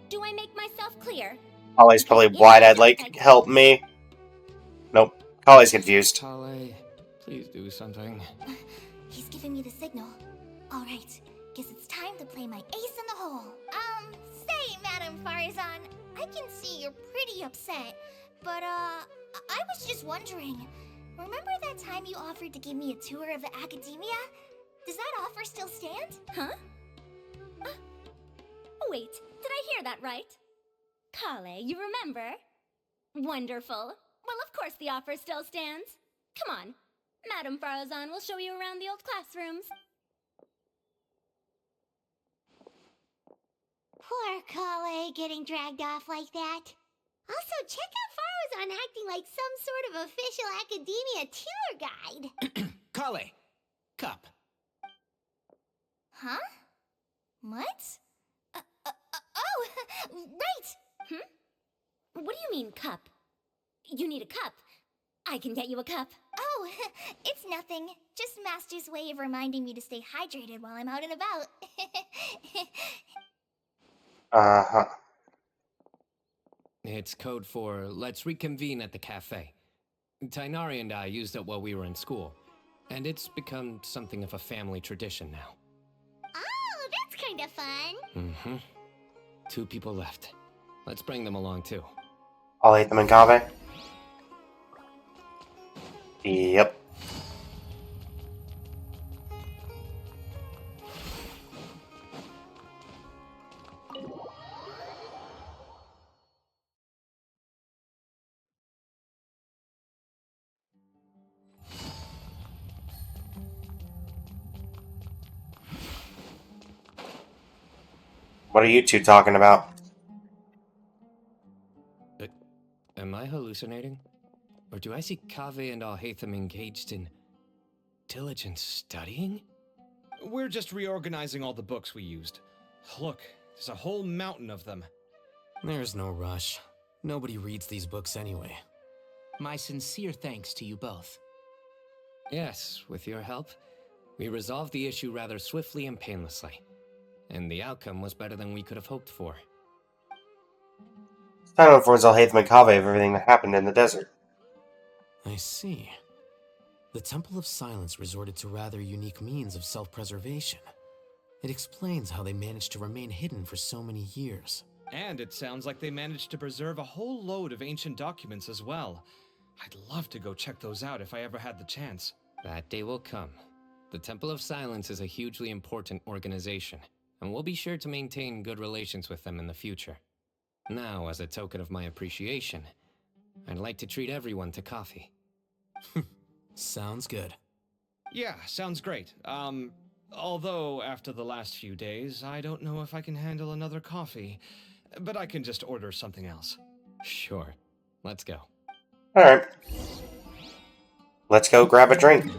Do I make myself clear? Ollie's probably wide-eyed, like, help me. Nope. Ollie's confused. Kale, please do something. He's giving me the signal. Alright, guess it's time to play my ace in the hole. Say, Madam Farazan, I can see you're pretty upset, but, I was just wondering, remember that time you offered to give me a tour of the academia? Does that offer still stand? Huh? Wait, did I hear that right? Kale, you remember? Wonderful. Well, of course the offer still stands. Come on, Madam Farazan will show you around the old classrooms. Poor Kale getting dragged off like that. Also, check out Farazan acting like some sort of official academia tour guide. Kale! Cup. Huh? What? Oh, right! What do you mean, cup? You need a cup. I can get you a cup. Oh, it's nothing. Just Master's way of reminding me to stay hydrated while I'm out and about. Uh-huh. It's code for let's reconvene at the cafe. Tainari and I used it while we were in school, and it's become something of a family tradition now. Oh, that's kind of fun. Mm-hmm. 2 people left. Let's bring them along, too. I'll eat them in Kave. Yep. What are you two talking about? Am I hallucinating? Or do I see Kaveh and Alhaitham engaged in diligent studying? We're just reorganizing all the books we used. Look, there's a whole mountain of them. There's no rush. Nobody reads these books anyway. My sincere thanks to you both. Yes, with your help, we resolved the issue rather swiftly and painlessly. And the outcome was better than we could have hoped for. SETHOS informs Alhaitham and Kave of everything that happened in the desert. I see. The Temple of Silence resorted to rather unique means of self-preservation. It explains how they managed to remain hidden for so many years. And it sounds like they managed to preserve a whole load of ancient documents as well. I'd love to go check those out if I ever had the chance. That day will come. The Temple of Silence is a hugely important organization, and we'll be sure to maintain good relations with them in the future. Now, as a token of my appreciation, I'd like to treat everyone to coffee. Sounds good. Yeah, sounds great. Although after the last few days, I don't know if I can handle another coffee. But I can just order something else. Sure. Let's go. Alright. Let's go grab a drink.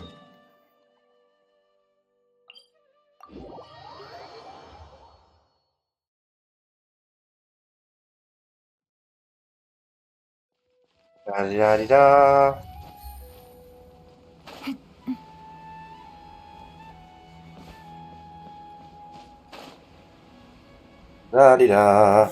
Da-di-da-di-da. Da-di-da.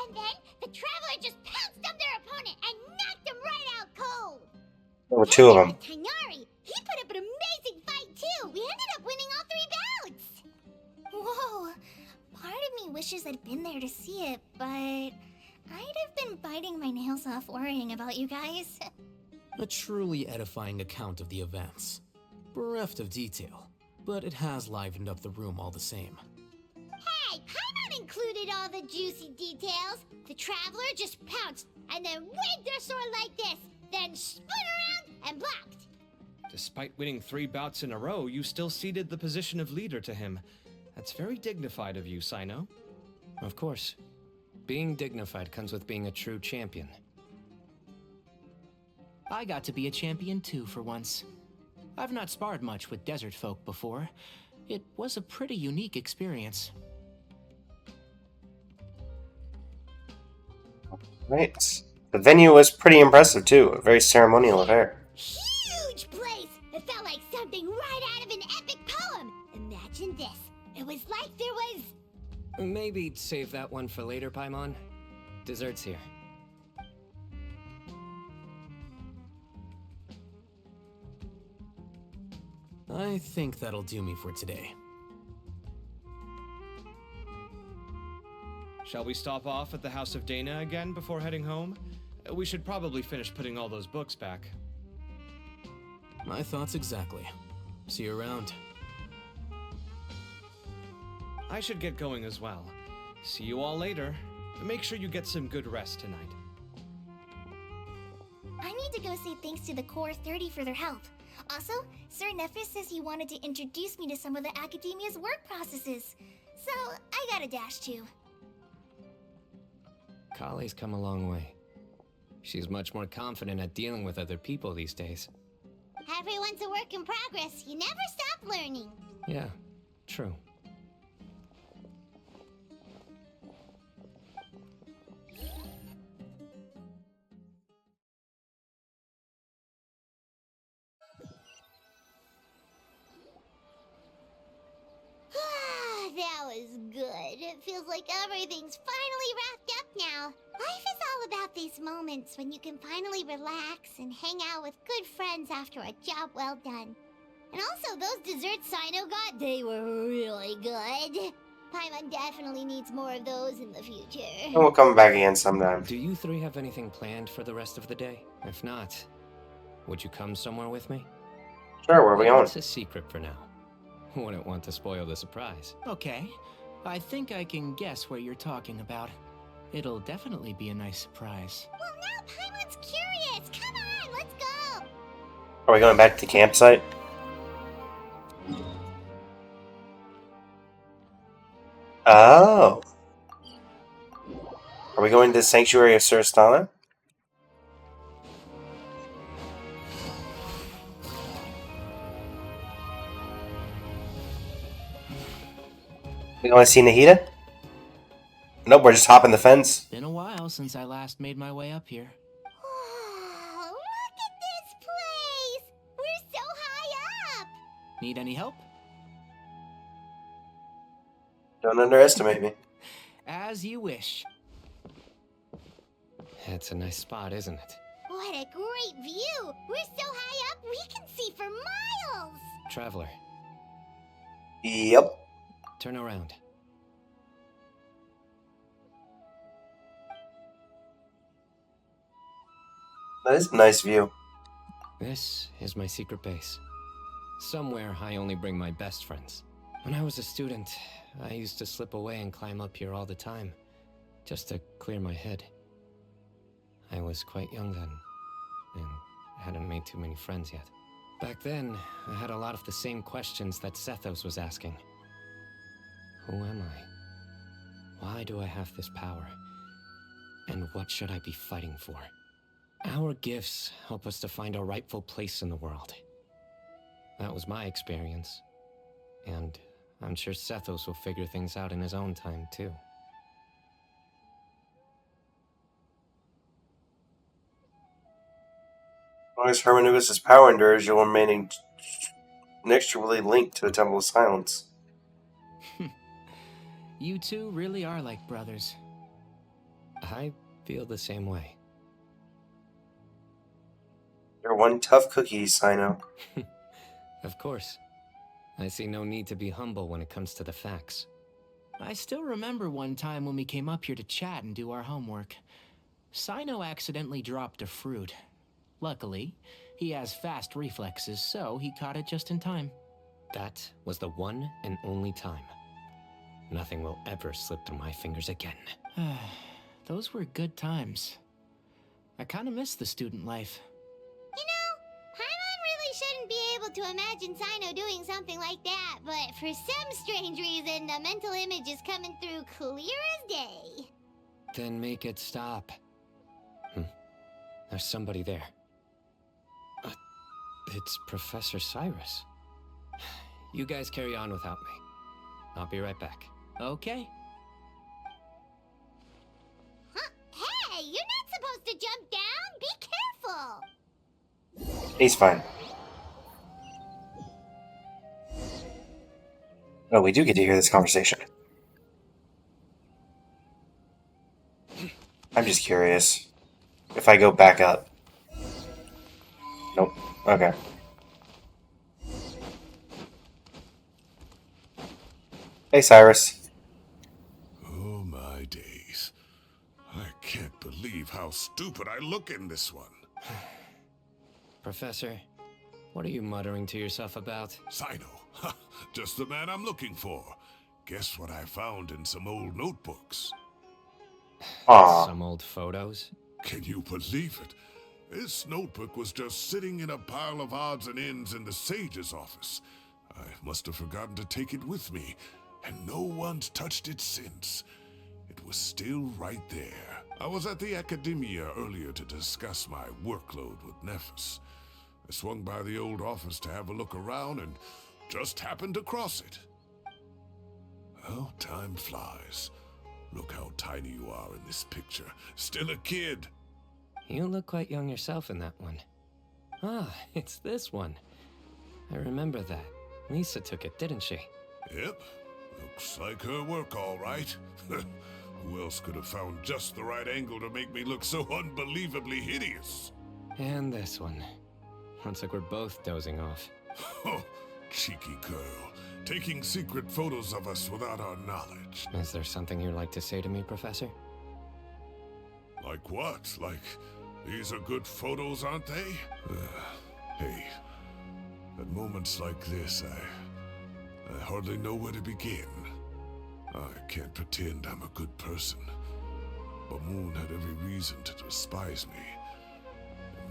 And then the Traveler just pounced on their opponent and knocked him right out cold. There were 2 of them. Tainari, he put up an amazing fight too. We ended up winning all 3 bouts. Whoa. Part of me wishes I'd been there to see it, but I'd have been biting my nails off worrying about you guys. A truly edifying account of the events. Bereft of detail, but it has livened up the room all the same. Hey, Paimon included all the juicy details. The Traveler just pounced and then waved their sword like this, then spun around and blocked. Despite winning 3 bouts in a row, you still ceded the position of leader to him. That's very dignified of you, CYNO. Of course. Being dignified comes with being a true champion. I got to be a champion too for once. I've not sparred much with desert folk before. It was a pretty unique experience. Right. The venue was pretty impressive too. A very ceremonial affair. Huge place! It felt like something right out of an epic poem. Imagine this. It was like there was... Maybe save that one for later, Paimon. Dessert's here. I think that'll do me for today. Shall we stop off at the House of Dana again before heading home? We should probably finish putting all those books back. My thoughts exactly. See you around. I should get going as well. See you all later. Make sure you get some good rest tonight. I need to go say thanks to the Core 30 for their help. Also, Sir Nephis says he wanted to introduce me to some of the Academia's work processes. So, I gotta dash too. Kali's come a long way. She's much more confident at dealing with other people these days. Everyone's a work in progress. You never stop learning. Yeah, true. That was good. It feels like everything's finally wrapped up now. Life is all about these moments when you can finally relax and hang out with good friends after a job well done. And also, those desserts CYNO got, they were really good. Paimon definitely needs more of those in the future. And we'll come back again sometime. Do you 3 have anything planned for the rest of the day? If not, would you come somewhere with me? Sure, where are we going? It's a secret for now. Wouldn't want to spoil the surprise. Okay. I think I can guess what you're talking about. It'll definitely be a nice surprise. Well, now Paimon's curious. Come on, let's go. Are we going back to the campsite? Oh. Are we going to the Sanctuary of Surstana? We going to see Nahida? Nope, we're just hopping the fence. Been a while since I last made my way up here. Oh, look at this place. We're so high up. Need any help? Don't underestimate me. As you wish. It's a nice spot, isn't it? What a great view. We're so high up, we can see for miles. Traveler. Yep. Turn around. That is a nice view. This is my secret base. Somewhere I only bring my best friends. When I was a student, I used to slip away and climb up here all the time, just to clear my head. I was quite young then, and hadn't made too many friends yet. Back then, I had a lot of the same questions that SETHOS was asking. Who am I? Why do I have this power? And what should I be fighting for? Our gifts help us to find our rightful place in the world. That was my experience. And I'm sure SETHOS will figure things out in his own time, too. As long as Hermanubis' power endures, you'll remain inextricably linked to the Temple of Silence. You two really are like brothers. I feel the same way. You're one tough cookie, CYNO. Of course. I see no need to be humble when it comes to the facts. I still remember one time when we came up here to chat and do our homework. CYNO accidentally dropped a fruit. Luckily, he has fast reflexes, so he caught it just in time. That was the one and only time. Nothing will ever slip through my fingers again. Those were good times. I kind of miss the student life. You know, Paimon really shouldn't be able to imagine CYNO doing something like that, but for some strange reason, the mental image is coming through clear as day. Then make it stop. There's somebody there. It's Professor Cyrus. You guys carry on without me. I'll be right back. Okay. Huh? Hey, you're not supposed to jump down! Be careful! He's fine. Oh, we do get to hear this conversation. I'm just curious. If I go back up. Nope. Okay. Hey, Cyrus. Oh, my days. I can't believe how stupid I look in this one. Professor, what are you muttering to yourself about? CYNO. Ha, just the man I'm looking for. Guess what I found in some old notebooks? Aww. Some old photos? Can you believe it? This notebook was just sitting in a pile of odds and ends in the Sage's office. I must have forgotten to take it with me, and no one's touched it since. It was still right there. I was at the Academia earlier to discuss my workload with Nephis. I swung by the old office to have a look around and just happened to cross it. Oh, time flies. Look how tiny you are in this picture. Still a kid. You look quite young yourself in that one. Ah, it's this one. I remember that. Lisa took it, didn't she? Yep. Looks like her work, all right. Who else could have found just the right angle to make me look so unbelievably hideous? And this one. Looks like we're both dozing off. Oh, cheeky girl. Taking secret photos of us without our knowledge. Is there something you'd like to say to me, Professor? Like what? Like, these are good photos, aren't they? Hey, at moments like this, I hardly know where to begin. I can't pretend I'm a good person. But Moon had every reason to despise me.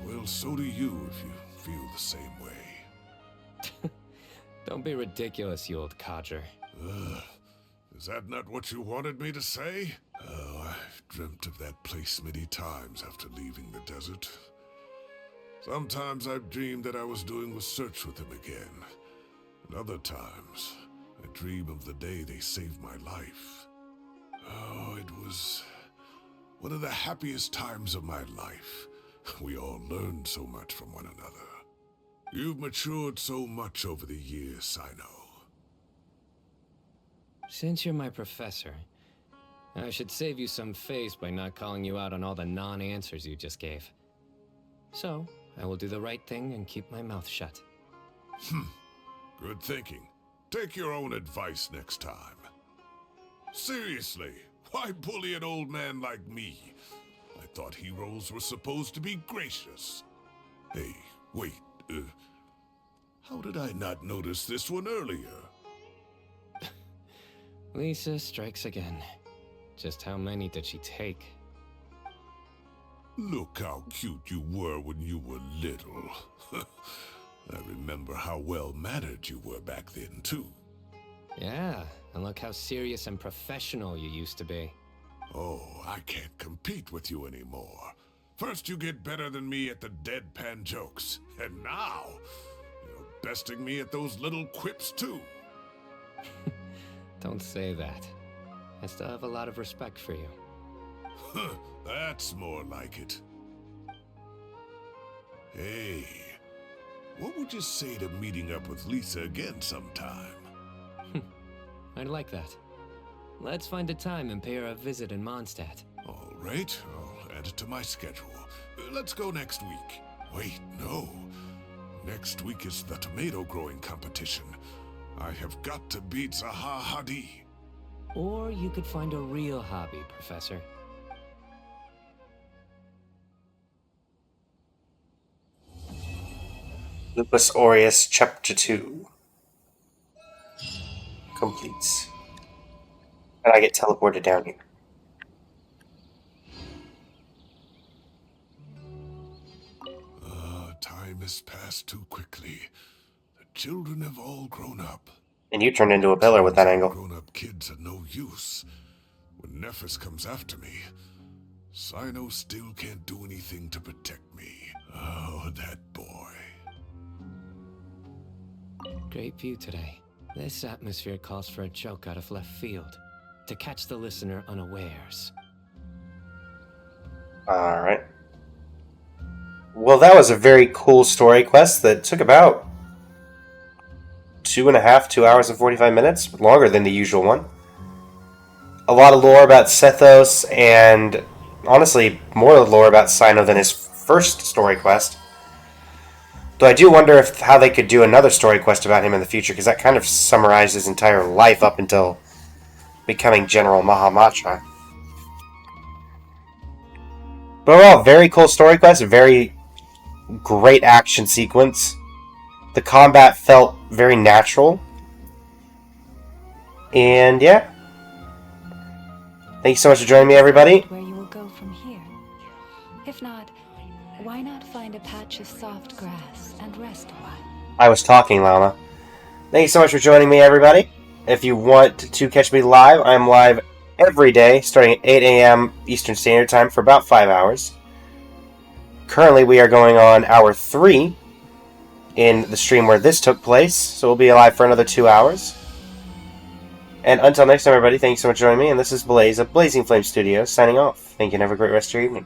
And well, so do you if you feel the same way. Don't be ridiculous, you old codger. Is that not what you wanted me to say? Oh, I've dreamt of that place many times after leaving the desert. Sometimes I've dreamed that I was doing research with them again. And other times, I dream of the day they saved my life. Oh, it was one of the happiest times of my life. We all learned so much from one another. You've matured so much over the years, CYNO. Since you're my professor, I should save you some face by not calling you out on all the non-answers you just gave. So, I will do the right thing and keep my mouth shut. Good thinking. Take your own advice next time. Seriously, why bully an old man like me? I thought heroes were supposed to be gracious. Hey, wait, how did I not notice this one earlier? Lisa strikes again. Just how many did she take? Look how cute you were when you were little. I remember how well-mannered you were back then, too. Yeah, and look how serious and professional you used to be. Oh, I can't compete with you anymore. First you get better than me at the deadpan jokes, and now you're besting me at those little quips, too. Don't say that. I still have a lot of respect for you. That's more like it. Hey, what would you say to meeting up with Lisa again sometime? I'd like that. Let's find a time and pay her a visit in Mondstadt. All right, I'll add it to my schedule. Let's go next week. Wait, no. Next week is the tomato growing competition. I have got to beat Zaha Hadi. Or you could find a real hobby, Professor. Lupus Aureus Chapter 2 completes. And I get teleported down here. Time has passed too quickly. The children have all grown up. And you turned into a pillar with that angle. Grown-up kids are no use. When Nephis comes after me, CYNO still can't do anything to protect me. Oh, that boy. Great view today. This atmosphere calls for a joke out of left field, to catch the listener unawares. Alright. Well, that was a very cool story quest that took about 2 hours and 45 minutes, longer than the usual one. A lot of lore about SETHOS, and honestly, more lore about CYNO than his first story quest. Though I do wonder how they could do another story quest about him in the future, because that kind of summarized his entire life up until becoming General Mahamatra. But overall, very cool story quest, very great action sequence. The combat felt very natural. And yeah. Thank you so much for joining me, everybody. Where you will go from here. If not, why not find a patch of soft grass and rest a while? I was talking, Llama. Thank you so much for joining me, everybody. If you want to catch me live, I'm live every day, starting at 8 a.m. Eastern Standard Time for about 5 hours. Currently, we are going on hour 3 in the stream where this took place, so we'll be alive for another 2 hours. And until next time, everybody, thank you so much for joining me, and this is Blaze of Blazing Flame Studios, signing off. Thank you, and have a great rest of your evening.